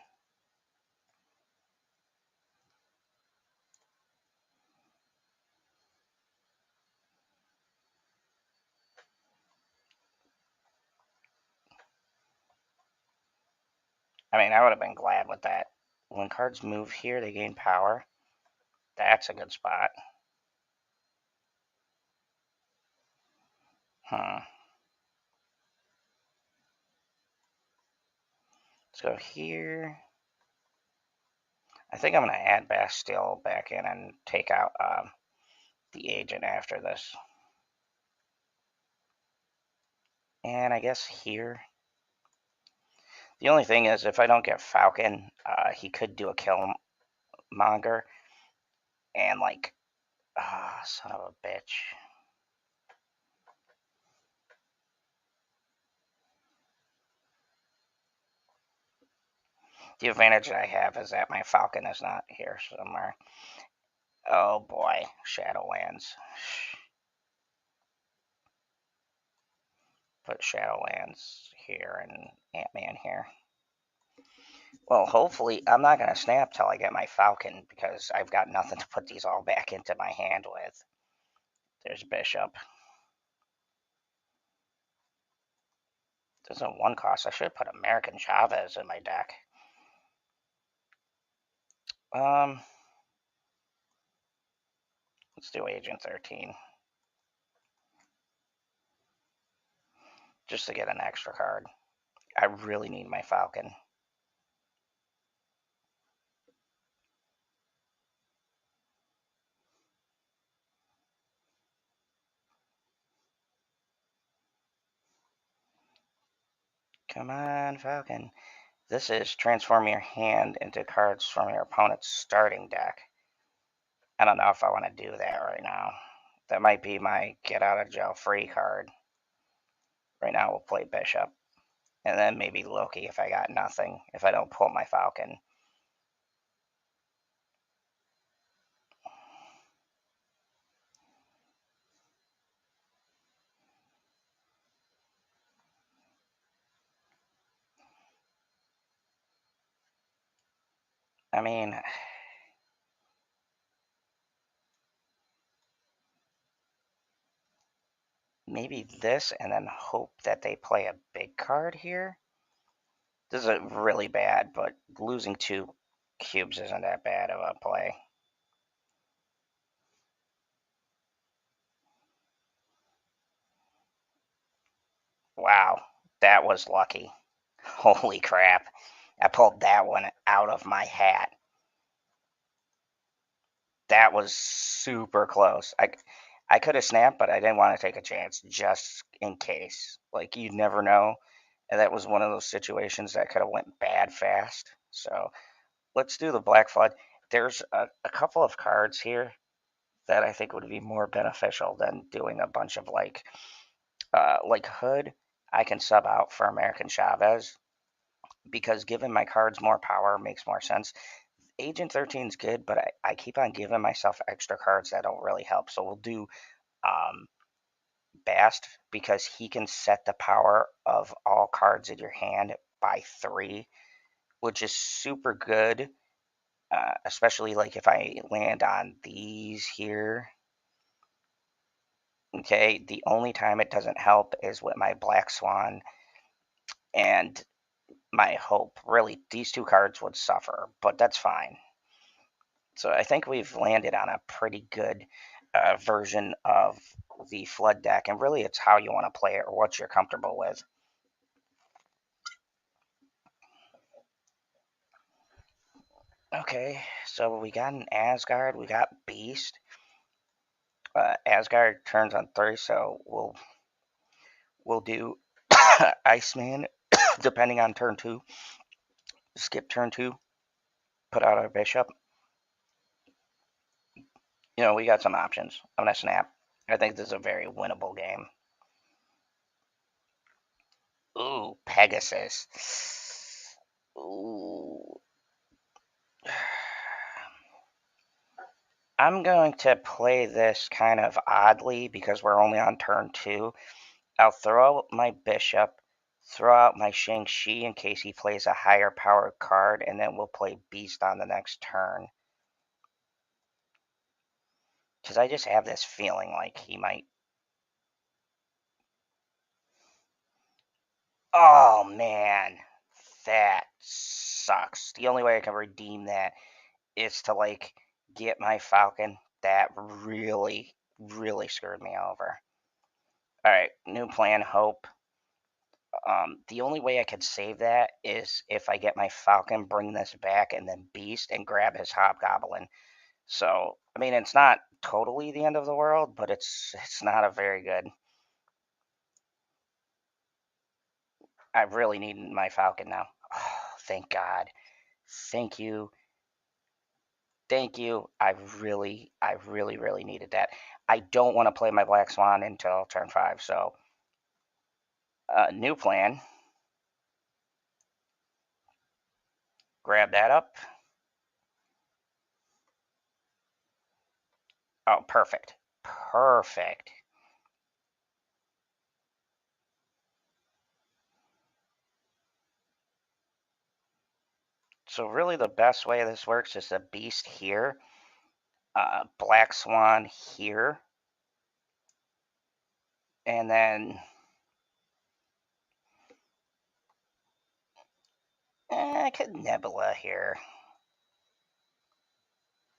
I mean, I would have been glad with that. When cards move here, they gain power. That's a good spot. Let's go here. I think I'm going to add Bastille back in and take out the agent after this. And I guess here. The only thing is, if I don't get Falcon, he could do a Killmonger. And like, son of a bitch. The advantage I have is that my Falcon is not here somewhere. Oh boy, Shadowlands. put Shadowlands here and Ant-Man here. Well, hopefully, I'm not going to snap till I get my Falcon because I've got nothing to put these all back into my hand with. There's Bishop. This is a 1 cost. I should put American Chavez in my deck. Let's do Agent 13. Just to get an extra card. I really need my Falcon. Come on, Falcon. This is transform your hand into cards from your opponent's starting deck. I don't know if I want to do that right now. That might be my get out of jail free card. Right now we'll play Bishop. And then maybe Loki if I got nothing, if I don't pull my Falcon. I mean, maybe this and then hope that they play a big card here. This is really bad, but losing 2 cubes isn't that bad of a play. Wow, that was lucky. Holy crap. I pulled that one out of my hat. That was super close. I could have snapped, but I didn't want to take a chance just in case. Like, you never know. And that was one of those situations that could have went bad fast. So let's do the Black Flood. There's a couple of cards here that I think would be more beneficial than doing a bunch of like Hood. I can sub out for American Chavez because giving my cards more power makes more sense. Agent 13 is good, but I keep on giving myself extra cards that don't really help. So we'll do um, Bast because he can set the power of all cards in your hand by 3, which is super good. Especially like if I land on these here. Okay, the only time it doesn't help is with my Black Swan and my Hope. Really, these 2 cards would suffer, but that's fine. So I think we've landed on a pretty good version of the Flood deck, and really it's how you want to play it or what you're comfortable with. Okay, so we got an Asgard, we got Beast. Asgard turns on 3, so we'll do Iceman depending on turn 2. Skip turn 2, put out our Bishop. We got some options. I'm gonna snap. I think this is a very winnable game. Ooh, Pegasus. Ooh. I'm going to play this kind of oddly because we're only on turn 2. I'll throw out my Bishop, throw out my Shang-Chi in case he plays a higher powered card, and then we'll play Beast on the next turn. Because I just have this feeling like he might. Oh, man. That sucks. The only way I can redeem that is to, like, get my Falcon. That really, really screwed me over. Alright, new plan, Hope. The only way I could save that is if I get my Falcon, bring this back, and then Beast and grab his Hobgoblin. So, I mean, it's not totally the end of the world, but it's not a very good. I really need my Falcon now. Oh, thank God. Thank you. Thank you. I really, really needed that. I don't want to play my Black Swan until turn 5, so new plan. Grab that up. Oh, perfect. Perfect. So really the best way this works is a beast here, black swan here, and then I could nebula here.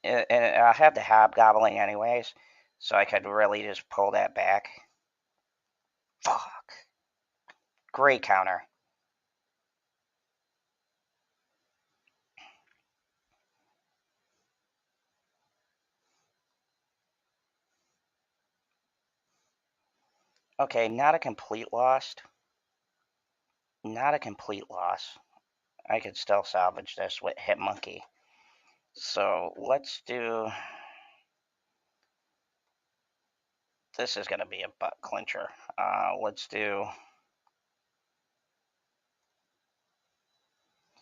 And I have the hobgoblin anyways, so I could really just pull that back. Fuck. Great counter. Okay, not a complete loss. Not a complete loss. I could still salvage this with Hit Monkey. So let's do. This is going to be a butt clincher. Let's do.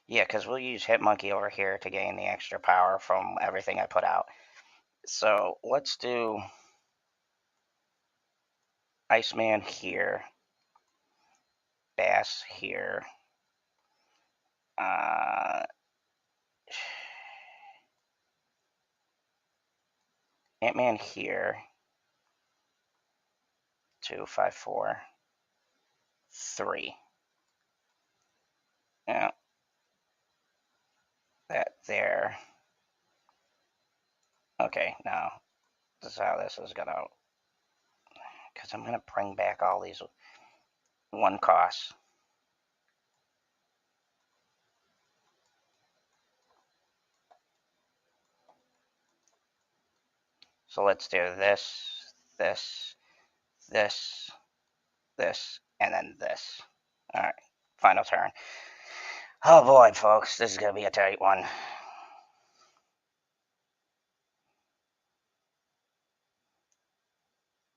Yeah, because we'll use Hit Monkey over here to gain the extra power from everything I put out. So let's do Iceman here. Bass here. Ant-Man here. 2, 5, 4, 3. Yeah. That there. Okay, now this is how this is gonna. Because I'm gonna bring back all these one costs. So let's do this, this, this, this, and then this. All right, final turn. Oh boy, folks, this is gonna be a tight one.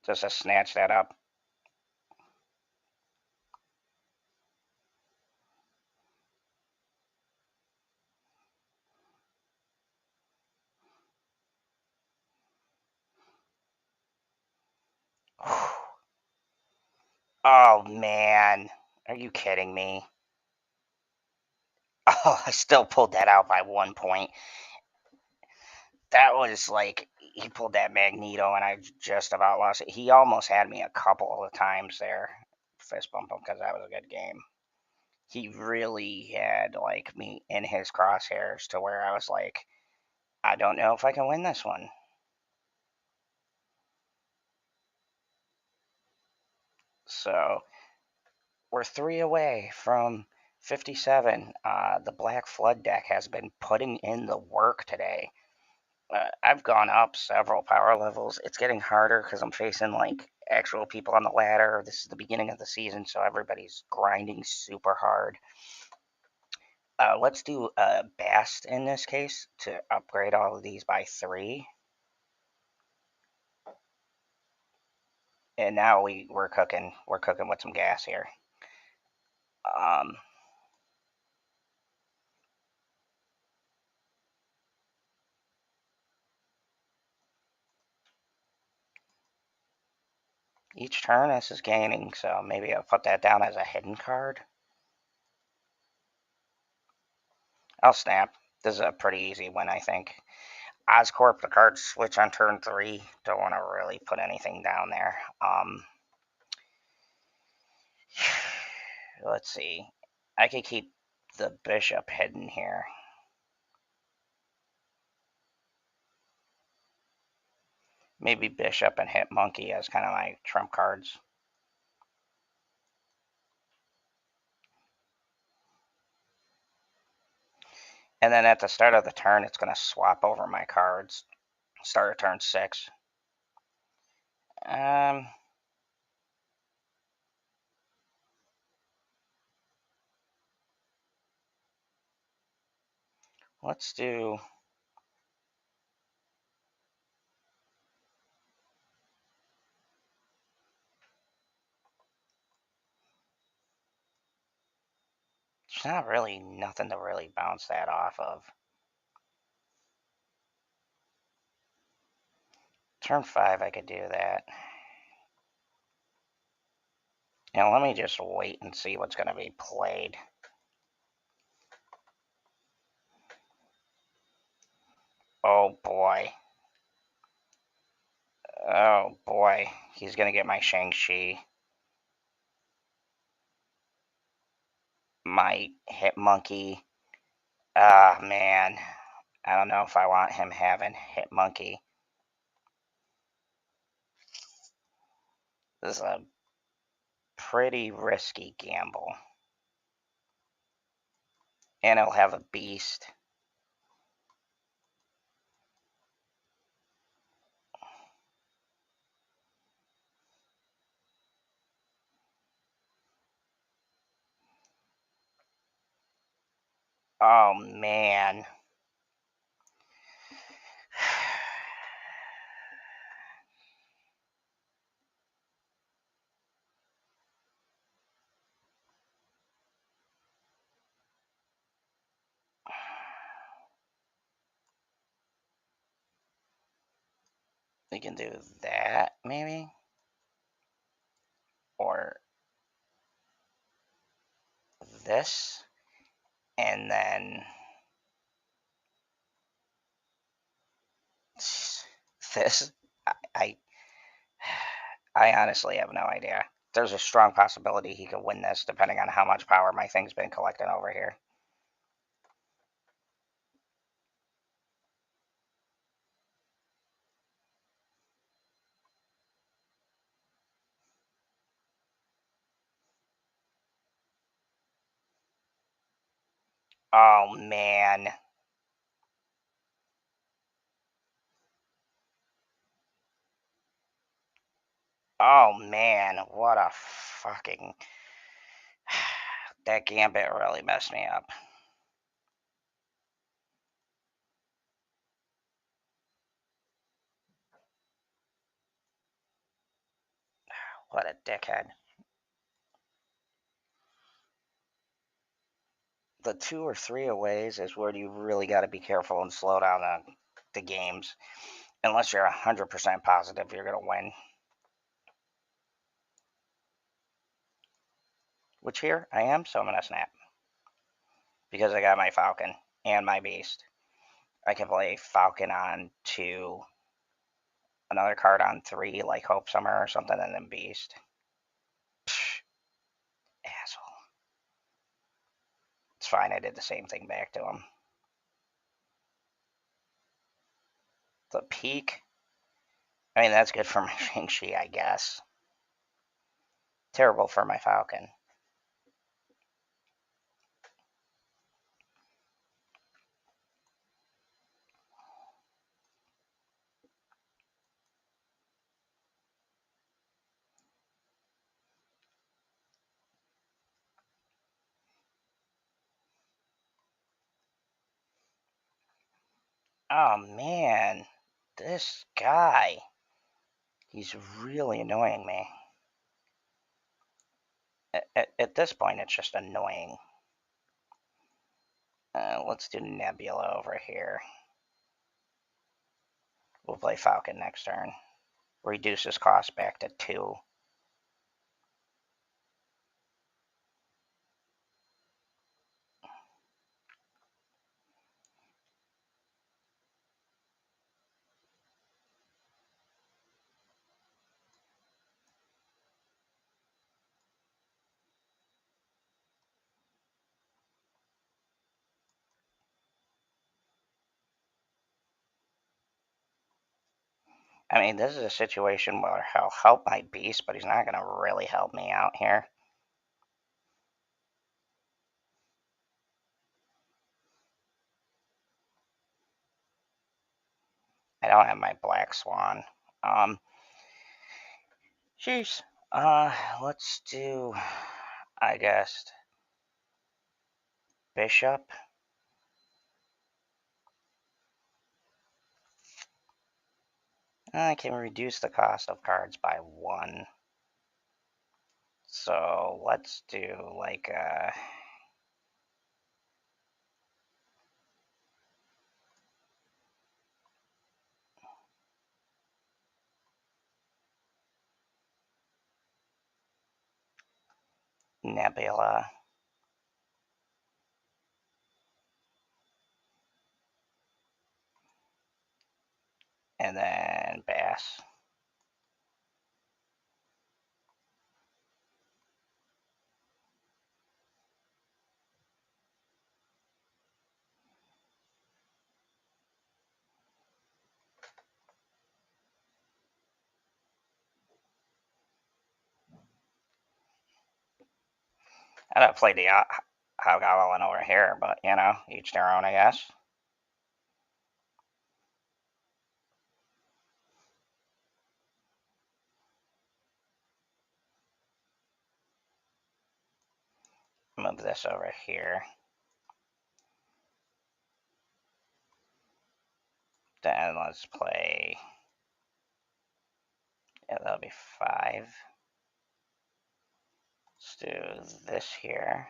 Just to snatch that up. Oh man, are you kidding me? Oh, I still pulled that out by 1 point. That was like, he pulled that Magneto and I just about lost it. He almost had me a couple of times there. Fist bump him because that was a good game. He really had like me in his crosshairs to where I was like, I don't know if I can win this one. So we're 3 away from 57. The Black Flood deck has been putting in the work today. I've gone up several power levels. It's getting harder because I'm facing like actual people on the ladder. This is the beginning of the season, so everybody's grinding super hard. Let's do Bast in this case to upgrade all of these by 3. And now we're cooking. We're cooking with some gas here. Each turn this is gaining, so maybe I'll put that down as a hidden card. I'll snap. This is a pretty easy win, I think. Oscorp, the cards switch on turn 3. Don't want to really put anything down there. Let's see. I could keep the bishop hidden here. Maybe bishop and hit monkey as kind of my trump cards. And then at the start of the turn, it's going to swap over my cards. Start of turn 6. Let's do. There's not really nothing to really bounce that off of. Turn 5, I could do that. Now let me just wait and see what's going to be played. Oh boy. Oh boy. He's gonna get my Shang-Chi. My Hit Monkey. Ah, man. I don't know if I want him having Hit Monkey. This is a pretty risky gamble. And he'll have a beast. Oh, man. We can do that, maybe? Or this. And then this. I, I honestly have no idea. There's a strong possibility he could win this, depending on how much power my thing's been collecting over here. Oh, man. Oh, man. What a fucking... That gambit really messed me up. What a dickhead. The 2 or 3 aways is where you really got to be careful and slow down the games. Unless you're 100% positive you're going to win. Which here, I am, so I'm going to snap. Because I got my Falcon and my Beast. I can play Falcon on 2, another card on 3, like Hope Summer or something, and then Beast. Psh, asshole. It's fine, I did the same thing back to him. The Peak. I mean, that's good for my Shang-Chi, I guess. Terrible for my Falcon. Oh, man. This guy. He's really annoying me. At this point, it's just annoying. Let's do Nebula over here. We'll play Falcon next turn. Reduce his cost back to 2. I mean, this is a situation where he'll help my Beast, but he's not going to really help me out here. I don't have my Black Swan. Jeez. Let's do, I guess, Bishop. I can reduce the cost of cards by 1. So let's do like Nebula. and then bass. I don't play the hobgoblin over here, but you know, each their own, I guess. Move this over here. Then let's play. Yeah, that'll be 5. Let's do this here.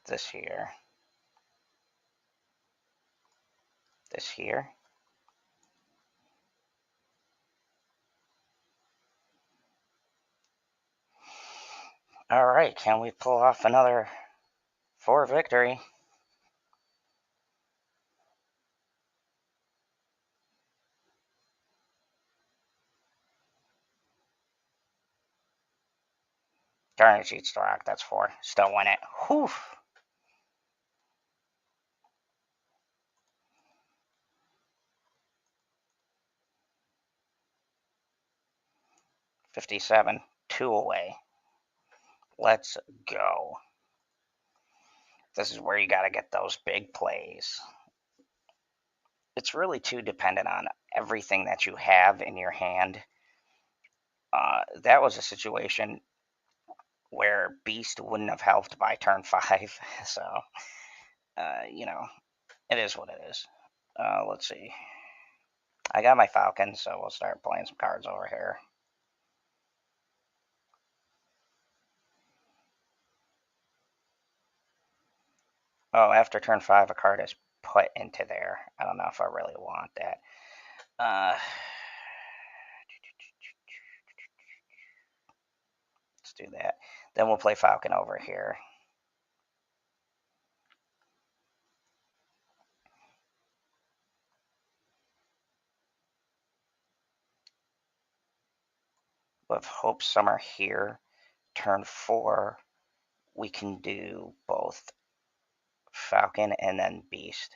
This here. This here. All right, can we pull off another 4 victory? Carnage eats the rock, that's 4. Still win it. Whew. $57, 2 away. Let's go. This is where you got to get those big plays. It's really too dependent on everything that you have in your hand. That was a situation where Beast wouldn't have helped by turn 5. So, you know, it is what it is. Let's see. I got my Falcon, so we'll start playing some cards over here. Oh, after turn 5, a card is put into there. I don't know if I really want that. Let's do that. Then we'll play Falcon over here. With Hope Summer here, turn 4, we can do both Falcon and then Beast.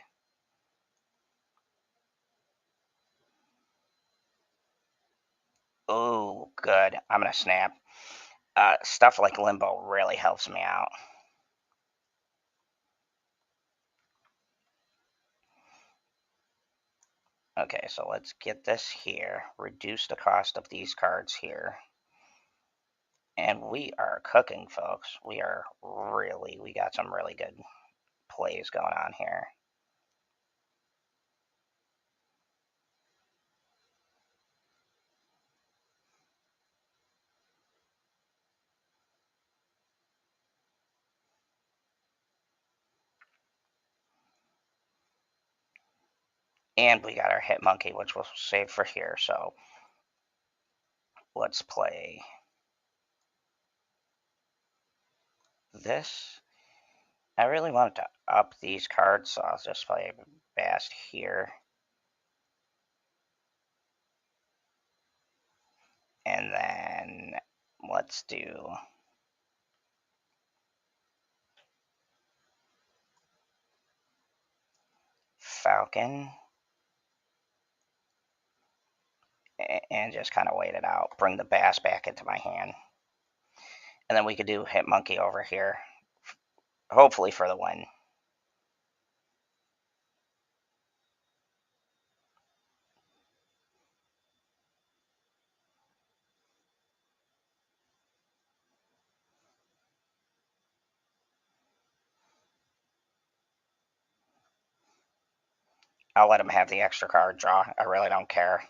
Oh, good. I'm going to snap. Stuff like Limbo really helps me out. Okay, so let's get this here. Reduce the cost of these cards here. And we are cooking, folks. We got some really good plays going on here. And we got our Hit Monkey, which we'll save for here. So let's play this. I really wanted to up these cards, so I'll just play Bast here. And then let's do Falcon. And just kind of wait it out. Bring the Bass back into my hand. And then we could do Hit Monkey over here. Hopefully for the win. I'll let him have the extra card draw. I really don't care.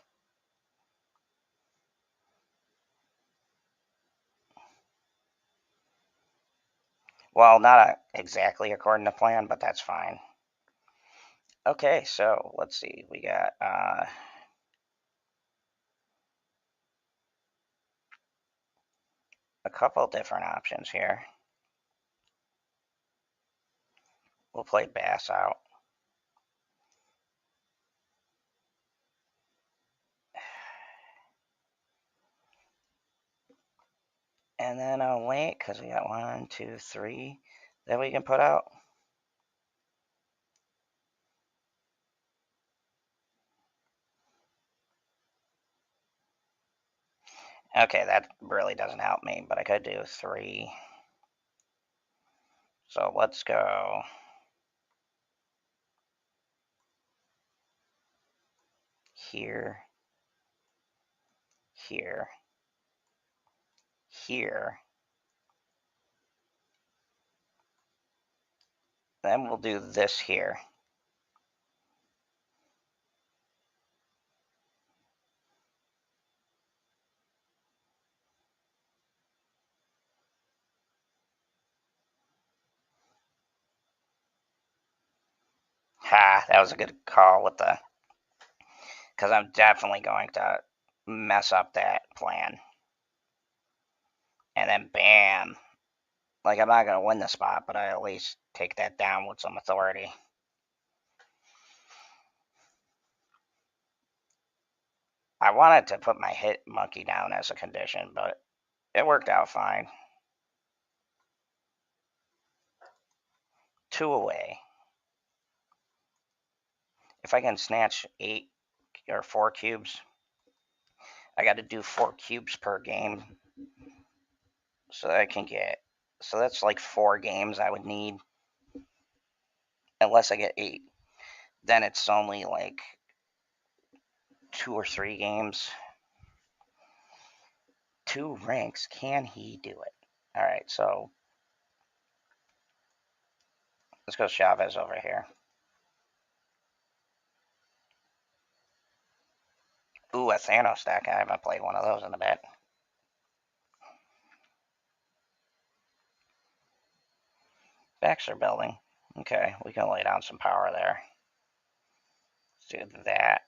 Well, not exactly according to plan, but that's fine. Okay, so let's see. We got couple different options here. We'll play Bass out. And then I'll wait because we got 1, 2, 3 that we can put out. Okay, that really doesn't help me, but I could do 3. So let's go here, here, here. Then we'll do this here. Ha, that was a good call with the, because I'm definitely going to mess up that plan. And then bam. Like, I'm not going to win the spot, but I at least take that down with some authority. I wanted to put my hit monkey down as a condition, but it worked out fine. 2 away. If I can snatch 8 or 4 cubes, I got to do 4 cubes per game. So that I can get, so that's like 4 games I would need. Unless I get 8. Then it's only like 2 or 3 games. 2 ranks. Can he do it? Alright, so let's go Chavez over here. Ooh, a Thanos deck. I haven't played one of those in a bit. Baxter building. Okay, we can lay down some power there. Let's do that.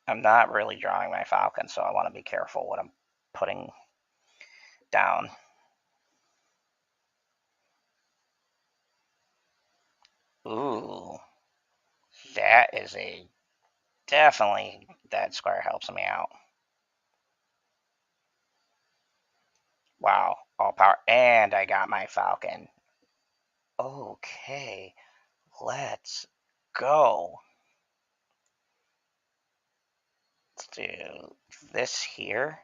I'm not really drawing my Falcon, so I want to be careful what I'm putting down. Ooh, that is a definitely, that square helps me out. Wow, all power, and I got my Falcon. Okay, let's go. Let's do this here,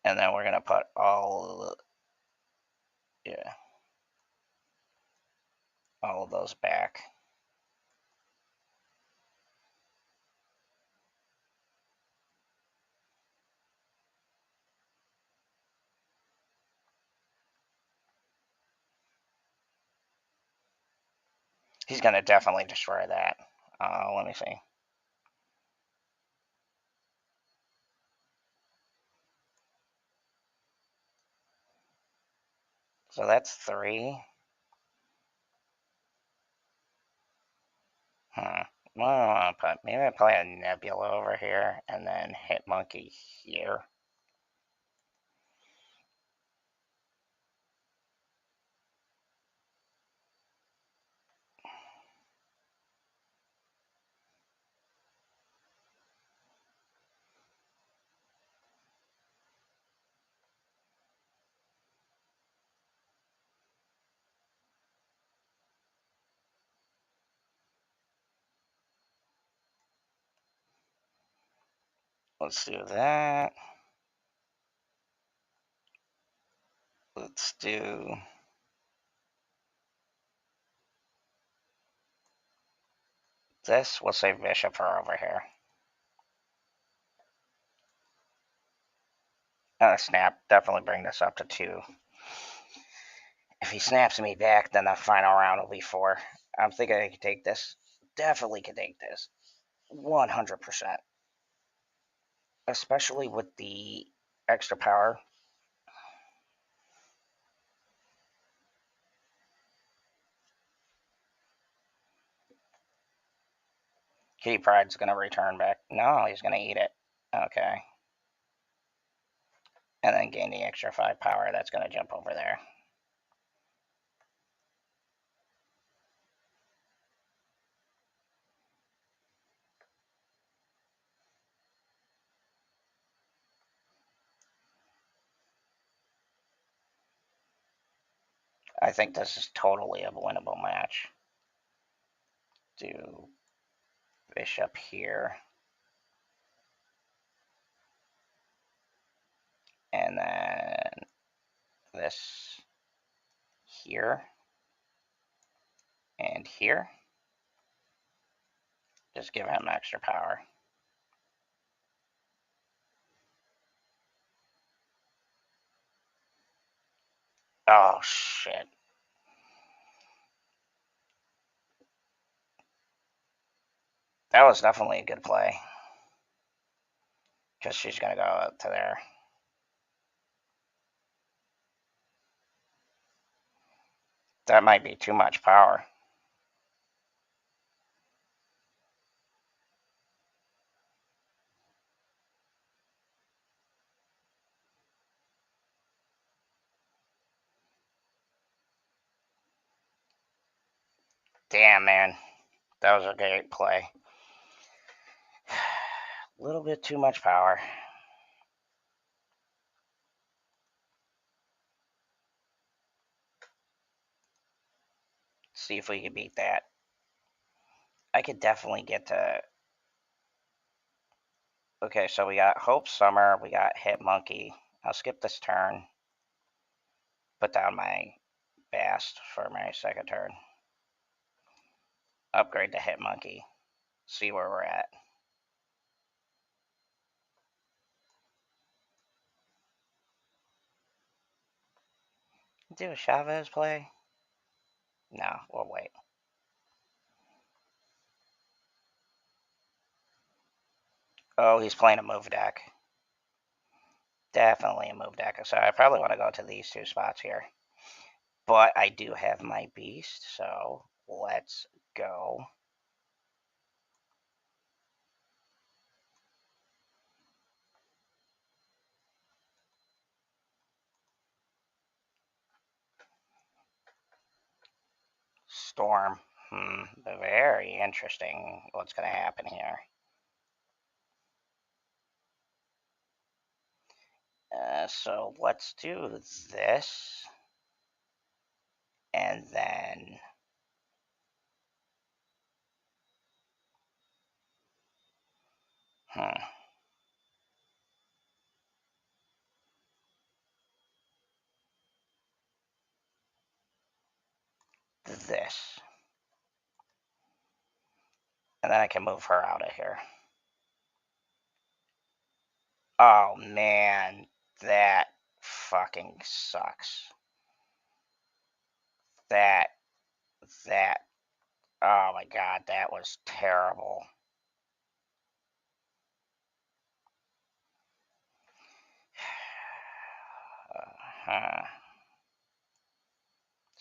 and then we're gonna put all of those back. He's gonna definitely destroy that. Let me see. So that's 3. Well, maybe I play a Nebula over here and then hit Monkey here. Let's do that. Let's do this. We'll save Bishop for over here. Snap. Definitely bring this up to 2. If he snaps me back, then the final round will be 4. I'm thinking I can take this. Definitely can take this. 100%. Especially with the extra power. Kitty Pride's going to return back. No, he's going to eat it. Okay. And then gain the extra 5 power. That's going to jump over there. I think this is totally a winnable match. Do bishop here. And then this here. And here. Just give him extra power. Oh, shit. That was definitely a good play. Because she's going to go up to there. That might be too much power. Damn, man. That was a great play. A little bit too much power. See if we can beat that. I could definitely get to... Okay, so we got Hope Summer, we got Hit Monkey. I'll skip this turn. Put down my Bast for my second turn. Upgrade to Hit Monkey. See where we're at. Do a Chavez play? No, we'll wait. Oh, he's playing a move deck. Definitely a move deck. So I probably want to go to these two spots here. But I do have my Beast, so let's go. Storm. Very interesting what's going to happen here. So let's do this. And then... This. And then I can move her out of here. Oh, man. That fucking sucks. That. Oh my god, that was terrible. Let's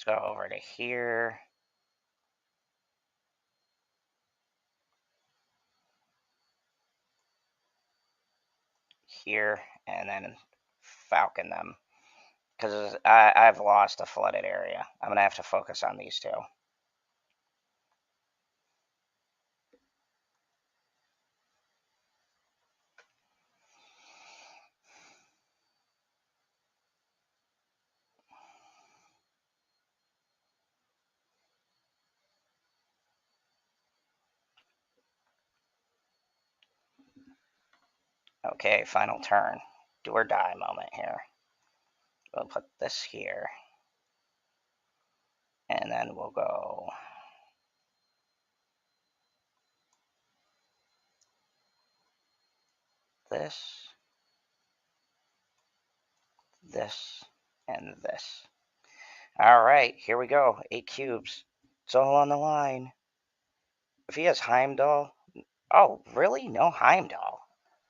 go over to here. Here, and then falcon them. Because I've lost a flooded area. I'm going to have to focus on these two. Okay, final turn. Do or die moment here. We'll put this here. And then we'll go... this, this, and this. Alright, here we go. 8 cubes. It's all on the line. If he has Heimdall... Oh, really? No Heimdall.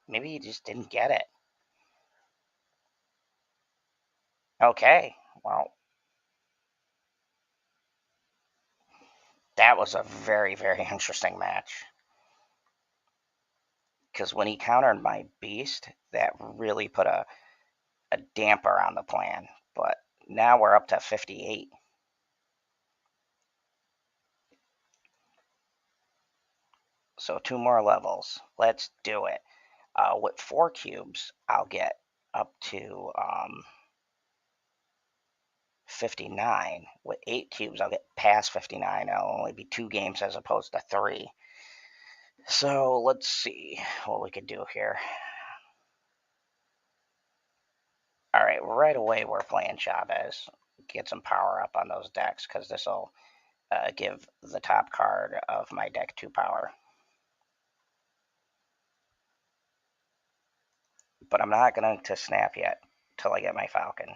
Maybe he just didn't get it. Okay, well... that was a very, very interesting match. Because when he countered my Beast, that really put a a damper on the plan. But now we're up to 58. So 2 more levels. Let's do it. With 4 cubes, I'll get up to 59. With 8 cubes, I'll get past 59. It'll only be 2 games as opposed to 3. So let's see what we could do here. All right, right away we're playing Chavez. Get some power up on those decks because this will give the top card of my deck 2 power. But I'm not going to snap yet till I get my Falcon.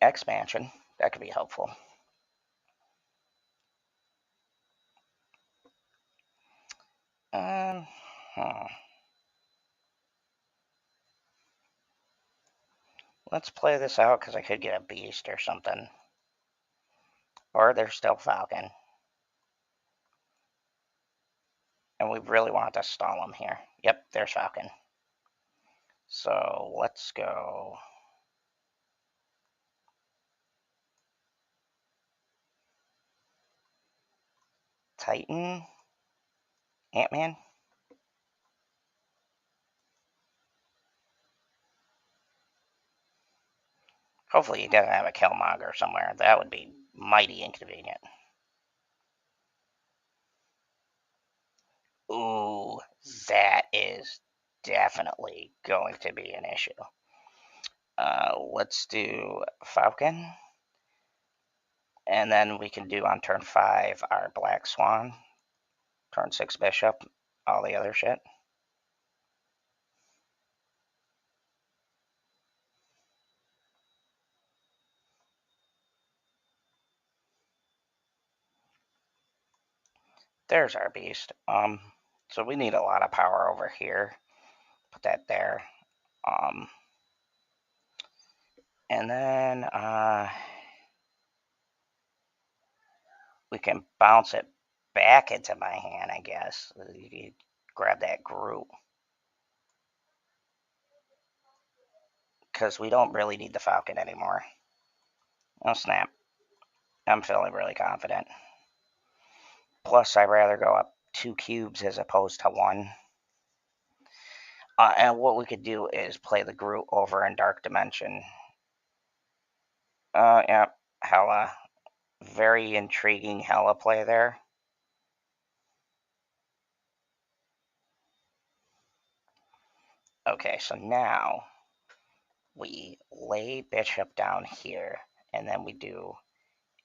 Expansion, that could be helpful. Um, hmm. Let's play this out because I could get a beast or something. Or there's still Falcon. And we really want to stall him here. Yep, there's Falcon. So let's go. Titan. Ant-Man. Hopefully he doesn't have a Killmonger somewhere. That would be mighty inconvenient. Ooh, that is definitely going to be an issue. Let's do Falcon. And then we can do on turn 5 our Black Swan. Turn 6 Bishop. All the other shit. There's our beast. So we need a lot of power over here. Put that there. And then we can bounce it back into my hand, I guess. You grab that Groot. Because we don't really need the Falcon anymore. Oh, snap. I'm feeling really confident. Plus, I'd rather go up 2 cubes as opposed to 1. And what we could do is play the Groot over in Dark Dimension. Yeah, hella. Very intriguing hella play there. Okay, so now we lay Bishop down here, and then we do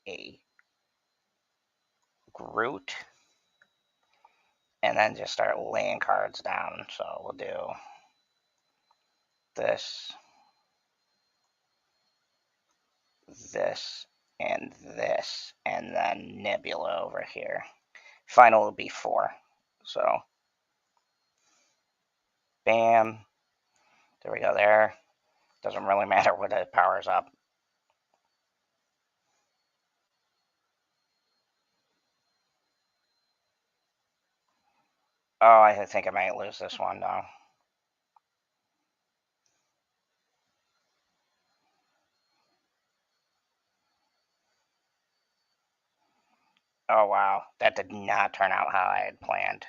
a Groot, and then just start laying cards down. So we'll do this, this, and this, and then Nebula over here. Final will be 4. So, bam. There we go there. Doesn't really matter what it powers up. Oh, I think I might lose this one, though. Oh, wow. That did not turn out how I had planned.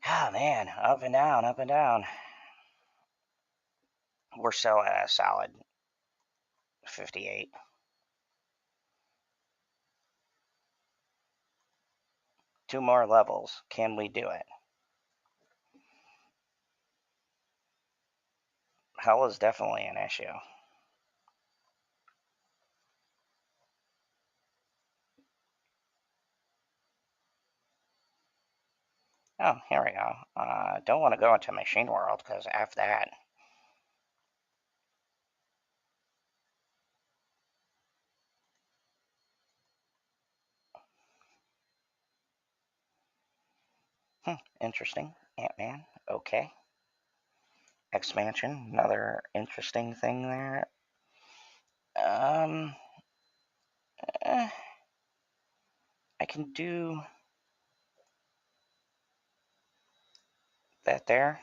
Oh, man. Up and down, up and down. We're still at a solid 58. Two more levels. Can we do it? Hell is definitely an issue. Oh, here we go. Don't want to go into Machine World because after that. Interesting. Ant-Man. Okay. Expansion. Another interesting thing there. Um. I can do. that there.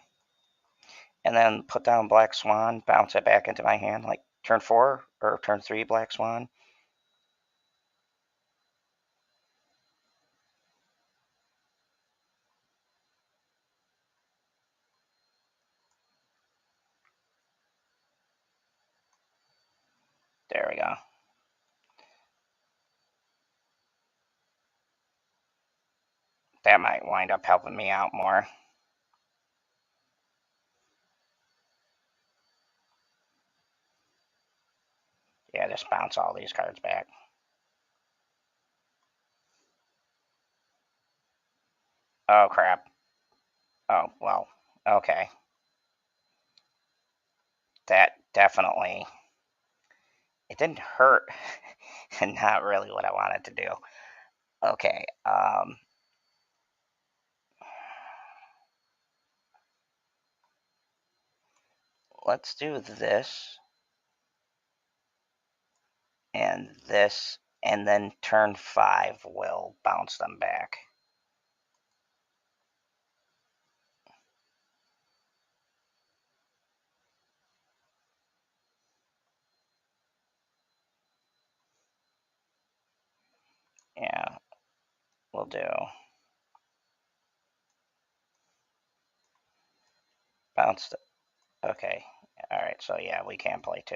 And then put down Black Swan, bounce it back into my hand, like turn 4 or turn 3 Black Swan. There we go. That might wind up helping me out more. Yeah, just bounce all these cards back. Oh, crap. Oh, well, okay. That definitely... It didn't hurt, and not really what I wanted to do. Okay, let's do this, and then turn 5 will bounce them back. Yeah, we'll do. Bounce. Okay, alright, so yeah, we can play 2.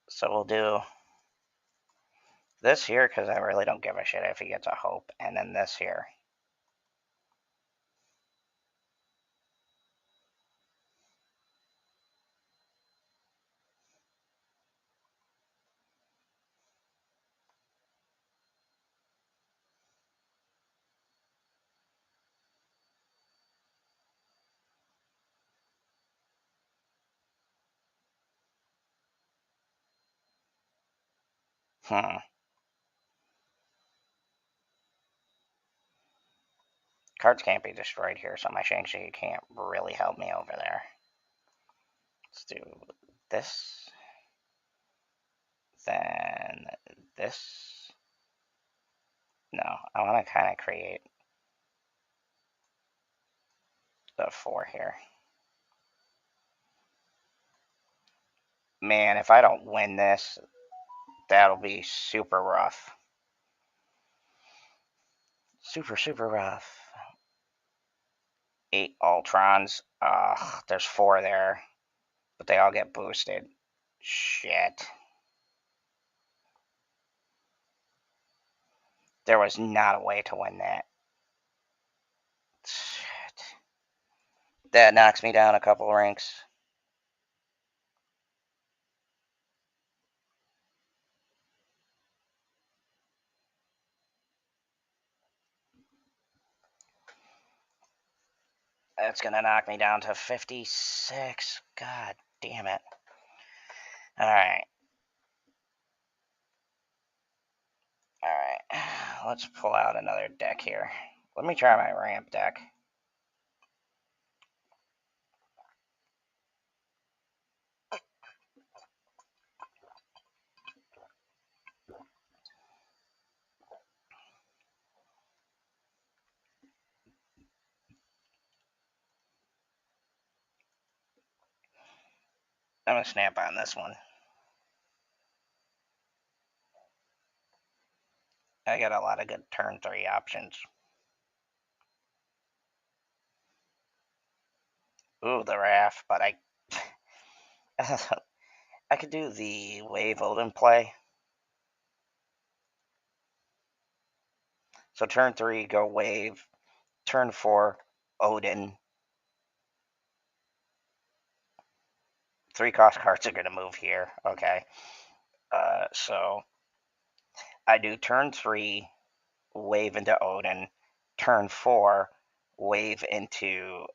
So we'll do this here, because I really don't give a shit if he gets a hope, and then this here. Cards can't be destroyed here, so my Shang-Chi can't really help me over there. Let's do this. Then this. No, I want to kind of create the 4 here. Man, if I don't win this, that'll be super rough. Super, super rough. 8 Ultrons. There's 4 there, but they all get boosted. Shit. There was not a way to win that. Shit. That knocks me down a couple ranks. That's going to knock me down to 56. God damn it. Alright. Alright. Let's pull out another deck here. Let me try my ramp deck. I'm going to snap on this one. I got a lot of good turn 3 options. Ooh, the Raft, but I could do the Wave Odin play. So turn 3, go Wave. Turn 4, Odin. 3 cost cards are going to move here. Okay. So I do turn 3, Wave into Odin. Turn 4, Wave into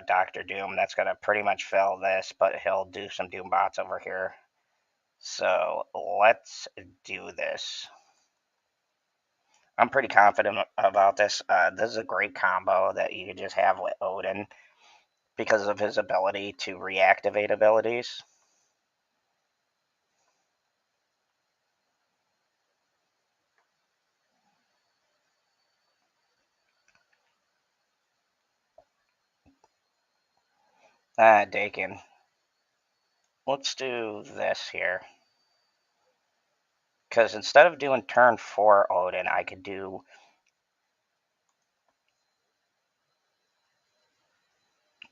Doctor Doom. That's going to pretty much fill this, but he'll do some Doom bots over here. So let's do this. I'm pretty confident about this. This is a great combo that you could just have with Odin because of his ability to reactivate abilities. Dakin. Let's do this here. Because instead of doing turn 4 Odin, I could do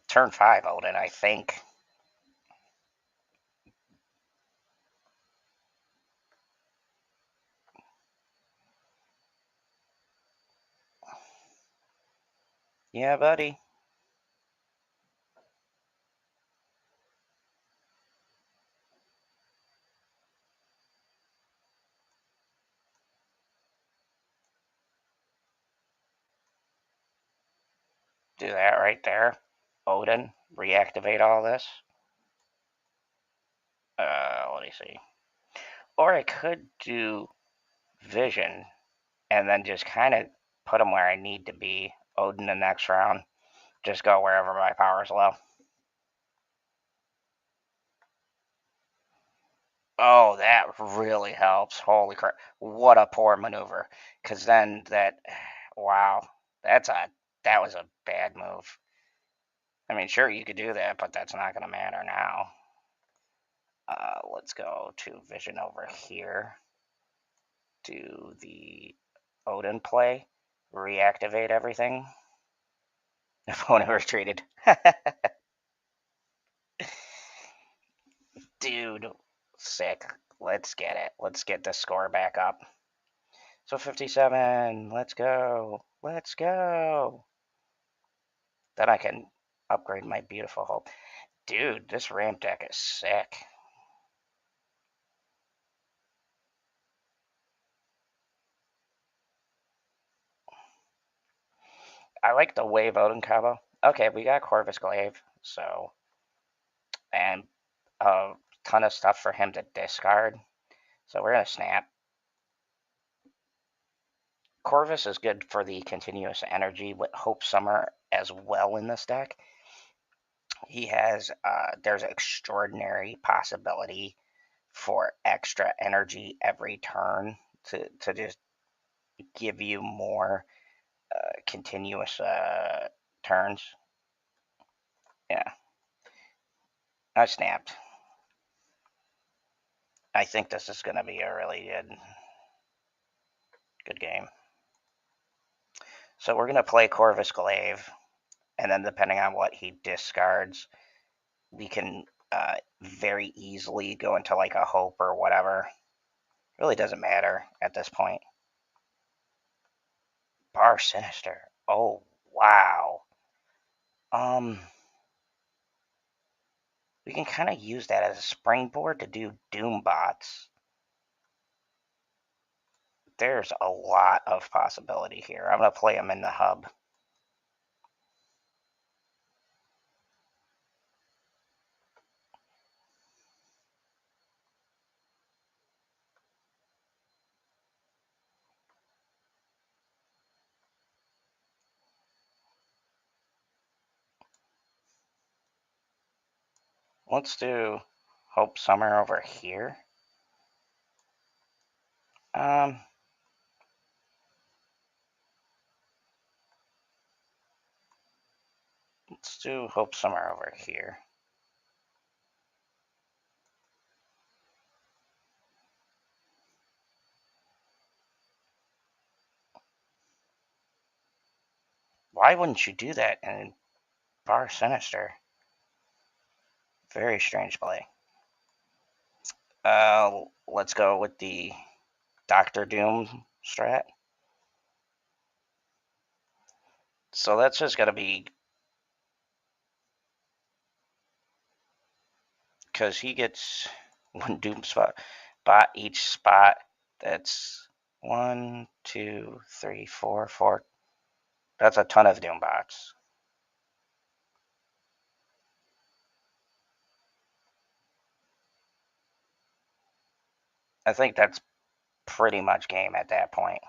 turn 5 Odin, I think. Yeah, buddy. Do that right there. Odin, reactivate all this. Let me see. Or I could do Vision and then just kind of put them where I need to be. Odin the next round. Just go wherever my power's low. Oh, that really helps. Holy crap. What a poor maneuver. Because then that, wow, that was a bad move. I mean, sure, you could do that, but that's not going to matter now. Let's go to Vision over here. Do the Odin play. Reactivate everything. Opponent retreated. Dude, sick. Let's get it. Let's get the score back up. So 57. Let's go. Let's go. Then I can upgrade my beautiful hope. Dude, this ramp deck is sick. I like the Wave Odin combo. Okay, we got Corvus Glaive, so, and a ton of stuff for him to discard. So we're going to snap. Corvus is good for the continuous energy with Hope Summer as well in this deck. He has, there's extraordinary possibility for extra energy every turn to just give you more continuous turns. Yeah, I snapped. I think this is going to be a really good game. So we're going to play Corvus Glaive, and then depending on what he discards, we can very easily go into like a Hope or whatever. Really doesn't matter at this point. Bar Sinister. Oh, wow. We can kind of use that as a springboard to do Doom bots. There's a lot of possibility here. I'm going to play them in the hub. Let's do Hope Summer over here. Um, let's do Hope Summer over here. Why wouldn't you do that in Bar Sinister? Very strange play. Let's go with the Doctor Doom strat. So that's just gonna be because he gets one Doom spot bot each spot. That's 1, 2, 3, 4, 4. That's a ton of Doom bots. I think that's pretty much game at that point.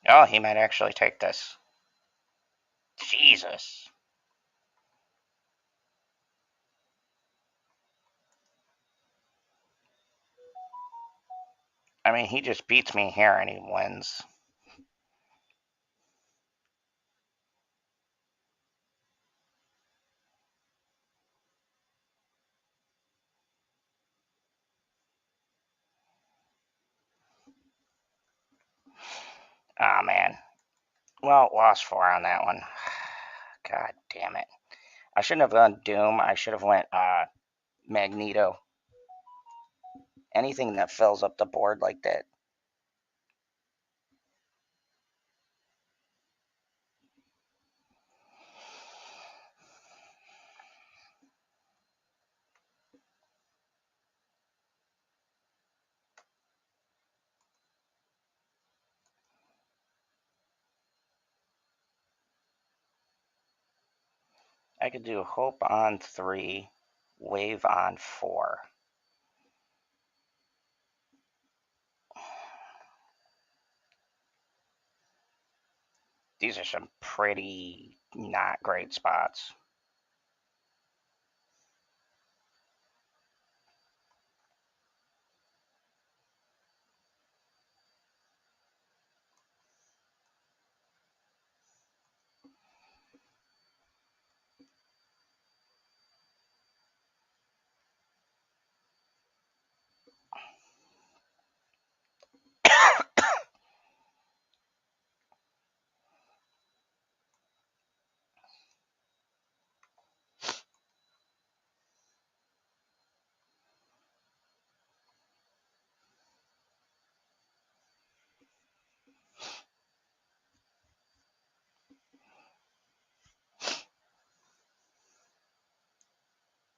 Oh, he might actually take this. Jesus. I mean, he just beats me here and he wins. Oh, man. Well, lost 4 on that one. God damn it. I shouldn't have gone Doom. I should have went Magneto. Anything that fills up the board like that. I could do Hope on 3, Wave on 4. These are some pretty not great spots.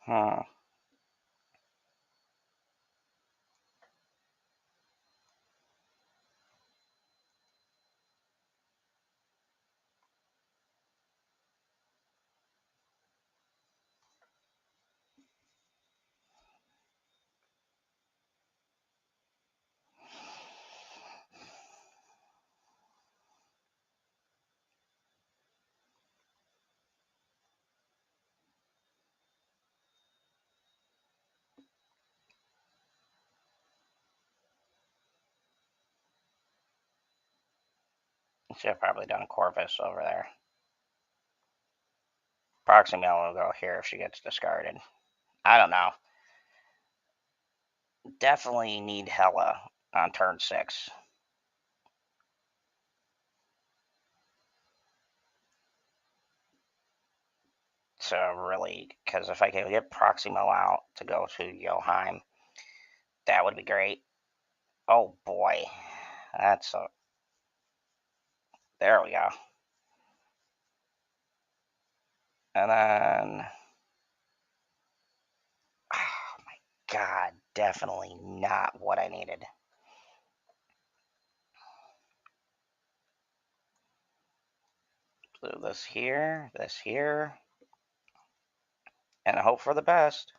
Hmm. Should have probably done Corvus over there. Proximel will go here if she gets discarded. I don't know. Definitely need Hela on turn 6. So really, because if I could get Proximo out to go to Joheim, that would be great. Oh boy, that's a. There we go. And then, oh my god, definitely not what I needed. So this here, and hope for the best.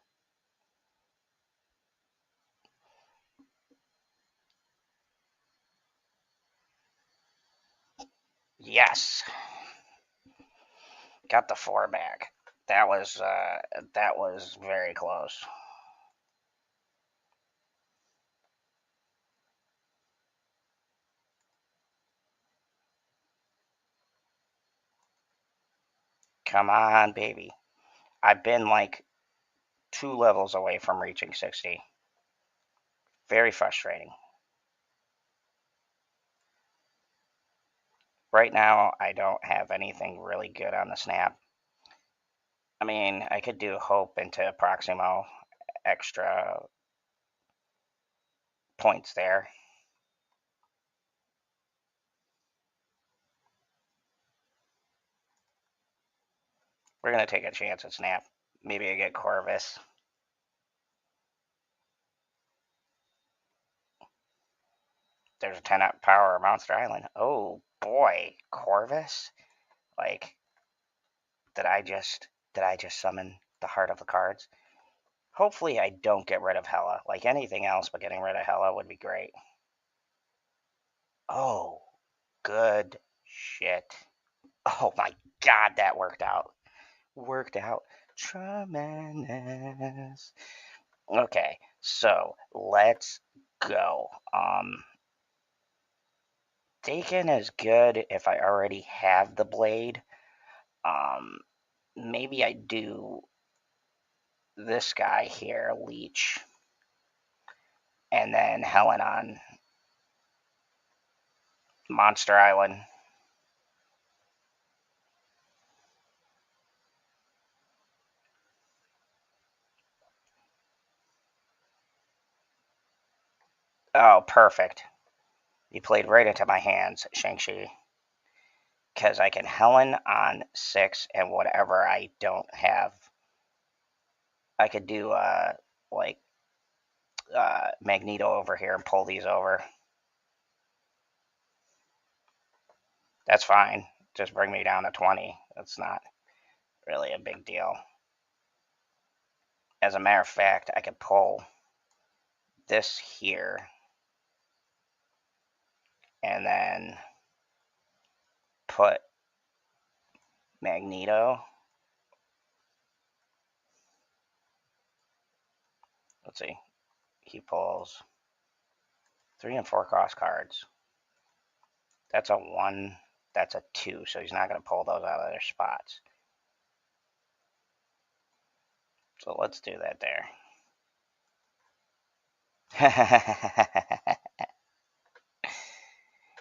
Yes, got the 4 back. That was very close. Come on, baby. I've been like 2 levels away from reaching 60. Very frustrating. Right now, I don't have anything really good on the snap. I mean, I could do Hope into Proximo, extra points there. We're going to take a chance at snap. Maybe I get Corvus. There's a 10 up power Monster Island. Oh boy, Corvus? Like, did I just summon the heart of the cards? Hopefully I don't get rid of Hela. Like anything else, but getting rid of Hela would be great. Oh Good shit. Oh my god, that worked out. Worked out. Tremendous. Okay, so let's go. Dakin is good if I already have the blade. Um, maybe I do this guy here, Leech, and then Helen on Monster Island. Oh, perfect. You played right into my hands, Shang-Chi. Because I can Helen on 6 and whatever I don't have. I could do, like, Magneto over here and pull these over. That's fine. Just bring me down to 20. That's not really a big deal. As a matter of fact, I could pull this here and then put Magneto. Let's see. He pulls 3 and 4 cross cards. That's a 1. That's a 2. So he's not going to pull those out of their spots. So let's do that there.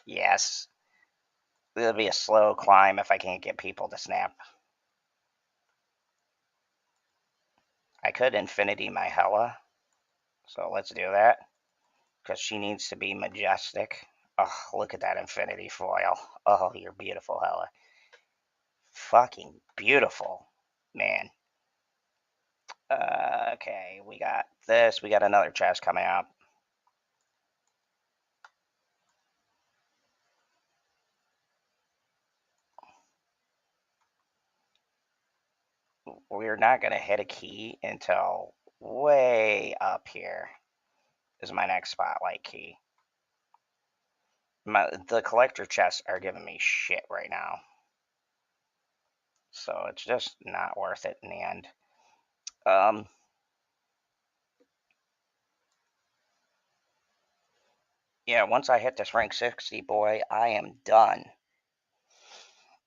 Yes. It'll be a slow climb if I can't get people to snap. I could infinity my Hela. So let's do that. Because she needs to be majestic. Oh, look at that infinity foil. Oh, you're beautiful, Hela. Fucking beautiful. Man. Okay, we got this. We got another chest coming up. We're not going to hit a key until way up here is my next spotlight key. The collector chests are giving me shit right now. So it's just not worth it in the end. Yeah, once I hit this rank 60, boy, I am done.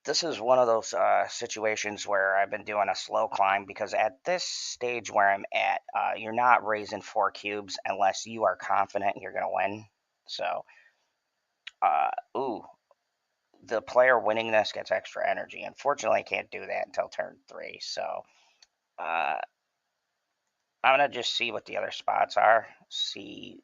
This is one of those situations where I've been doing a slow climb because at this stage where I'm at, you're not raising 4 cubes unless you are confident you're going to win. So, ooh, the player winning this gets extra energy. Unfortunately, I can't do that until turn 3. So, I'm going to just see what the other spots are, see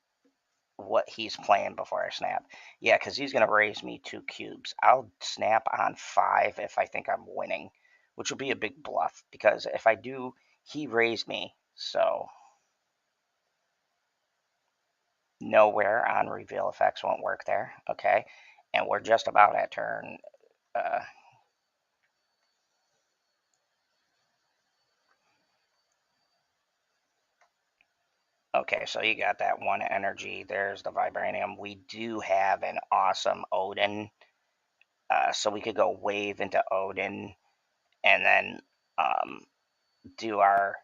what he's playing before I snap. Yeah, because he's going to raise me 2 cubes. I'll snap on 5 if I think I'm winning, which will be a big bluff, because if I do, he raised me. So, nowhere on reveal effects won't work there. Okay, and we're just about at turn. Okay, so you got that 1 energy. There's the vibranium. We do have an awesome Odin. So we could go wave into Odin and then do our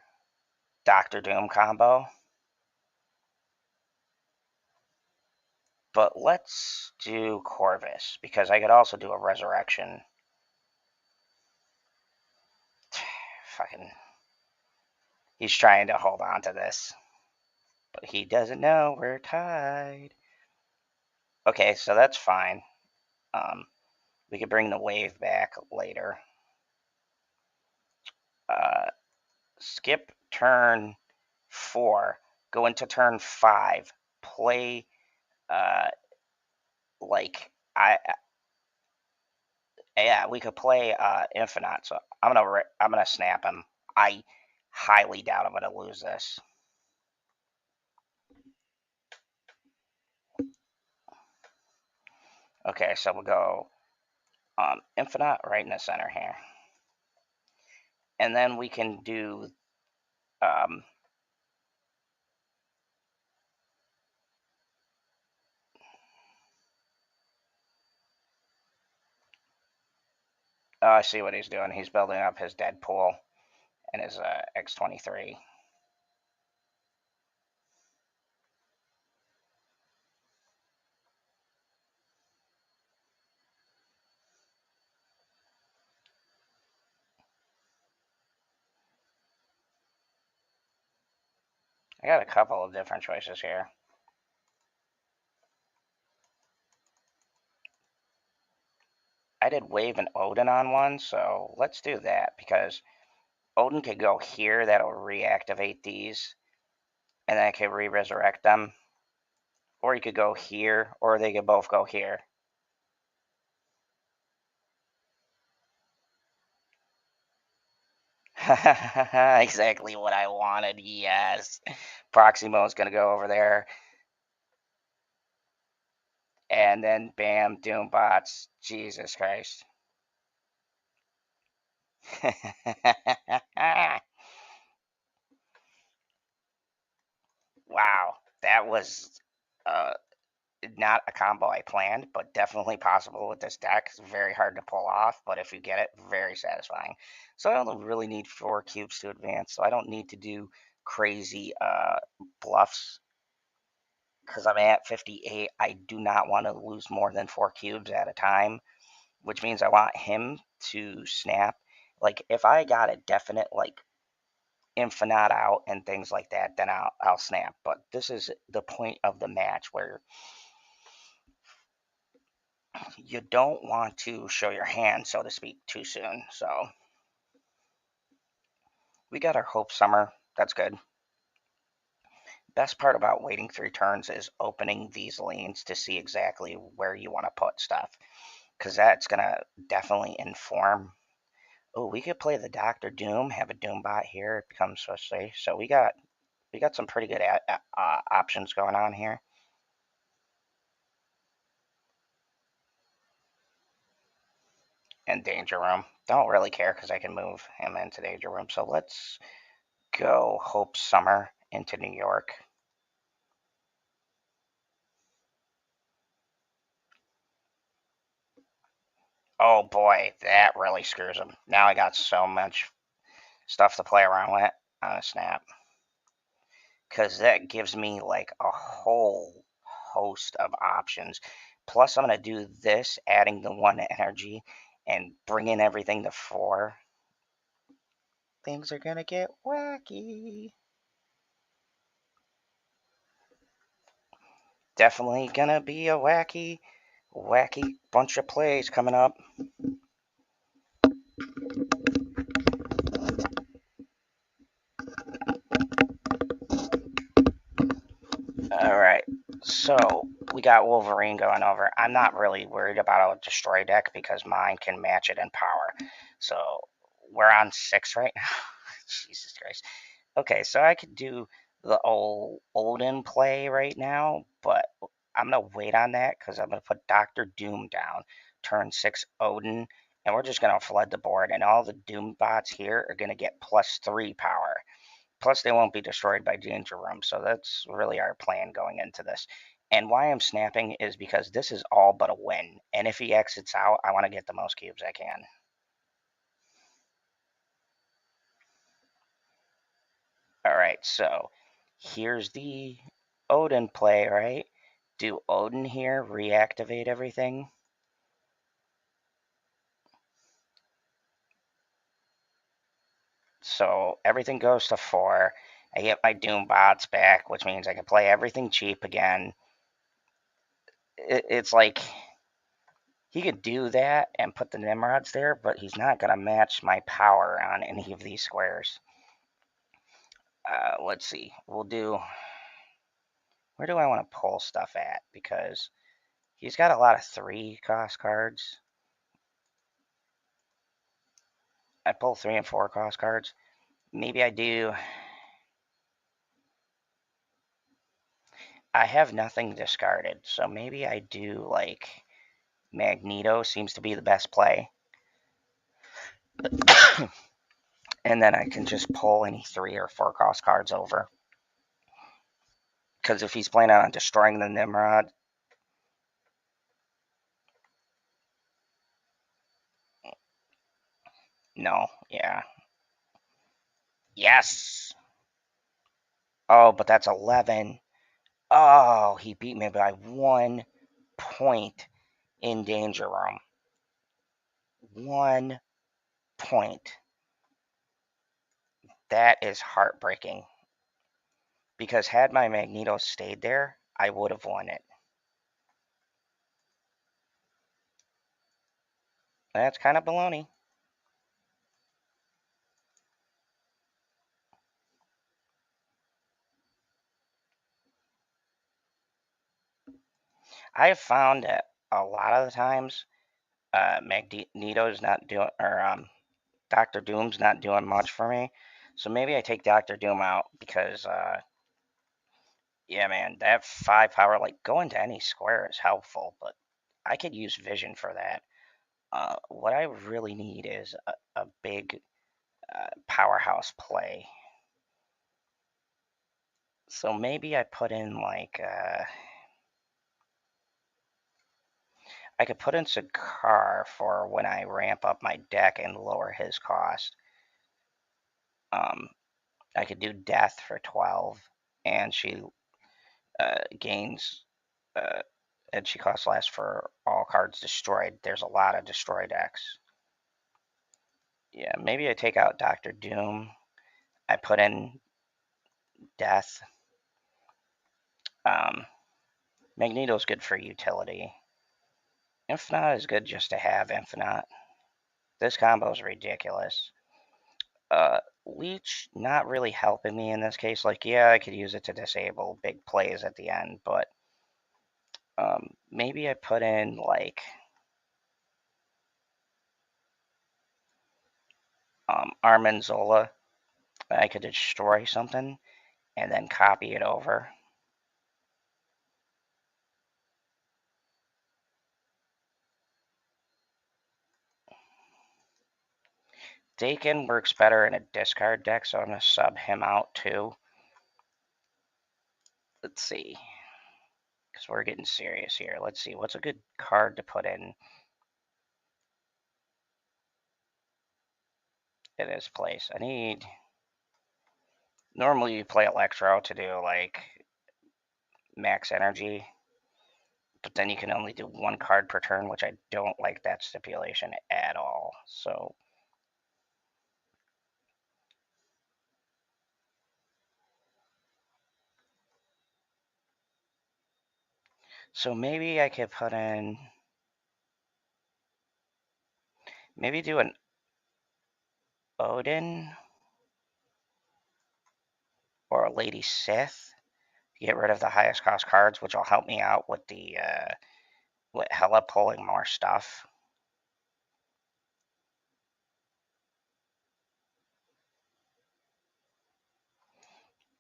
Doctor Doom combo. But let's do Corvus, because I could also do a resurrection. Fucking. He's trying to hold on to this. But he doesn't know we're tied. Okay, so that's fine. We could bring the wave back later. Skip turn 4. Go into turn 5. Play like yeah, we could play Infinite. So I'm gonna snap him. I highly doubt I'm gonna lose this. Okay, so we'll go Infinite right in the center here, and then we can do um, Oh, I see what he's doing. He's building up his Deadpool and his X-23. I got a couple of different choices here. I did Wave and Odin on one, so let's do that because Odin could go here. That'll reactivate these, and then I could re-resurrect them. Or you could go here, or they could both go here. Exactly what I wanted, yes. Proximo's going to go over there. And then, bam, Doombots. Jesus Christ. Wow, that was uh, not a combo I planned, but definitely possible with this deck. It's very hard to pull off, but if you get it, very satisfying. So I don't really need 4 cubes to advance, so I don't need to do crazy bluffs because I'm at 58. I do not want to lose more than 4 cubes at a time, which means I want him to snap. Like if I got a definite like infinite out and things like that, then I'll snap. But this is the point of the match where you don't want to show your hand, so to speak, too soon. So we got our Hope Summer. That's good. Best part about waiting 3 turns is opening these lanes to see exactly where you want to put stuff, because that's going to definitely inform. Oh, we could play the Doctor Doom, have a Doombot here. It becomes so safe. So we got some pretty good options going on here. And Danger Room. Don't really care because I can move him into Danger Room. So let's go Hope Summer into New York. Oh boy, that really screws him. Now I got so much stuff to play around with on a snap. Because that gives me like a whole host of options. Plus, I'm going to do this, adding the 1 energy and bringing everything to 4. Things are going to get wacky. Definitely going to be a wacky bunch of plays coming up. All right, so we got Wolverine going over. I'm not really worried about a destroy deck because mine can match it in power. So we're on 6 right now. Jesus Christ. Okay, so I could do the old Odin play right now, but I'm gonna wait on that because I'm gonna put Doctor Doom down, turn 6 Odin, and we're just gonna flood the board, and all the Doom bots here are gonna get +3 power. Plus, they won't be destroyed by Danger Room, so that's really our plan going into this. And why I'm snapping is because this is all but a win. And if he exits out, I want to get the most cubes I can. All right, so here's the Odin play, right? Do Odin here, reactivate everything. So everything goes to 4. I get my Doom bots back, which means I can play everything cheap again. It's like he could do that and put the Nimrods there, but he's not going to match my power on any of these squares. Let's see. We'll do... Where do I want to pull stuff at? Because he's got a lot of 3-cost cards. I pull 3 and 4-cost cards. Maybe I do... I have nothing discarded, so maybe I do, like... Magneto seems to be the best play. And then I can just pull any 3 or 4-cost cards over. Because if he's planning on destroying the Nimrod, No, yeah. Yes! Oh, but that's 11. Oh, he beat me by 1 point in Danger Room. 1 point. That is heartbreaking. Because had my Magneto stayed there, I would have won it. That's kind of baloney. I have found that a lot of the times, Magneto's not doing, or Doctor Doom's not doing much for me. So maybe I take Doctor Doom out because, yeah, man, that 5 power, like going to any square is helpful, but I could use vision for that. What I really need is a big powerhouse play. So maybe I put in like I could put in Sakar for when I ramp up my deck and lower his cost. Um, I could do Death for 12, and she gains, uh, and she costs less for all cards destroyed. There's a lot of destroy decks. Yeah, maybe I take out Doctor Doom. I put in Death. Um, Magneto's good for utility. Infinite is good just to have Infinite. This combo is ridiculous. Leech not really helping me in this case. Like, yeah, I could use it to disable big plays at the end, but maybe I put in like Armanzola. I could destroy something and then copy it over. Dakin works better in a discard deck, so I'm going to sub him out too. Let's see, because we're getting serious here. Let's see, what's a good card to put in his place? I need... Normally you play Electro to do like max energy, but then you can only do one card per turn, which I don't like that stipulation at all. So maybe I could put in, maybe do an Odin or a Lady Sith. Get rid of the highest cost cards, which will help me out with the with Hela pulling more stuff.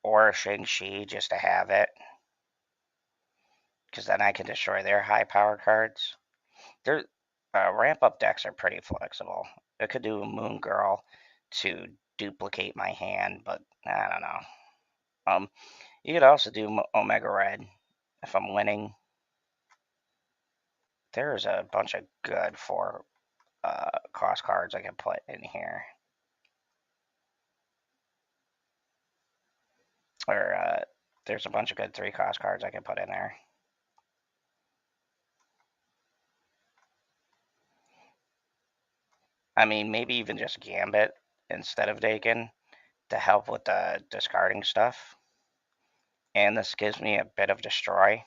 Or Shang-Chi just to have it, because then I can destroy their high power cards. Their ramp up decks are pretty flexible. I could do Moon Girl to duplicate my hand, but I don't know. You could also do Omega Red if I'm winning. There's a bunch of good for cost cards I can put in here. Or there's a bunch of good 3 cost cards I can put in there. I mean, maybe even just Gambit instead of Dakin to help with the discarding stuff. And this gives me a bit of destroy.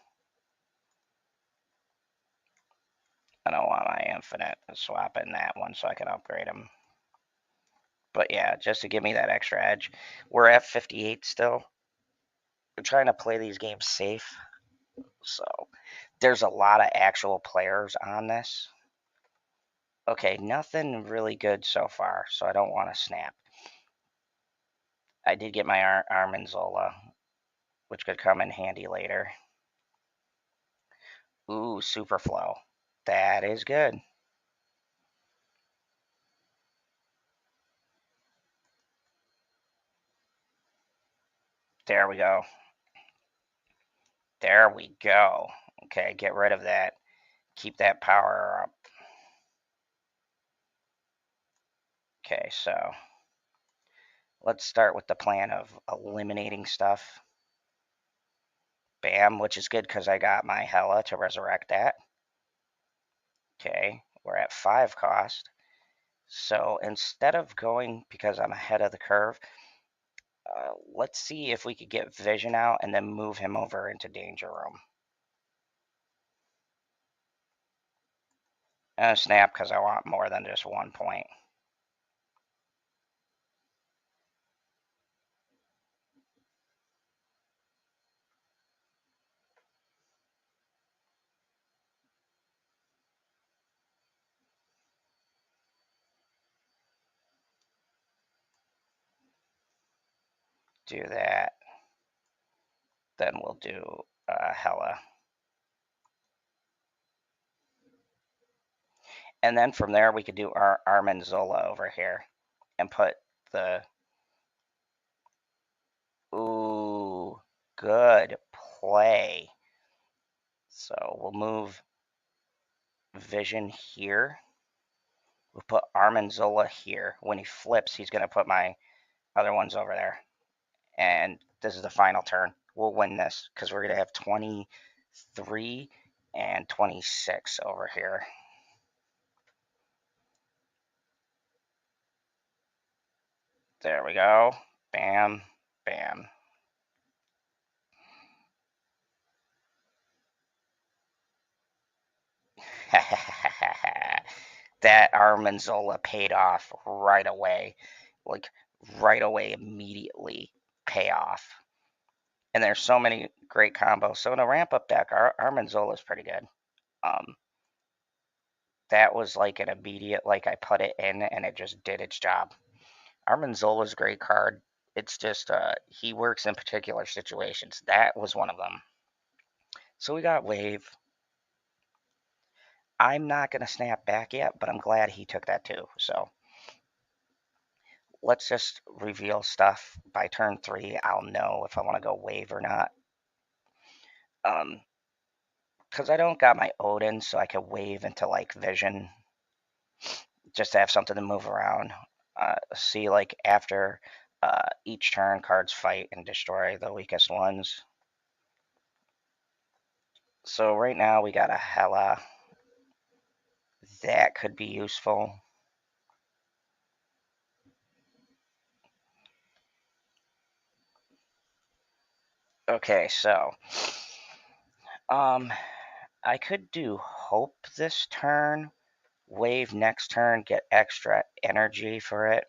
I don't want my infinite. Swap in that one so I can upgrade him. But yeah, just to give me that extra edge. We're at 58 still. We're trying to play these games safe. So there's a lot of actual players on this. Okay, nothing really good so far, so I don't want to snap. I did get my Armanzola, which could come in handy later. Ooh, Superflow. That is good. There we go. There we go. Okay, get rid of that. Keep that power up. Okay, so let's start with the plan of eliminating stuff. Bam, which is good because I got my Hela to resurrect that. Okay, we're at 5 cost. So instead of going, because I'm ahead of the curve, let's see if we could get Vision out and then move him over into Danger Room. Snap, because I want more than just 1 point. Do that. Then we'll do Hela. And then from there, we could do our Armanzola over here and put the... Ooh, good play. So we'll move Vision here. We'll put Armanzola here. When he flips, he's going to put my other ones over there. And this is the final turn. We'll win this because we're going to have 23 and 26 over here. There we go. Bam, bam. That Armanzola paid off right away. Like, right away, immediately pay off. And there's so many great combos. So in a ramp up deck, Armanzola is pretty good. That was like an immediate, like I put it in and it just did its job. Armanzola's a great card. It's just he works in particular situations. That was one of them. So we got Wave. I'm not going to snap back yet, but I'm glad he took that too. So let's just reveal stuff. By turn 3, I'll know if I want to go Wave or not. Because I don't got my Odin, so I could Wave into like Vision. Just to have something to move around. See, like after each turn, cards fight and destroy the weakest ones. So right now we got a Hela. That could be useful. Okay, so I could do Hope this turn, Wave next turn, get extra energy for it.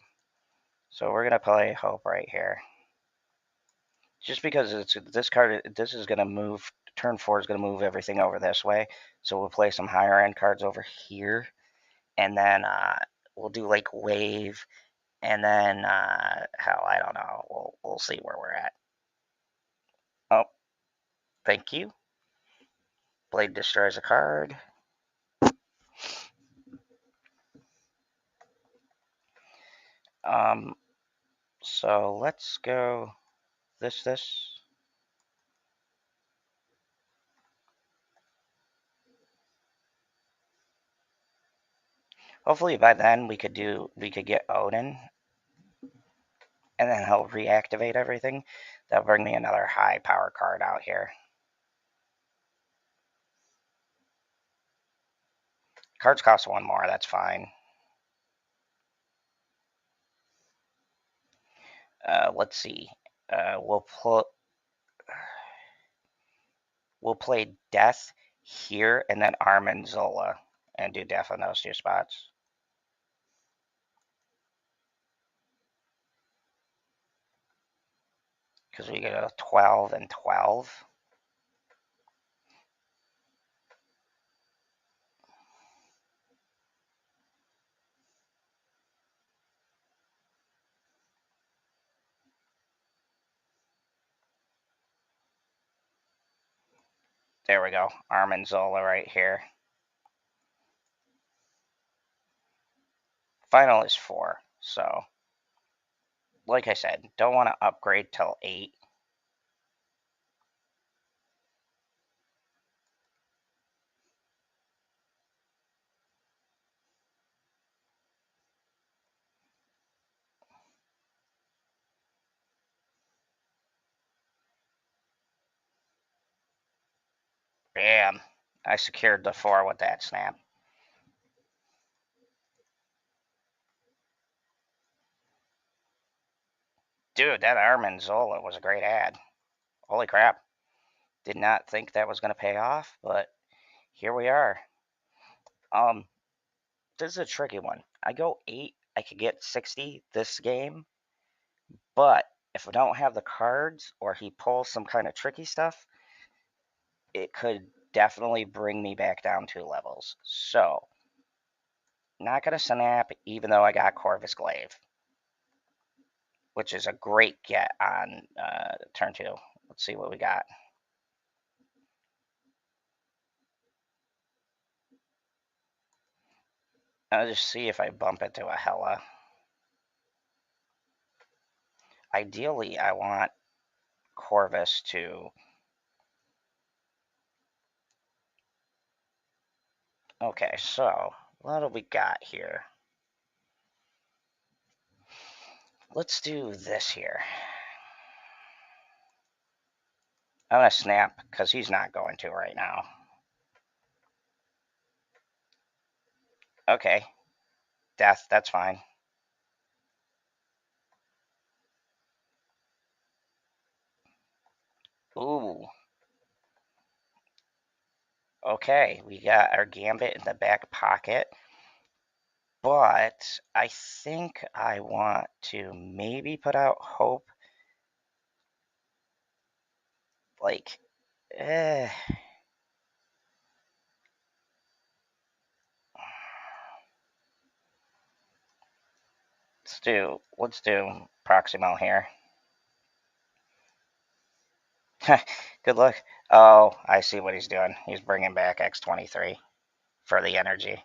So we're gonna play Hope right here. Just because it's this card, this is gonna move. Turn 4 is gonna move everything over this way. So we'll play some higher end cards over here, and then we'll do like Wave, and then hell, I don't know. We'll see where we're at. Oh, thank you. Blade destroys a card. So let's go this. Hopefully by then we could get Odin, and then he'll reactivate everything. That'll bring me another high power card out here. Cards cost 1 more, that's fine. Let's see. We'll play Death here and then Armanzola and do Death on those 2 spots. Because we get a 12 and 12. There we go. Armanzola right here. Final is 4. So, like I said, don't want to upgrade till 8. Bam. I secured the 4 with that snap. Dude, that Armin Zola was a great ad. Holy crap. Did not think that was going to pay off, but here we are. This is a tricky one. I go 8, I could get 60 this game, but if I don't have the cards or he pulls some kind of tricky stuff, it could definitely bring me back down 2 levels. So, not going to snap even though I got Corvus Glaive, which is a great get on turn 2. Let's see what we got. I'll just see if I bump it to a Hella. Ideally, I want Corvus to... Okay, so what do we got here? Let's do this here. I'm going to snap because he's not going to right now. Okay, death, that's fine. Ooh. Okay, we got our Gambit in the back pocket. But I think I want to maybe put out Hope. Like, eh. Let's do Proximo here. Good luck. Oh, I see what he's doing. He's bringing back X-23 for the energy.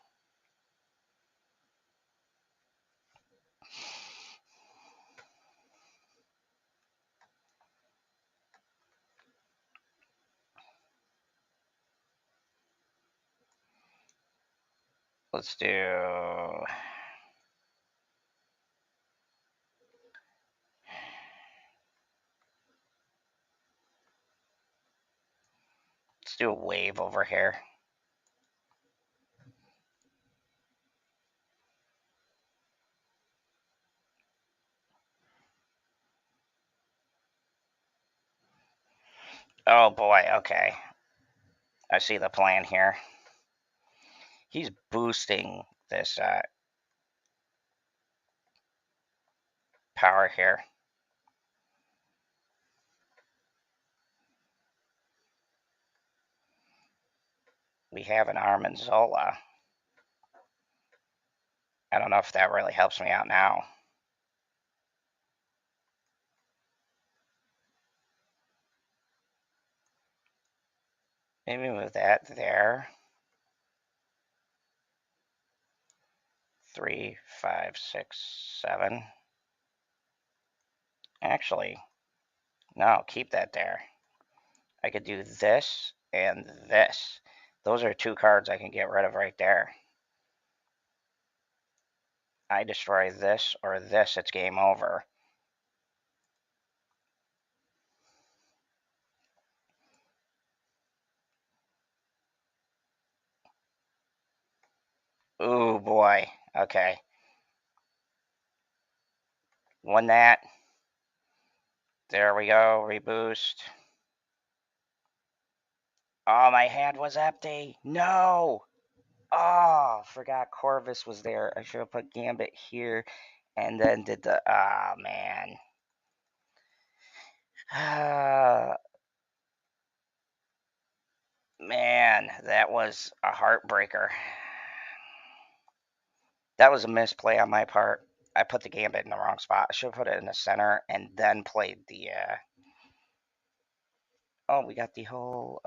Let's do... Let's do a wave over here. Oh boy, okay. I see the plan here. He's boosting this power here. We have an Armin Zola. I don't know if that really helps me out now. Maybe move that there. 3, 5, 6, 7. Actually, no, keep that there. I could do this and this. Those are 2 cards I can get rid of right there. I destroy this or this, it's game over. Ooh, boy. Okay. Won that. There we go. Reboost. Oh, my hand was empty. No. Oh, forgot Corvus was there. I should have put Gambit here and then did the... Ah, oh, man. Man, that was a heartbreaker. That was a misplay on my part. I put the Gambit in the wrong spot. I should have put it in the center and then played the... Oh, we got the whole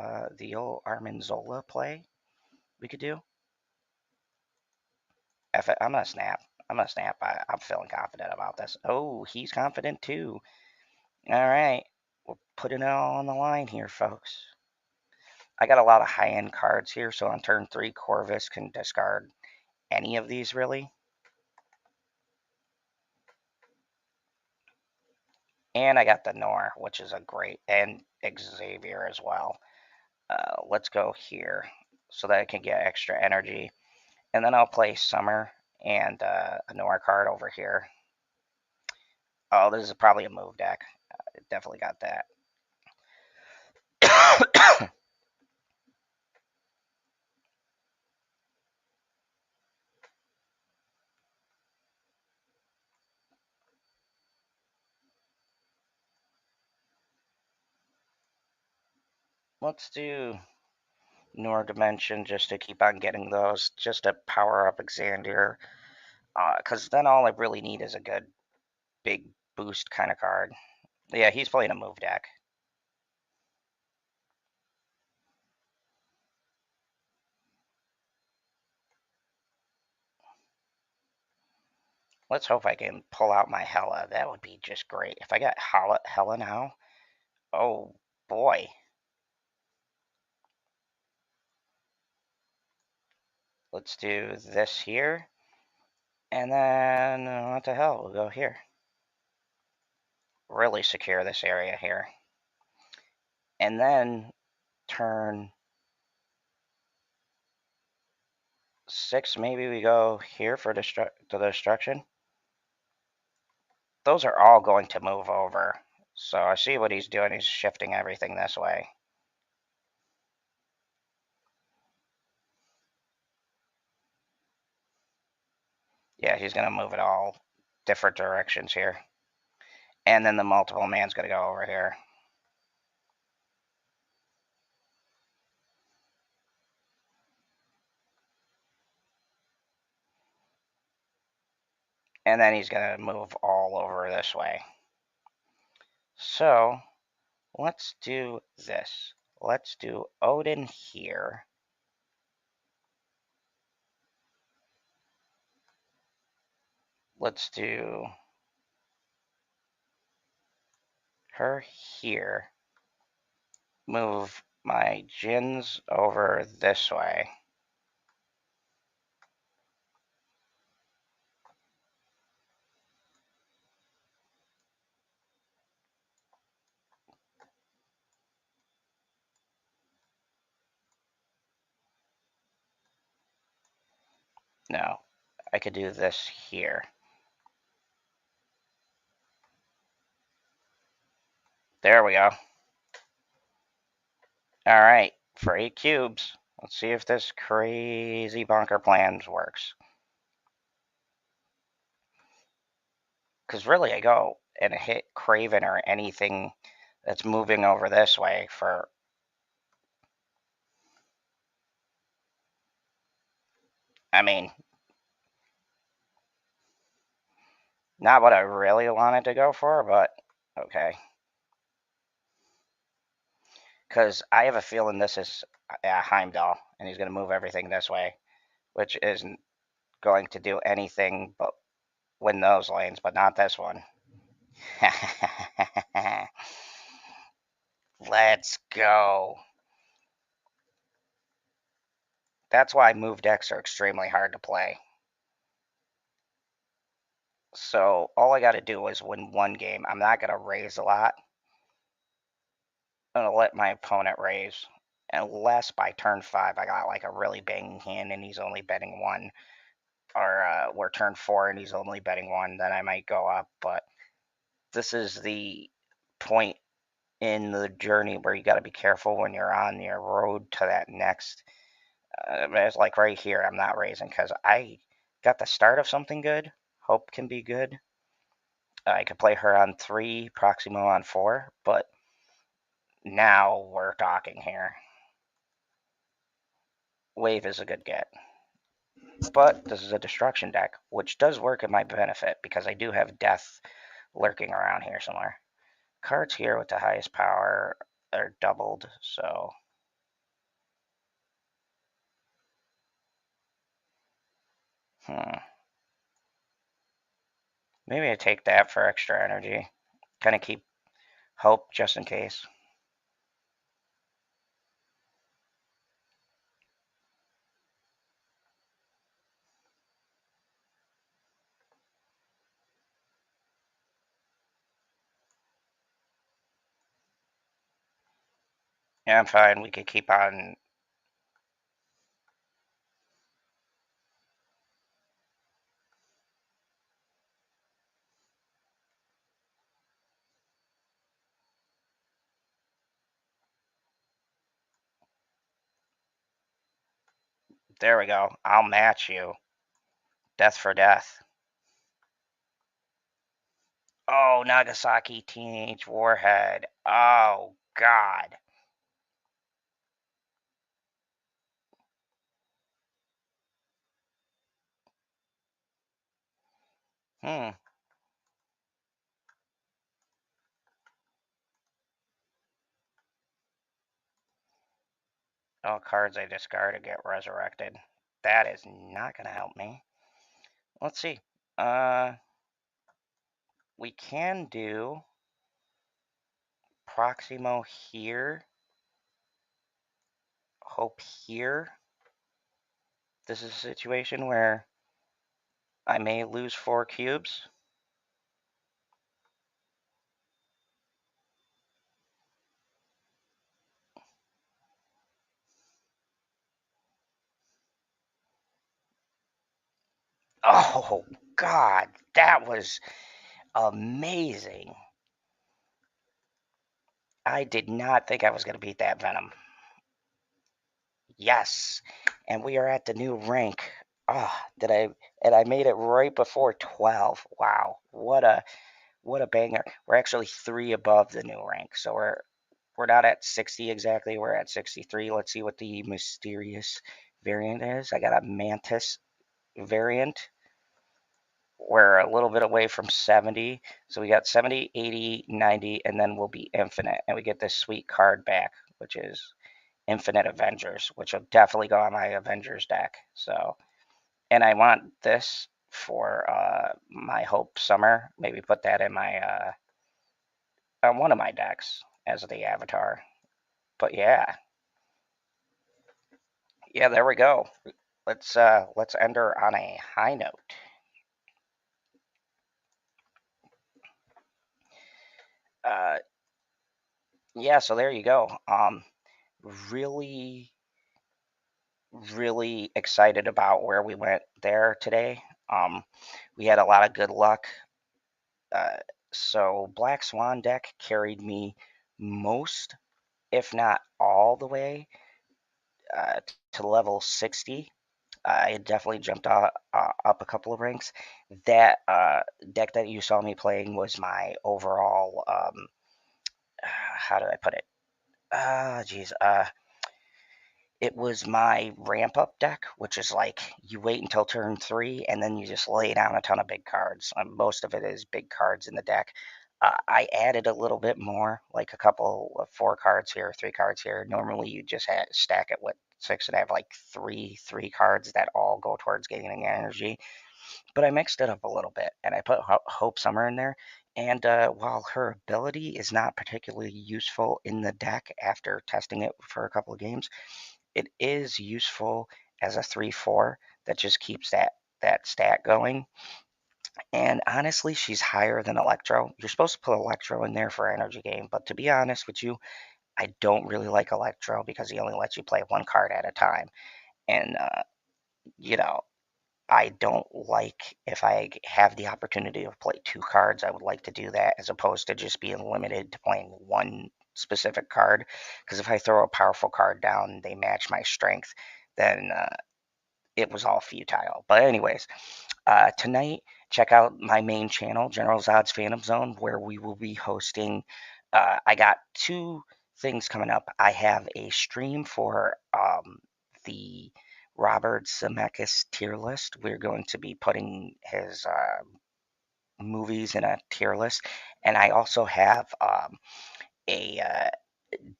Armin Zola play we could do. I'm going to snap. I'm going to snap. I'm feeling confident about this. Oh, he's confident too. All right. We're putting it all on the line here, folks. I got a lot of high-end cards here, so on turn 3, Corvus can discard any of these, really. And I got the Nor, which is a great, and Xavier as well. Let's go here so that I can get extra energy. And then I'll play Summer and a Noir card over here. Oh, this is probably a move deck. It definitely got that. Let's do Noir Dimension just to keep on getting those, just to power up Xandir. Because then all I really need is a good big boost kind of card. Yeah, he's playing a move deck. Let's hope I can pull out my Hela. That would be just great. If I got Hela now, oh boy. Let's do this here. And then, what the hell, we'll go here. Really secure this area here. And then turn 6, maybe we go here for the destruction. Those are all going to move over. So I see what he's doing. He's shifting everything this way. Yeah, he's going to move it all different directions here. And then the multiple man's going to go over here. And then he's going to move all over this way. So let's do this. Let's do Odin here. Let's do her here. Move my Jins over this way. No, I could do this here. There we go. All right, for 8 cubes. Let's see if this crazy bunker plan works. Because really, I go and hit Craven or anything that's moving over this way for... I mean, not what I really wanted to go for, but okay. Because I have a feeling this is Heimdall, and he's going to move everything this way, which isn't going to do anything but win those lanes, but not this one. Let's go. That's why move decks are extremely hard to play. So all I got to do is win one game. I'm not going to raise a lot. I'm going to let my opponent raise. Unless by turn 5 I got like a really banging hand and he's only betting 1. Or we're turn 4 and he's only betting 1, then I might go up. But this is the point in the journey where you got to be careful when you're on your road to that next. It's like right here, I'm not raising because I got the start of something good. Hope can be good. I could play her on 3, Proximo on 4, but now we're talking here. Wave is a good get. But this is a destruction deck, which does work in my benefit because I do have death lurking around here somewhere. Cards here with the highest power are doubled, so... Maybe I take that for extra energy. Kind of keep hope just in case. Yeah, I'm fine. We could keep on. There we go. I'll match you. Death for death. Oh, Nagasaki Teenage Warhead. Oh, God. Hmm. All cards I discard get resurrected. That is not going to help me. Let's see. Uh, we can do Proximo here. Hope here. This is a situation where I may lose 4 cubes. Oh, God. That was amazing. I did not think I was going to beat that Venom. Yes. And we are at the new rank. Ah, did I and I made it right before 12. Wow. What a banger. We're actually 3 above the new rank. So we're not at 60 exactly. We're at 63. Let's see what the mysterious variant is. I got a Mantis variant. We're a little bit away from 70. So we got 70, 80, 90, and then we'll be infinite. And we get this sweet card back, which is Infinite Avengers, which will definitely go on my Avengers deck. So, and I want this for my Hope Summer. Maybe put that in my on one of my decks as the avatar. But yeah, yeah, there we go. Let's end her on a high note. Uh, yeah, so there you go. Really, really excited about where we went there today. We had a lot of good luck. Uh, so Black Swan deck carried me most, if not all the way to level 60. I definitely jumped up a couple of ranks. That deck that you saw me playing was my overall. How do I put it? Geez. It was my ramp up deck, which is like you wait until turn 3 and then you just lay down a ton of big cards. Most of it is big cards in the deck. I added a little bit more, like a couple of 4 cards here, 3 cards here. Normally you just stack it with 6 and have like three cards that all go towards gaining energy. But I mixed it up a little bit and I put Hope Summer in there. And while her ability is not particularly useful in the deck after testing it for a couple of games, it is useful as a 3/4 that just keeps that stat going. And honestly, she's higher than Electro. You're supposed to put Electro in there for energy game, but to be honest with you, I don't really like Electro because he only lets you play 1 card at a time. And you know, I don't like if I have the opportunity to play 2 cards, I would like to do that as opposed to just being limited to playing one specific card. Because if I throw a powerful card down, they match my strength, then it was all futile. But anyways, tonight check out my main channel, General Zod's Phantom Zone, where we will be hosting. I got 2 things coming up. I have a stream for the Robert Zemeckis tier list. We're going to be putting his movies in a tier list, and I also have a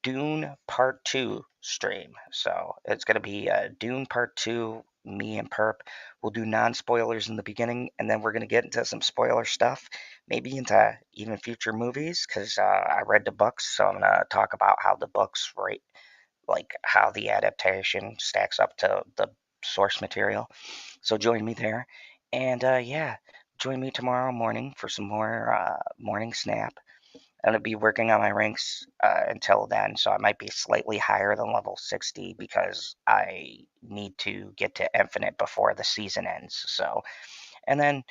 Dune Part 2 stream. So it's going to be Dune Part 2. Me and Perp will do non spoilers in the beginning, and then we're going to get into some spoiler stuff, maybe into even future movies, because I read the books. So I'm going to talk about how the books rate, like how the adaptation stacks up to the source material. So join me there. And yeah, join me tomorrow morning for some more morning snap. I'm going to be working on my ranks until then, so I might be slightly higher than level 60 because I need to get to infinite before the season ends. So, and then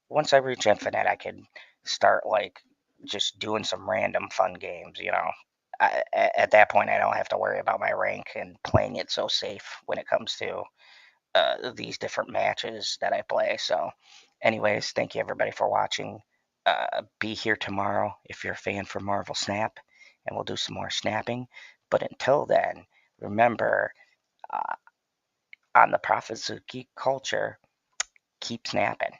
once I reach infinite, I can start like just doing some random fun games. At that point, I don't have to worry about my rank and playing it so safe when it comes to these different matches that I play. So, anyways, thank you everybody for watching. Be here tomorrow if you're a fan for Marvel Snap, and we'll do some more snapping. But until then, remember, uh, on the Prophets of Geek Culture, keep snapping.